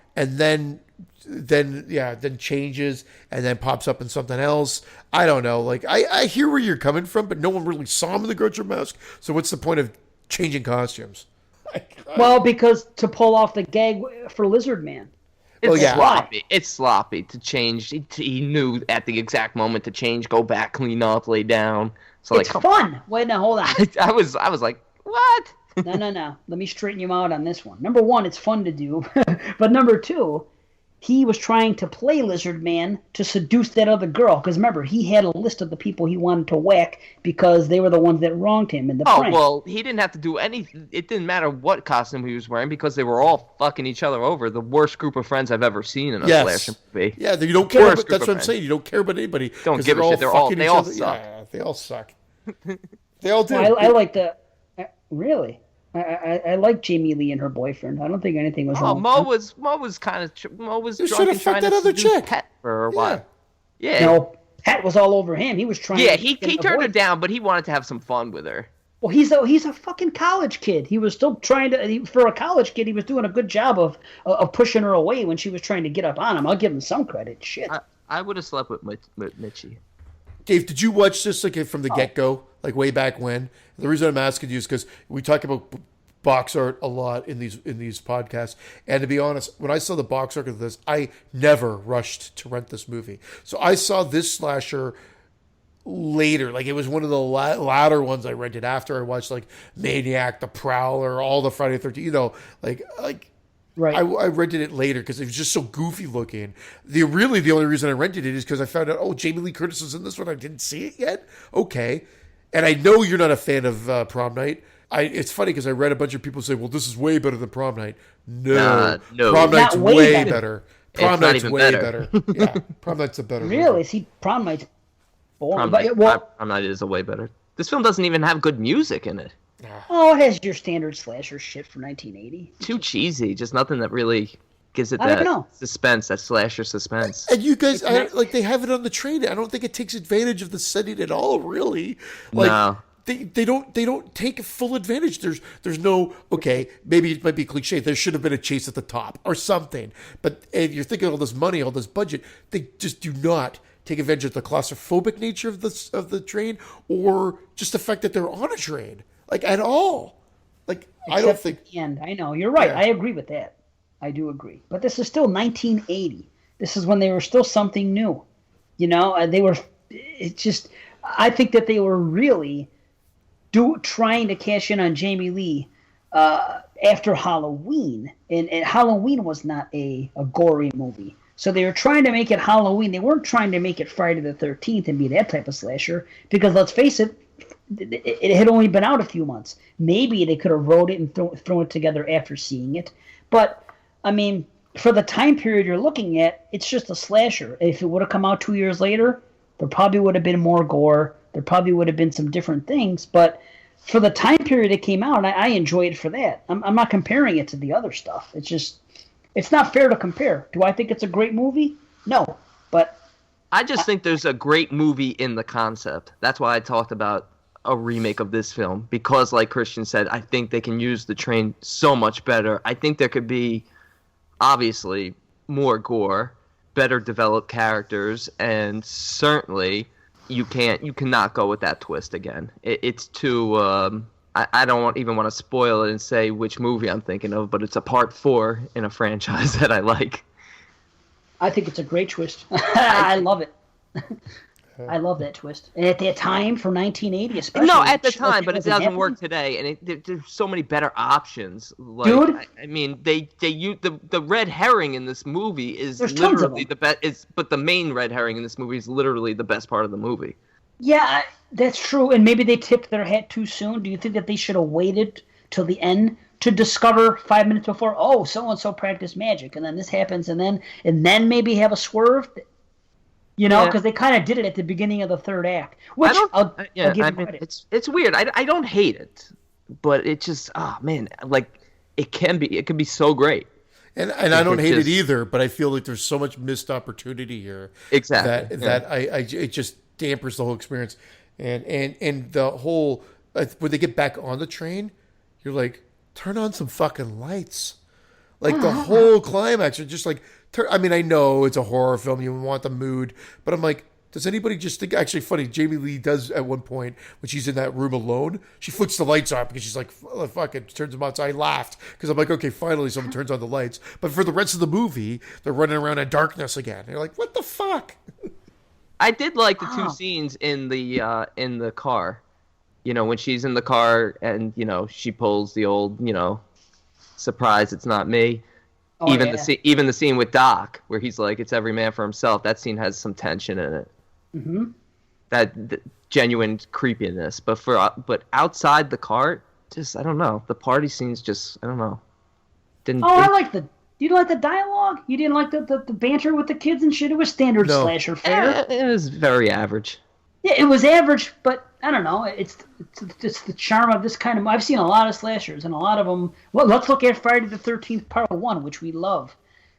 then changes and then pops up in something else. I don't know. Like I hear where you're coming from, but no one really saw him in the Groucho mask. So what's the point of changing costumes? Well, because to pull off the gag for Lizard Man. Sloppy. It's sloppy to change. He knew at the exact moment to change, go back, clean up, lay down. So it's fun. Wait, now hold on. I was like, what? No. Let me straighten you out on this one. Number one, it's fun to do, but number two, he was trying to play Lizard Man to seduce that other girl. Because remember, he had a list of the people he wanted to whack because they were the ones that wronged him in the prank. Well, he didn't have to do anything. It didn't matter what costume he was wearing because they were all fucking each other over. The worst group of friends I've ever seen in a slasher movie. Yeah, you don't care. That's what I'm saying. You don't care about anybody. Don't give a shit. They all suck. Yeah, they all suck. They all do. Well, I like the really. I like Jamie Lee and her boyfriend. I don't think anything was wrong. Mo was kind of Mo was you drunk and trying to that other chick. Pet for a while. Yeah. No, Pat was all over him. He was trying. Yeah, to he get turned her avoid- down, but he wanted to have some fun with her. Well, he's a fucking college kid. He was still trying to, for a college kid, he was doing a good job of pushing her away when she was trying to get up on him. I'll give him some credit. Shit. I would have slept with Mitchie. Dave, did you watch this like from the get-go, like way back when? The reason I'm asking you is because we talk about box art a lot in these podcasts, and to be honest, when I saw the box art of this, I never rushed to rent this movie. So I saw this slasher later, like it was one of the latter ones I rented after I watched like Maniac, The Prowler, all the Friday the 13th, you know, like right. I rented it later because it was just so goofy looking. The only reason I rented it is because I found out, oh, Jamie Lee Curtis is in this one. I didn't see it yet. Okay. And I know you're not a fan of Prom Night. It's funny because I read a bunch of people say, well, this is way better than Prom Night. No. Prom Night's way better. Prom Night's way better. Yeah, Prom Night's a better movie. Really? See, Prom Night's boring. Prom Night is a way better. This film doesn't even have good music in it. Oh, it has your standard slasher shit from 1980. Too cheesy. Just nothing that really gives it that suspense, that slasher suspense. And you guys, they have it on the train. I don't think it takes advantage of the setting at all, really. Like, no. They don't take full advantage. There's no, okay, maybe it might be cliche, there should have been a chase at the top or something. But if you're thinking all this money, all this budget, they just do not take advantage of the claustrophobic nature of the train or just the fact that they're on a train. Like, at all. Like, Except I don't think... at the end. I know. You're right. Yeah. I agree with that. I do agree. But this is still 1980. This is when they were still something new. You know, they were... It's just... I think that they were really trying to cash in on Jamie Lee after Halloween. And Halloween was not a gory movie. So they were trying to make it Halloween. They weren't trying to make it Friday the 13th and be that type of slasher. Because let's face it, it had only been out a few months. Maybe they could have wrote it and thrown it together after seeing it. But, I mean, for the time period you're looking at, it's just a slasher. If it would have come out 2 years later, there probably would have been more gore. There probably would have been some different things. But for the time period it came out, I enjoy it for that. I'm not comparing it to the other stuff. It's just, it's not fair to compare. Do I think it's a great movie? No. But I just think there's a great movie in the concept. That's why I talked about a remake of this film, because like Christian said, I think they can use the train so much better. I think there could be obviously more gore, better developed characters, and certainly you cannot go with that twist again. It's too I don't even want to spoil it and say which movie I'm thinking of, but it's a part 4 in a franchise that I like. I think it's a great twist. I love it. I love that twist. And at that time, for 1980 especially. No, at the time, but it doesn't work today. And there's so many better options. Like, dude, I mean, they use the red herring in this movie is there's literally the best. But the main red herring in this movie is literally the best part of the movie. Yeah, that's true. And maybe they tipped their hat too soon. Do you think that they should have waited till the end to discover 5 minutes before, oh, so-and-so practiced magic, and then this happens, and then maybe have a swerve? You know, because they kind of did it at the beginning of the third act. Which I'll give you credit. It's weird. I don't hate it, but it just, oh man, like it could be so great. And I don't hate it either, but I feel like there's so much missed opportunity here. Exactly. That it just dampers the whole experience, and the whole when they get back on the train, you're like, turn on some fucking lights. Like the whole climax are just like. I mean, I know it's a horror film. You want the mood. But I'm like, does anybody just think... Actually, funny, Jamie Lee does at one point, when she's in that room alone, she flicks the lights on because she's like, fuck it, turns them on. So I laughed because I'm like, okay, finally someone turns on the lights. But for the rest of the movie, they're running around in darkness again. And you're like, what the fuck? I did like the two scenes in the car. You know, when she's in the car and, you know, she pulls the old, you know, surprise, it's not me. Oh, even the scene with Doc, where he's like, "It's every man for himself." That scene has some tension in it. Mm-hmm. That genuine creepiness, but outside the cart, just I don't know. The party scenes, just I don't know. I like the. You didn't like the dialogue? You didn't like the banter with the kids and shit? It was standard slasher fare. It was very average. Yeah, it was average, but I don't know. It's the charm of this kind of... I've seen a lot of slashers, and a lot of them... Well, let's look at Friday the 13th Part 1, which we love.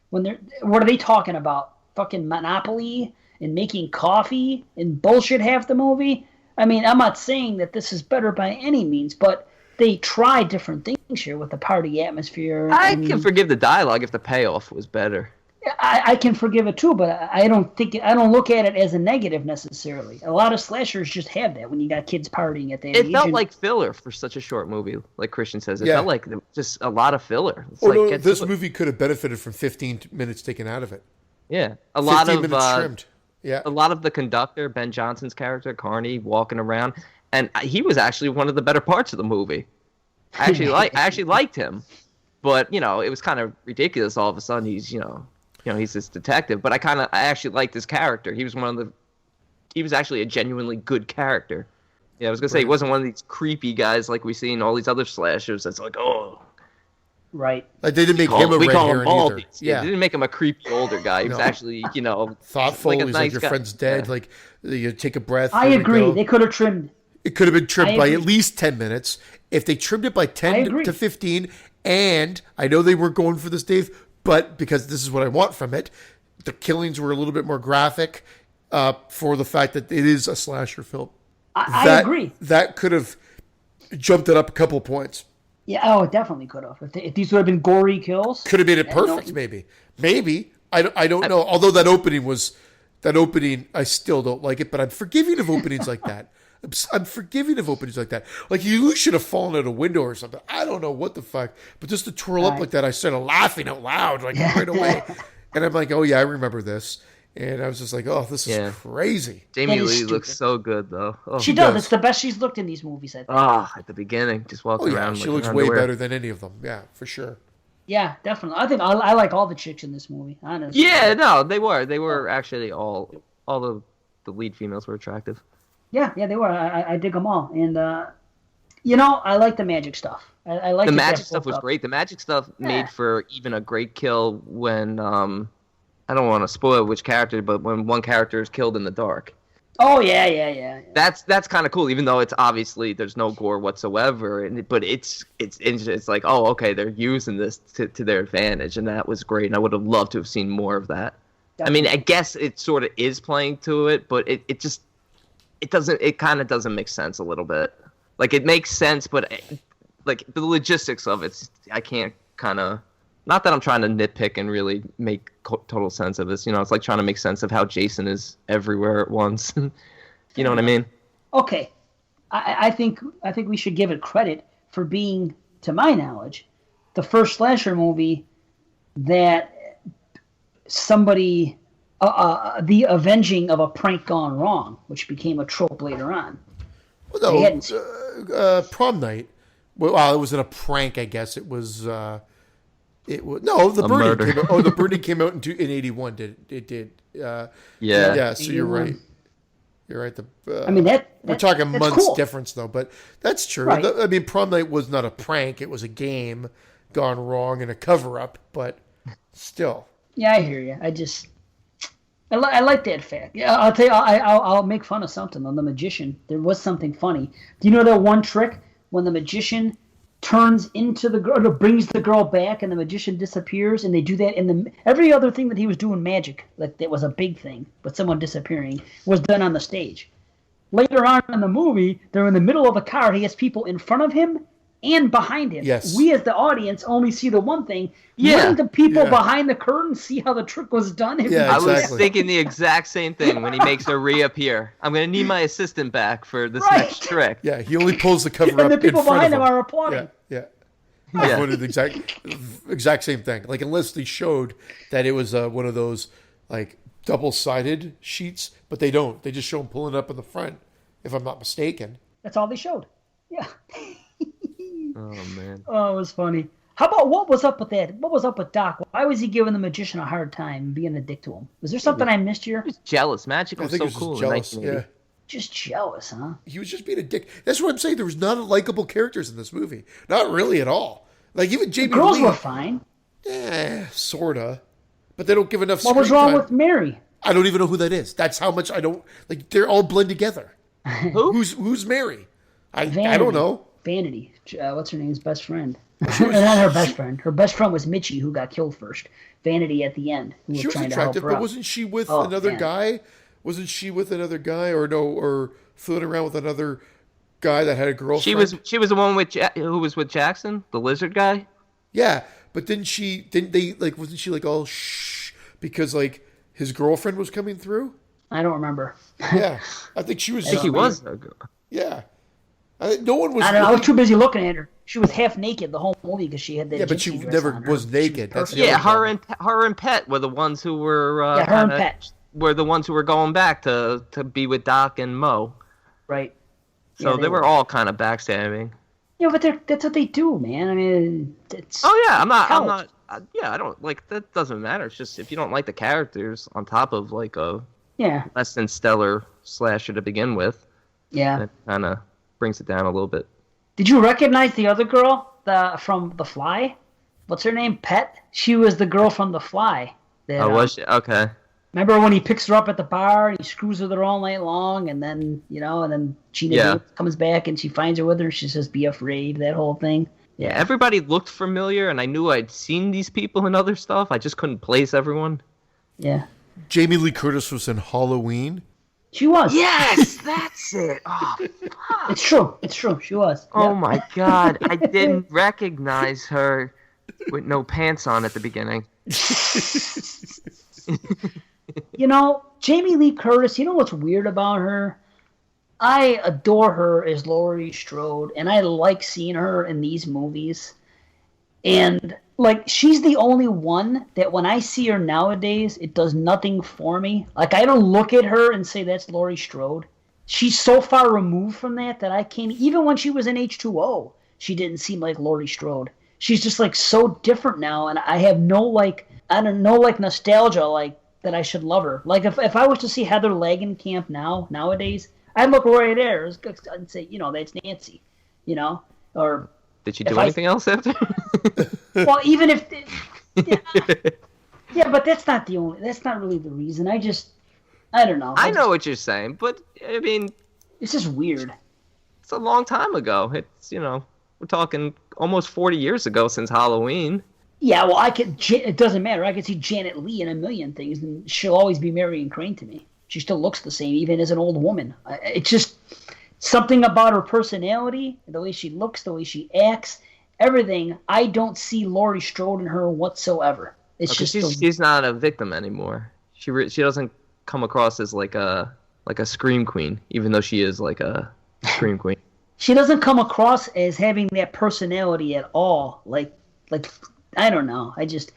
What are they talking about? Fucking Monopoly and making coffee and bullshit half the movie. I mean, I'm not saying that this is better by any means, but they try different things here with the party atmosphere. I can forgive the dialogue if the payoff was better. I can forgive it too, but I don't look at it as a negative necessarily. A lot of slashers just have that when you got kids partying at that age. It felt like filler for such a short movie, like Christian says. It Yeah. felt like just a lot of filler. It's This movie could have benefited from 15 minutes taken out of it. Yeah, 15 minutes trimmed. Yeah, a lot of the conductor, Ben Johnson's character, Carney, walking around, and he was actually one of the better parts of the movie. I actually liked him, but it was kind of ridiculous. All of a sudden, he's he's this detective, but I actually liked his character. He was actually a genuinely good character. Yeah, I was gonna say he wasn't one of these creepy guys like we see in all these other slashers. That's like, oh, right. Like they didn't make him a red herring either. Yeah, they didn't make him a creepy older guy. He was actually, thoughtful. Like he's like your friend's dead. Yeah. Like you take a breath. I agree. They could have trimmed. It could have been trimmed by at least 10 minutes. If they trimmed it by 10 to 15, and I know they were going for this, Dave, but because this is what I want from it, the killings were a little bit more graphic for the fact that it is a slasher film. I agree. That could have jumped it up a couple of points. Yeah, it definitely could have. If these would have been gory kills. Could have made it perfect, maybe. I don't know. Although that opening, I still don't like it, but I'm forgiving of openings like that. I'm forgiving of openings like that. Like you should have fallen out a window or something. I don't know what the fuck, but just to twirl up like that, I started laughing out loud right away, and I'm like, oh yeah, I remember this, and I was just like, oh, this is crazy. Jamie Lee looks so good though. Oh, she does. It's the best she's looked in these movies, I think. At the beginning, just walking around. She looks way better than any of them. Yeah, for sure. Yeah, definitely. I think I like all the chicks in this movie. Honestly. Yeah, no, they were. They were actually all the lead females were attractive. Yeah, they were. I dig them all, and I like the magic stuff. I like the magic stuff was great. The magic stuff made for even a great kill when I don't want to spoil which character, but when one character is killed in the dark. Oh yeah. That's kind of cool, even though it's obviously there's no gore whatsoever, but it's like, oh, okay, they're using this to their advantage, and that was great. And I would have loved to have seen more of that. Definitely. I mean, I guess it sort of is playing to it, but it kind of doesn't make sense a little bit. Like it makes sense, but like the logistics of it, I can't kind of. Not that I'm trying to nitpick and really make total sense of this. It's like trying to make sense of how Jason is everywhere at once. You know what I mean? Okay, I think we should give it credit for being, to my knowledge, the first slasher movie that somebody. The avenging of a prank gone wrong, which became a trope later on. Well, no, Prom Night. Well, it wasn't a prank, I guess. It was. The Burning came out. The Burning came out in 1981. It did. Yeah. So you're right. You're right. We're talking months cool. difference though, but that's true. Right. Prom Night was not a prank. It was a game gone wrong and a cover up, but still. Yeah, I hear you. I like that fact. Yeah, I'll tell you. I'll make fun of something on The Magician. There was something funny. Do you know that one trick when the magician turns into the girl, or brings the girl back, and the magician disappears, and they do that in every other thing that he was doing magic, like that was a big thing, but someone disappearing was done on the stage. Later on in the movie, they're in the middle of a car. He has people in front of him and behind him. Yes. We as the audience only see the one thing. Wouldn't the people behind the curtain see how the trick was done? I was thinking the exact same thing when he makes her reappear. I'm going to need my assistant back for this next trick. Yeah, he only pulls the cover up and the people in front behind of him are applauding. Yeah. I wanted the exact same thing. Like, unless they showed that it was one of those, like, double-sided sheets, but they don't. They just show him pulling it up in the front, if I'm not mistaken. That's all they showed. Yeah. Oh, man. Oh, it was funny. How about what was up with that? What was up with Doc? Why was he giving the magician a hard time and being a dick to him? Was there something I missed here? He was jealous. Magic was so cool. Jealous, yeah. Just jealous, huh? He was just being a dick. That's what I'm saying. There was not likable characters in this movie. Not really at all. Like, even Jamie Lee. The girls were fine. Sorta. But they don't give enough screen time. What was wrong time. with Mary? I don't even know who that is. That's how much I don't... Like, they're all blend together. Who? Who's Mary? I Vanity. don't know. Vanity. What's her name's best friend? Not her best friend. Her best friend was Mitchie, who got killed first. Vanity at the end. She was attractive, but wasn't she with another guy? Wasn't she with another guy or floating around with another guy that had a girlfriend? She was the one who was with Jackson, the lizard guy. Yeah, but didn't they like? Wasn't she like all shh because like his girlfriend was coming through? I don't remember. Yeah, I think she was. I think he was. Yeah, no one was. I don't know. I was too busy looking at her. She was half naked the whole movie because she had that. Yeah, but she dress never on was her. naked. That's the Yeah, other thing. her and Pet were the ones who were. Her and Pet were the ones who were going back to be with Doc and Mo. Right. So Yeah, they were all kind of backstabbing. Yeah, but that's what they do, man. I mean, it's. Oh yeah, I'm not. Count. Yeah, I don't like that. Doesn't matter. It's just if you don't like the characters on top of like a less than stellar slasher to begin with, Yeah. it kind of brings it down a little bit. Did you recognize the other girl from The Fly? What's her name? Pet? She was the girl from The Fly. That, Was she? Okay. Remember when he picks her up at the bar and he screws with her all night long, and then Gina Davis comes back and she finds her with her. She says, "Be afraid." That whole thing. Yeah, everybody looked familiar, and I knew I'd seen these people in other stuff. I just couldn't place everyone. Yeah. Jamie Lee Curtis was in Halloween. She was. Yes, that's it. Oh, It's true. It's true. She was. oh Yep. my God, I didn't recognize her with no pants on at the beginning. Jamie Lee Curtis, you know what's weird about her? I adore her as Laurie Strode, and I like seeing her in these movies. And, like, she's the only one that when I see her nowadays, it does nothing for me. Like, I don't look at her and say, that's Laurie Strode. She's so far removed from that I can't... Even when she was in H2O, she didn't seem like Laurie Strode. She's just, like, so different now, and I have no, like... I don't know, like, nostalgia, like, that I should love her. Like, if I was to see Heather Langenkamp nowadays, I'd look right there and say, that's Nancy, or... Did she do anything else after? Well, even if... Yeah, but that's not really the reason. I don't know. I know what you're saying, but, I mean... It's just weird. It's a long time ago. It's, we're talking almost 40 years ago since Halloween. Yeah, well, it doesn't matter. I could see Janet Leigh in a million things, and she'll always be Marion Crane to me. She still looks the same, even as an old woman. It's just something about her personality, the way she looks, the way she acts, everything. I don't see Laurie Strode in her whatsoever. It's just she's not a victim anymore. She doesn't come across as like a scream queen, even though she is like a scream queen. She doesn't come across as having that personality at all. Like I don't know. I just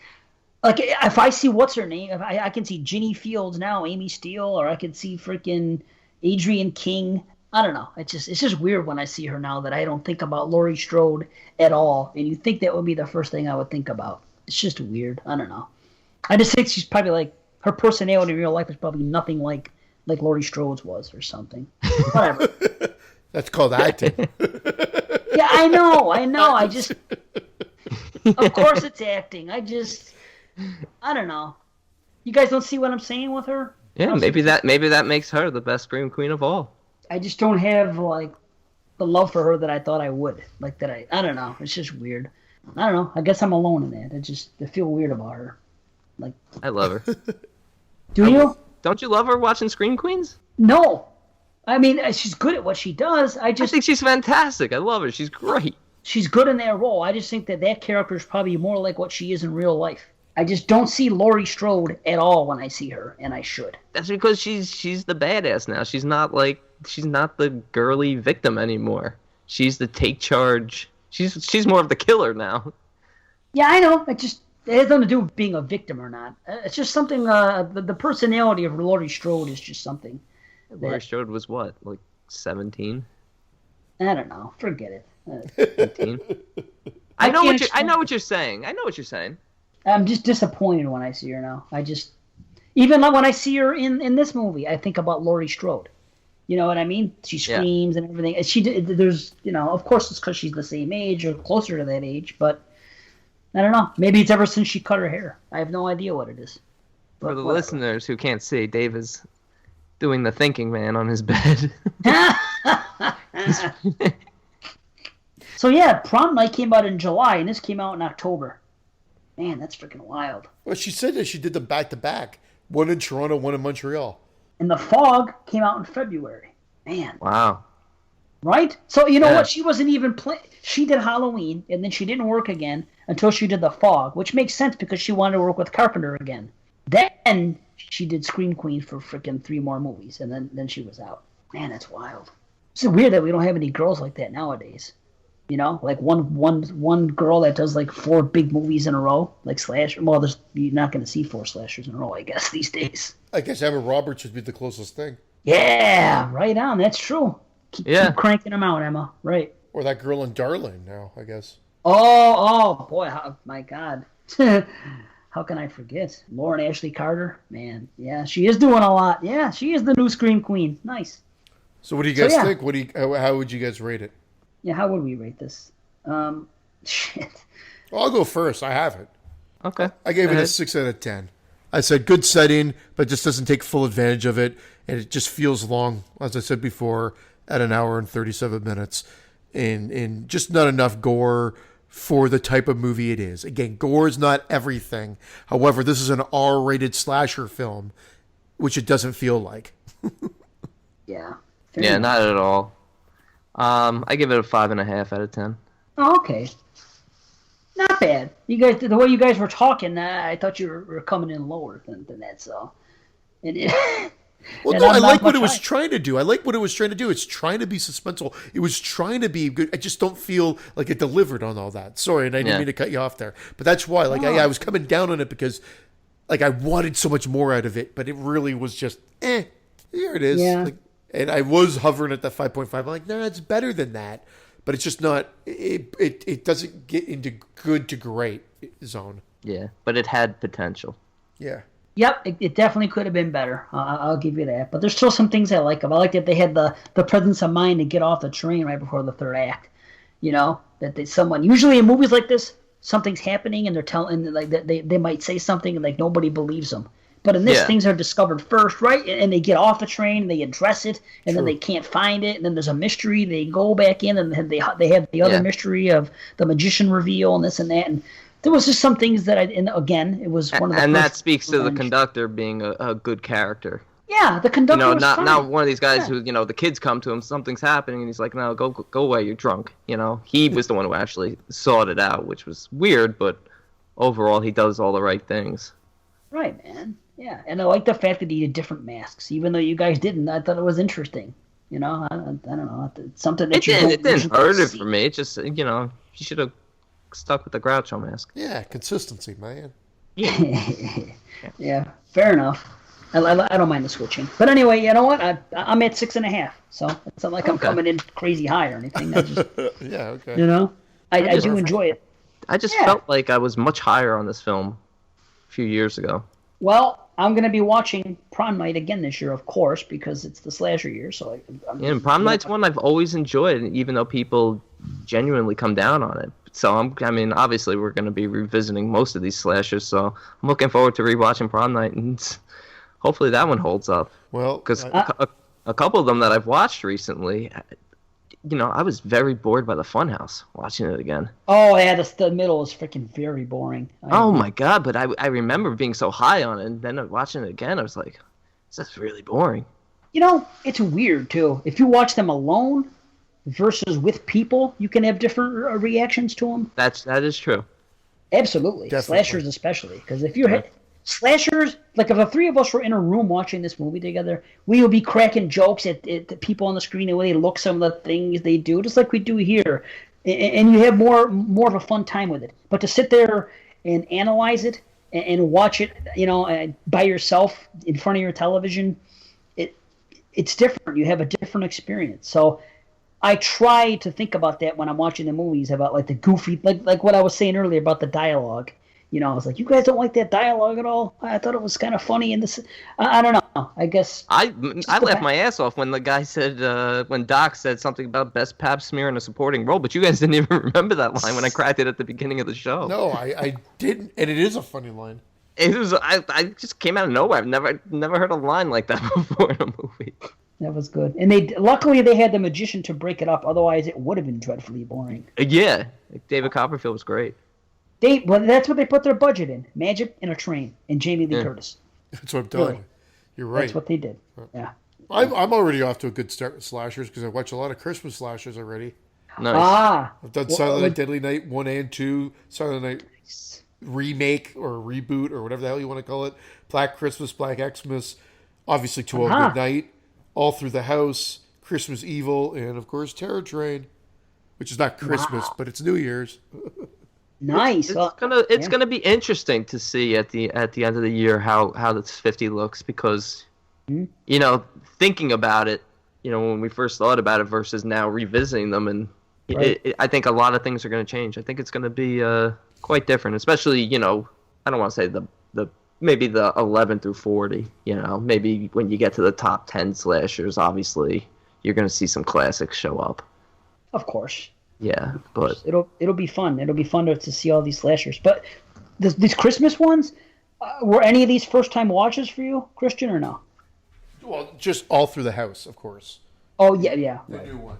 like if I see what's her name, if I can see Ginny Fields now, Amy Steele, or I can see freaking Adrienne King. I don't know. It's just weird when I see her now that I don't think about Laurie Strode at all. And you think that would be the first thing I would think about. It's just weird. I don't know. I just think she's probably like her personality in real life is probably nothing like Laurie Strode's was or something. Whatever. That's called acting. Yeah, I know. I just, of course it's acting. I don't know. You guys don't see what I'm saying with her? Yeah, maybe that makes her the best scream queen of all. I just don't have like the love for her that I thought I would. Like that I don't know. It's just weird. I don't know. I guess I'm alone in that. I feel weird about her. Like I love her. Do you? Don't you love her watching Scream Queens? No. I mean, she's good at what she does. I think she's fantastic. I love her. She's great. She's good in that role. I just think that character is probably more like what she is in real life. I just don't see Laurie Strode at all when I see her, and I should. That's because she's the badass now. She's not the girly victim anymore. She's the take charge. She's more of the killer now. Yeah, I know. It has nothing to do with being a victim or not. It's just something. The personality of Laurie Strode is just something. Laurie Strode was what, like 17? I don't know. Forget it. 18. I know what you're saying. I'm just disappointed when I see her now. Even when I see her in this movie, I think about Laurie Strode. You know what I mean? She screams and everything. There's, of course it's because she's the same age or closer to that age, but I don't know. Maybe it's ever since she cut her hair. I have no idea what it is. For the listeners who can't see, Dave is doing the thinking man on his bed. So yeah, Prom Night came out in July, and this came out in October. Man, that's freaking wild. Well, she said that she did them back to back. One in Toronto, one in Montreal. And The Fog came out in February. Man. Wow. Right? So you know what? She wasn't even she did Halloween, and then she didn't work again until she did The Fog, which makes sense because she wanted to work with Carpenter again. Then she did Scream Queen for freaking 3 more movies, and then she was out. Man, that's wild. It's weird that we don't have any girls like that nowadays. You know, like one girl that does like 4 big movies in a row, like slasher. Well, you're not going to see 4 slashers in a row, I guess, these days. I guess Emma Roberts should be the closest thing. Yeah, right on. That's true. Keep cranking them out, Emma. Right. Or that girl in Darling now, I guess. Oh boy, my God. How can I forget? Lauren Ashley Carter, man. Yeah, she is doing a lot. Yeah, she is the new Scream Queen. Nice. So what do you guys think? How would you guys rate it? Yeah, how would we rate this? Shit. Well, I'll go first. I have it. Okay. I gave it a 6 out of 10. I said good setting, but just doesn't take full advantage of it, and it just feels long, as I said before, at 1 hour and 37 minutes, and just not enough gore for the type of movie it is. Again, gore is not everything. However, this is an R-rated slasher film, which it doesn't feel like. Yeah. Yeah, not at all. I give it a 5.5 out of 10. Oh, okay. Not bad. You guys, the way you guys were talking, I thought you were coming in lower than that. So, well, no, I like what it was trying to do. It's trying to be suspenseful. It was trying to be good. I just don't feel like it delivered on all that. Sorry, and I didn't mean to cut you off there. But that's why, I was coming down on it because, I wanted so much more out of it. But it really was just, here it is. Yeah. And I was hovering at the 5.5. I'm like, no, it's better than that. But it's just not. It doesn't get into good to great zone. Yeah, but it had potential. Yeah. Yep, it definitely could have been better. I'll give you that. But there's still some things I like. I like that they had the presence of mind to get off the train right before the 3rd act. You know, that usually in movies like this, something's happening and they're telling that they might say something and nobody believes them. But in this, things are discovered first, right? And they get off the train, and they address it, and then they can't find it, and then there's a mystery. They go back in, and they have the other mystery of the magician reveal and this and that. And there was just some things that again, it was one of the. And that speaks to the conductor being a good character. Yeah, the conductor. Was not one of these guys who the kids come to him, something's happening, and he's like, "No, go away, you're drunk." He was the one who actually sought it out, which was weird, but overall, he does all the right things. Right, man. Yeah, and I like the fact that he had different masks, even though you guys didn't. I thought it was interesting. I don't know. It's something that it didn't hurt it for me. It just, you should have stuck with the Groucho mask. Yeah, consistency, man. Yeah, fair enough. I don't mind the switching. But anyway, you know what? I'm at 6.5, so it's not like I'm coming in crazy high or anything. I just, yeah, okay. I do enjoy it. I just felt like I was much higher on this film a few years ago. Well, I'm going to be watching Prom Night again this year, of course, because it's the slasher year. So and Prom Night's one I've always enjoyed, even though people genuinely come down on it. So obviously we're going to be revisiting most of these slashers. So I'm looking forward to rewatching Prom Night, and hopefully that one holds up. Well, because a couple of them that I've watched recently, I was very bored by the Funhouse watching it again. Oh yeah, the middle is freaking very boring. Oh my God! But I remember being so high on it, and then watching it again, I was like, "This is really boring." It's weird too. If you watch them alone versus with people, you can have different reactions to them. That is true. Absolutely, Definitely. Slashers especially, because if you're slashers, like if the 3 of us were in a room watching this movie together, we would be cracking jokes at the people on the screen and the way they look, some of the things they do, just like we do here, and you have more of a fun time with it. But to sit there and analyze it and watch it, by yourself in front of your television, it's different. You have a different experience. So I try to think about that when I'm watching the movies, about like the goofy, like what I was saying earlier about the dialogue. I was like, you guys don't like that dialogue at all? I thought it was kind of funny. And this, I don't know. I guess I laughed my ass off when the guy said, when Doc said something about best pap smear in a supporting role, but you guys didn't even remember that line when I cracked it at the beginning of the show. No, I didn't, and it is a funny line. It was. I just came out of nowhere. I've never heard a line like that before in a movie. That was good. And luckily they had the magician to break it up. Otherwise, it would have been dreadfully boring. Yeah, David Copperfield was great. Well, that's what they put their budget in: magic and a train, and Jamie Lee Curtis. That's what I'm telling you. You're right. That's what they did. Yeah. I'm already off to a good start with slashers because I watch a lot of Christmas slashers already. Nice. I've done Silent Night, Deadly Night 1 and 2, Silent Night remake or reboot or whatever the hell you want to call it, Black Christmas, Black Xmas, obviously 12 Good Night, All Through the House, Christmas Evil, and of course Terror Train, which is not Christmas, but it's New Year's. Nice. It's gonna be interesting to see at the end of the year how this 50 looks because thinking about it, when we first thought about it versus now revisiting them, and I think a lot of things are going to change. I think it's going to be quite different, especially I don't want to say the maybe the 11 through 40. Maybe when you get to the top 10 slashers, obviously you're going to see some classics show up. Of course. Yeah, but it'll be fun. It'll be fun to see all these slashers. But these Christmas ones, were any of these first time watches for you, Christian, or no? Well, just All Through the House, of course. Oh yeah. The new one.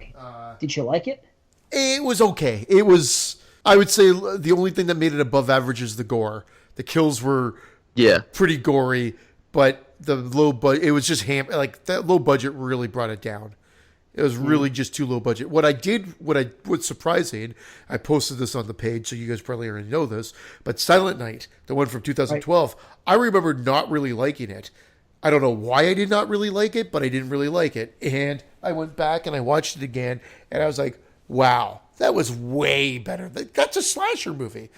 Did you like it? It was okay. It was, I would say, the only thing that made it above average is the gore. The kills were pretty gory, but the low budget, it was just that low budget really brought it down. It was really just too low budget. What was surprising, I posted this on the page, so you guys probably already know this, but Silent Night, the one from 2012, I remember not really liking it. I don't know why I did not really like it, but I didn't really like it. And I went back and I watched it again, and I was like, wow, that was way better. That's a slasher movie.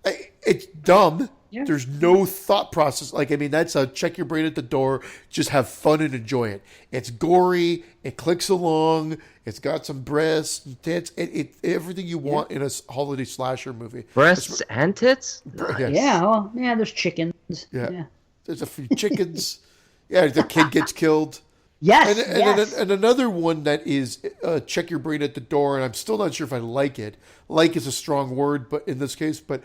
It's dumb. Yeah. There's no thought process. That's a check your brain at the door. Just have fun and enjoy it. It's gory. It clicks along. It's got some breasts and tits. Everything you want in a holiday slasher movie. Breasts and tits? Yes. Yeah, there's chickens. Yeah. There's a few chickens. Yeah, the kid gets killed. Yes, and another one that is check your brain at the door, and I'm still not sure if I like it. Like is a strong word, but in this case, but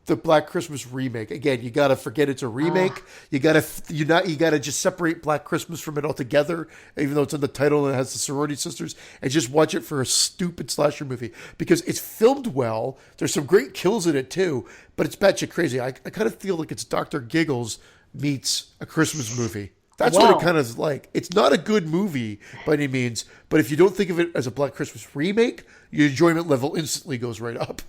the Black Christmas remake. Again, you gotta forget it's a remake. You gotta just separate Black Christmas from it altogether, even though it's in the title and it has the sorority sisters, and just watch it for a stupid slasher movie because it's filmed well. There's some great kills in it too, but it's batshit crazy. I kind of feel like it's Dr. Giggles meets a Christmas movie. That's what it kind of is like. It's not a good movie by any means, but if you don't think of it as a Black Christmas remake, your enjoyment level instantly goes right up.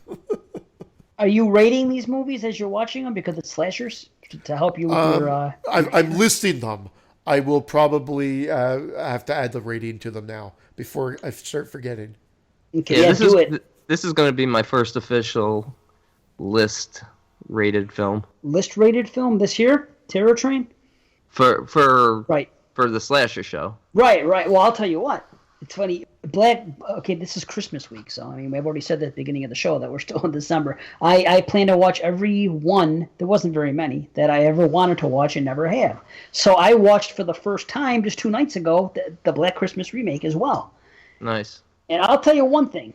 Are you rating these movies as you're watching them because it's slashers to help you with your? I'm listing them. I will probably have to add the rating to them now before I start forgetting. Okay, do it. This is going to be my first official list rated film. List rated film this year? Terror Train? For the slasher show. Right. Well, I'll tell you what. It's funny. This is Christmas week, so we've already said at the beginning of the show that we're still in December. I plan to watch every one. There wasn't very many that I ever wanted to watch and never have. So I watched for the first time just 2 nights ago the Black Christmas remake as well. Nice. And I'll tell you one thing.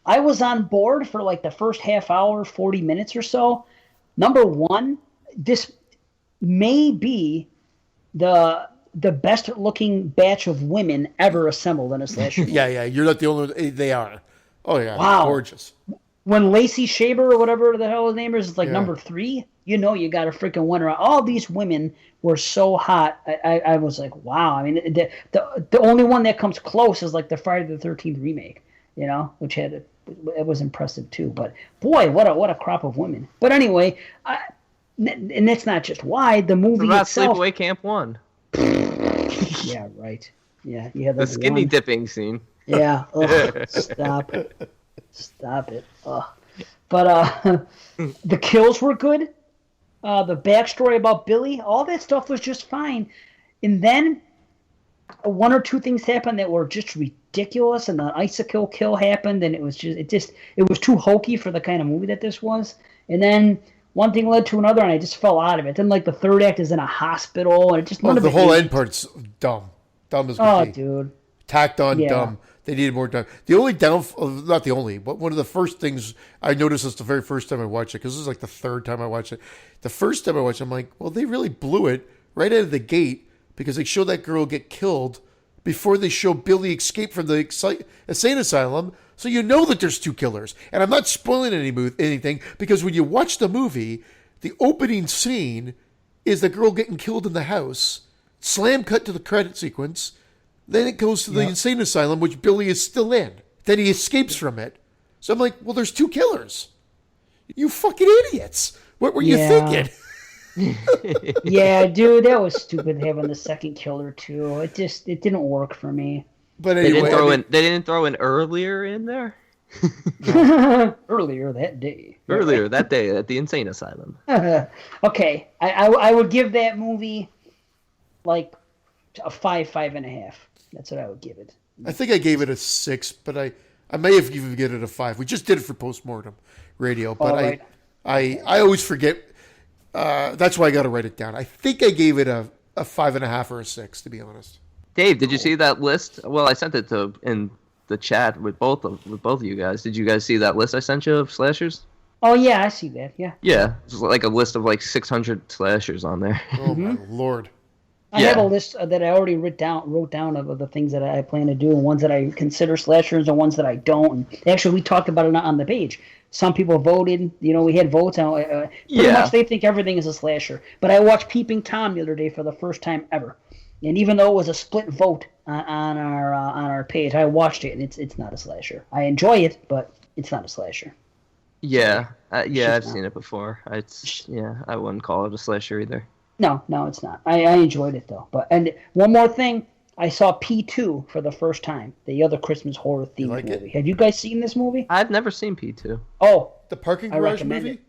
I was on board for like the first half hour, 40 minutes or so. Number one, this may be the best looking batch of women ever assembled in a slasher movie. Yeah, you're not the only one. They are. Oh yeah, wow, gorgeous. When Lacey Shaber or whatever the hell his name is like number 3, you got a freaking winner. All these women were so hot. I was like, wow. I mean, the only one that comes close is like the Friday the 13th remake, which it was impressive too. But boy, what a crop of women. But anyway, and that's not just why the movie itself. Sleepaway Camp 1. Yeah, right. Yeah, the skinny dipping scene. Yeah. Ugh, stop it. Ugh. But the kills were good. The backstory about Billy, all that stuff was just fine. And then 1 or 2 things happened that were just ridiculous, and the icicle kill happened, and it was too hokey for the kind of movie that this was. And then one thing led to another, and I just fell out of it. Then, the third act is in a hospital, and it just the whole end part's dumb. Dumb as can be. Dude. Tacked on, dumb. They needed more time. The only not the only, but one of the first things I noticed this the very first time I watched it, because this is like the third time I watched it. The first time I watched it, I'm like, well, they really blew it right out of the gate because they show that girl get killed before they show Billy escape from the insane asylum. So you know that there's 2 killers. And I'm not spoiling anything because when you watch the movie, the opening scene is the girl getting killed in the house. Slam cut to the credit sequence. Then it goes to the insane asylum, which Billy is still in. Then he escapes from it. So I'm like, well, there's two killers. You fucking idiots. What were you thinking? Yeah, dude, that was stupid having the second killer too. It didn't work for me. But anyway, they didn't throw an earlier in there. Earlier that day. Earlier that day at the insane asylum. Okay, I would give that movie like a 5.5. That's what I would give it. I think I gave it a 6, but I may have even given it a 5. We just did it for postmortem radio, but I always forget. That's why I got to write it down. I think I gave it a 5.5 or a 6, to be honest. Dave, did you see that list? Well, I sent it in the chat with both of you guys. Did you guys see that list I sent you of slashers? Oh yeah, I see that. Yeah. Yeah, it's like a list of like 600 slashers on there. Oh my Lord. I have a list that I already wrote down of the things that I plan to do, and ones that I consider slashers and ones that I don't. And actually, we talked about it on the page. Some people voted. We had votes. Pretty much they think everything is a slasher. But I watched Peeping Tom the other day for the first time ever. And even though it was a split vote on our page, I watched it, and it's not a slasher. I enjoy it, but it's not a slasher. Yeah, I've seen it before. I wouldn't call it a slasher either. No, it's not. I enjoyed it though. And one more thing, I saw P2 for the first time, the other Christmas horror themed movie. Have you guys seen this movie? I've never seen P2. Oh, the parking garage movie. It.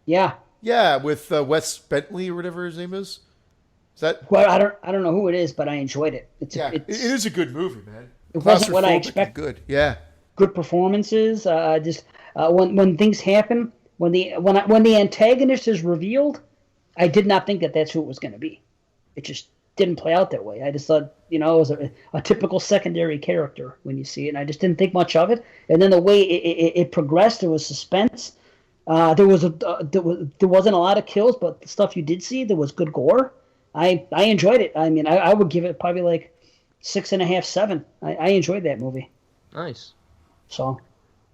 Yeah. Yeah, with Wes Bentley or whatever his name is. Is that? Well, I don't know who it is, but I enjoyed it. It is a good movie, man. It wasn't what I expected. Good, yeah. Good performances. When things happen, when the antagonist is revealed, I did not think that that's who it was going to be. It just didn't play out that way. I just thought, it was a typical secondary character when you see it, and I just didn't think much of it. And then the way it progressed, there was suspense. There wasn't a lot of kills, but the stuff you did see, there was good gore. I enjoyed it. I mean, I would give it probably like 6.5, 7. I enjoyed that movie. Nice. So,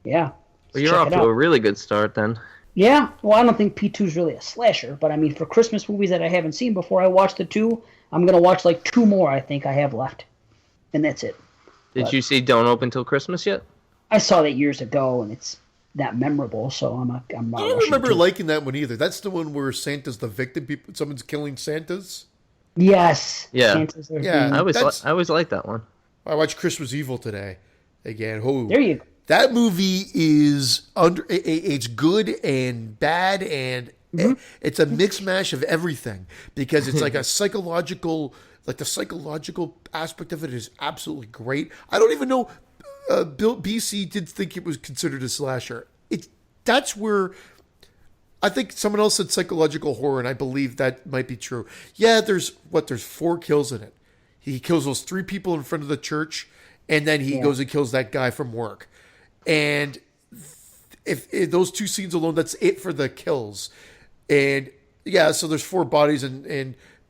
yeah. Well, you're off to a really good start then. Yeah, well, I don't think P2 is really a slasher, but I mean, for Christmas movies that I haven't seen before, I watched the 2. I'm going to watch like 2 more, I think I have left. And that's it. Did you see Don't Open Till Christmas yet? I saw that years ago, and it's that memorable, so I'm not I don't remember liking that one either. That's the one where Santa's the victim. Someone's killing Santas. Yes. Yeah. Santa's I always liked that one. I watched Christmas Evil today. Again, there you go. That movie is it's good and bad, and it's a mix mash of everything, because it's like a psychological, like the psychological aspect of it is absolutely great. I don't even know Bill BC did think it was considered a slasher. That's where I think someone else said psychological horror, and I believe that might be true. Yeah, there's 4 kills in it. He kills those 3 people in front of the church, and then he goes and kills that guy from work. And if those 2 scenes alone, that's it for the kills. And yeah, so there's 4 bodies,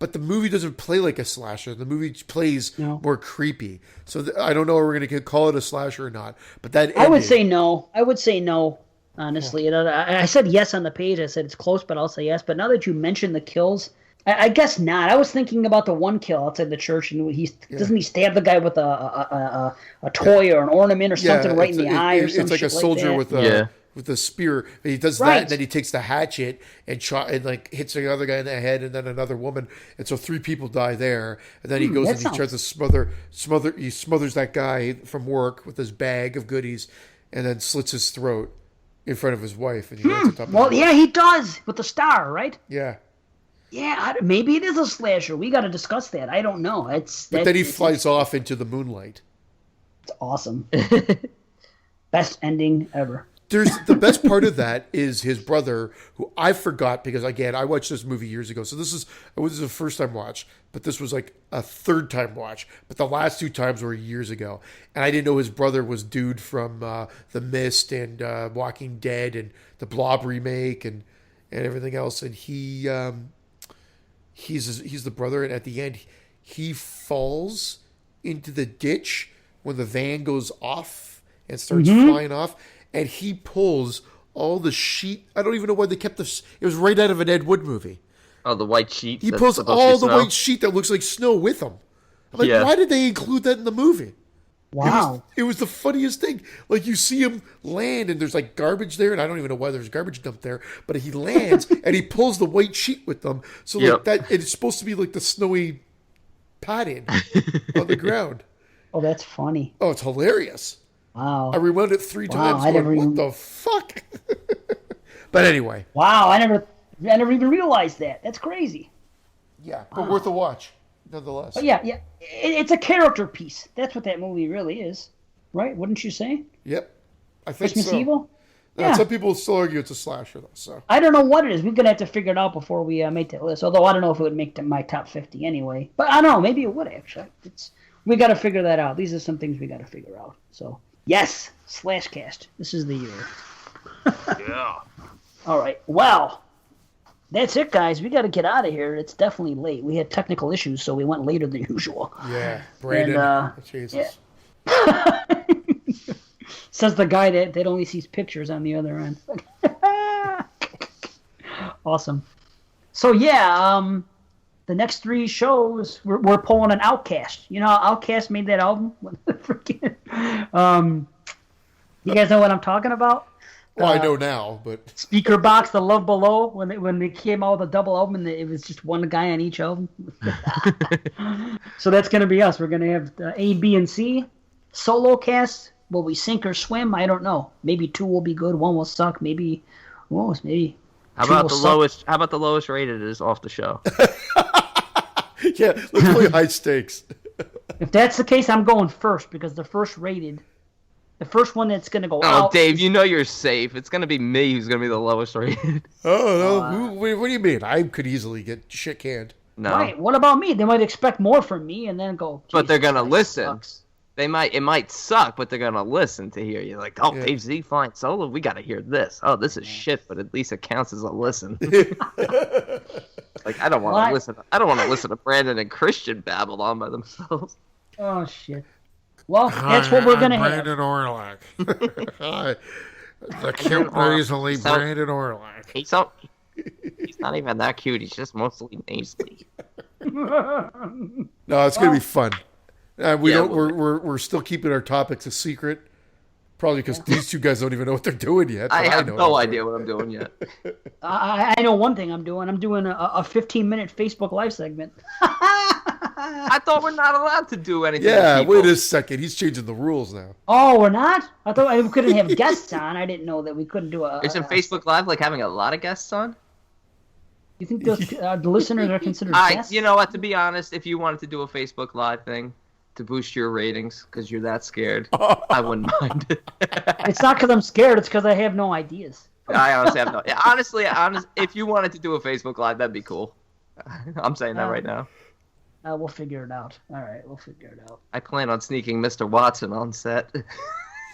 but the movie doesn't play like a slasher. The movie plays more creepy. So I don't know if we're going to call it a slasher or not. But that ended. I would say no. Honestly, I said yes on the page. I said it's close, but I'll say yes. But now that you mentioned the kills, I guess not. I was thinking about the one kill outside the church, and doesn't he stab the guy with a toy or an ornament or something right in the eye or something? It's like a soldier with a spear. And he does that, and then he takes the hatchet and hits the other guy in the head, and then another woman, and so 3 people die there. And then he goes and he tries to he smothers that guy from work with his bag of goodies, and then slits his throat in front of his wife. And he lands on top of yeah, he does with the star, right? Yeah. Yeah, maybe it is a slasher. We got to discuss that. I don't know. But then he flies off into the moonlight. It's awesome. Best ending ever. The best part of that is his brother, who I forgot, because again, I watched this movie years ago. So this is a first time watch, but this was like a third time watch. But the last 2 times were years ago, and I didn't know his brother was dude from The Mist and Walking Dead and the Blob remake and everything else. And he's the brother, and at the end, he falls into the ditch when the van goes off and starts flying off. And he pulls all the sheet. I don't even know why they kept this. It was right out of an Ed Wood movie. Oh, the white sheet. He that's pulls supposed to all be the snow? white sheet that looks like snow with him. I'm like, Yeah. why did they include that in the movie? Wow. It was the funniest thing. Like, you see him land, and there's like garbage there, and I don't even know why there's garbage dumped there. But he lands, and he pulls the white sheet with them. So like Yep. that, it's supposed to be like the snowy padding on the ground. Oh, that's funny. Oh, it's hilarious. Wow. I rewound it 3 times. I Going, never what even- the fuck? But anyway, Wow, I never even realized that. That's crazy. yeah, but worth a watch, nonetheless. But yeah, it's a character piece. That's what that movie really is, right? Wouldn't you say? Yep, I think Christmas so. Evil. Now, Yeah. some people still argue it's a slasher, though. So I don't know what it is. We're gonna have to figure it out before we make that list. Although I don't know if it would make my top 50 anyway. But I don't know. Maybe it would actually. We got to figure that out. These are some things we got to figure out. So yes, Slashcast. This is the year. Yeah. All right. Well, that's it, guys. We got to get out of here. It's definitely late. We had technical issues, so we went later than usual. yeah, Brandon, And, Jesus. Says the guy that only sees pictures on the other end. Awesome. So yeah, the next 3 shows we're pulling an Outkast. You know how Outkast made that album? You guys know what I'm talking about? Well, I know now, but Speaker Box, The Love Below, when they came out with a double album, and it was just one guy on each album. So that's going to be us. We're going to have A, B, and C. Solo cast. Will we sink or swim? I don't know. Maybe 2 will be good. 1 will suck. Maybe. How 2 about will the suck. lowest? How about the lowest rated is off the show? yeah, let's play high stakes. If that's the case, I'm going first because the first one that's going to go Oh, out. Dave, you know you're safe. It's gonna be me who's gonna be the lowest rated. Oh no, what do you mean? I could easily get shit canned. No, Right. What about me? They might expect more from me and then go. but they're "Jesus gonna Christ, listen. sucks." It might suck, but they're gonna listen to hear you. Like, oh, Yeah. Dave Z flying solo. We gotta hear this. Oh, this is shit, but at least it counts as a listen. Like, I don't want Why? to listen. I don't want to listen to Brandon and Christian babble on by themselves. Oh shit. Well, that's what we're gonna have. Orlack. Hi. The cute nasally So- Brandon Orlack. He's not even that cute. He's just mostly nasally. No, it's gonna be fun. We Yeah, don't. we'll- We're still keeping our topics a secret. Probably because these 2 guys don't even know what they're doing yet. I but have know no what I'm idea what I'm doing yet. I know one thing I'm doing. I'm doing a 15-minute Facebook Live segment. I thought we're not allowed to do anything. doing. Yeah, to people. wait a second. He's changing the rules now. Oh, we're not? I thought we couldn't have guests on. I didn't know that we couldn't do a. Isn't Facebook Live like having a lot of guests on? You think those the listeners are considered guests? You know what? To be honest, if you wanted to do a Facebook Live thing to boost your ratings because you're that scared, I wouldn't mind it. It's not because I'm scared. It's because I have no ideas. I honestly have no. Honestly, if you wanted to do a Facebook Live, that'd be cool. I'm saying that right now. We'll figure it out. All right, we'll figure it out. I plan on sneaking Mr. Watson on set.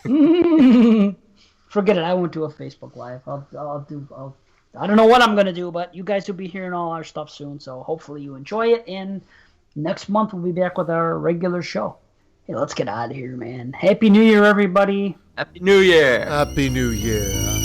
Forget it. I won't do a Facebook Live. I don't know what I'm gonna do, but you guys will be hearing all our stuff soon. So hopefully you enjoy it. And next month we'll be back with our regular show. Hey, let's get out of here, man. Happy New Year, everybody. Happy New Year. Happy New Year.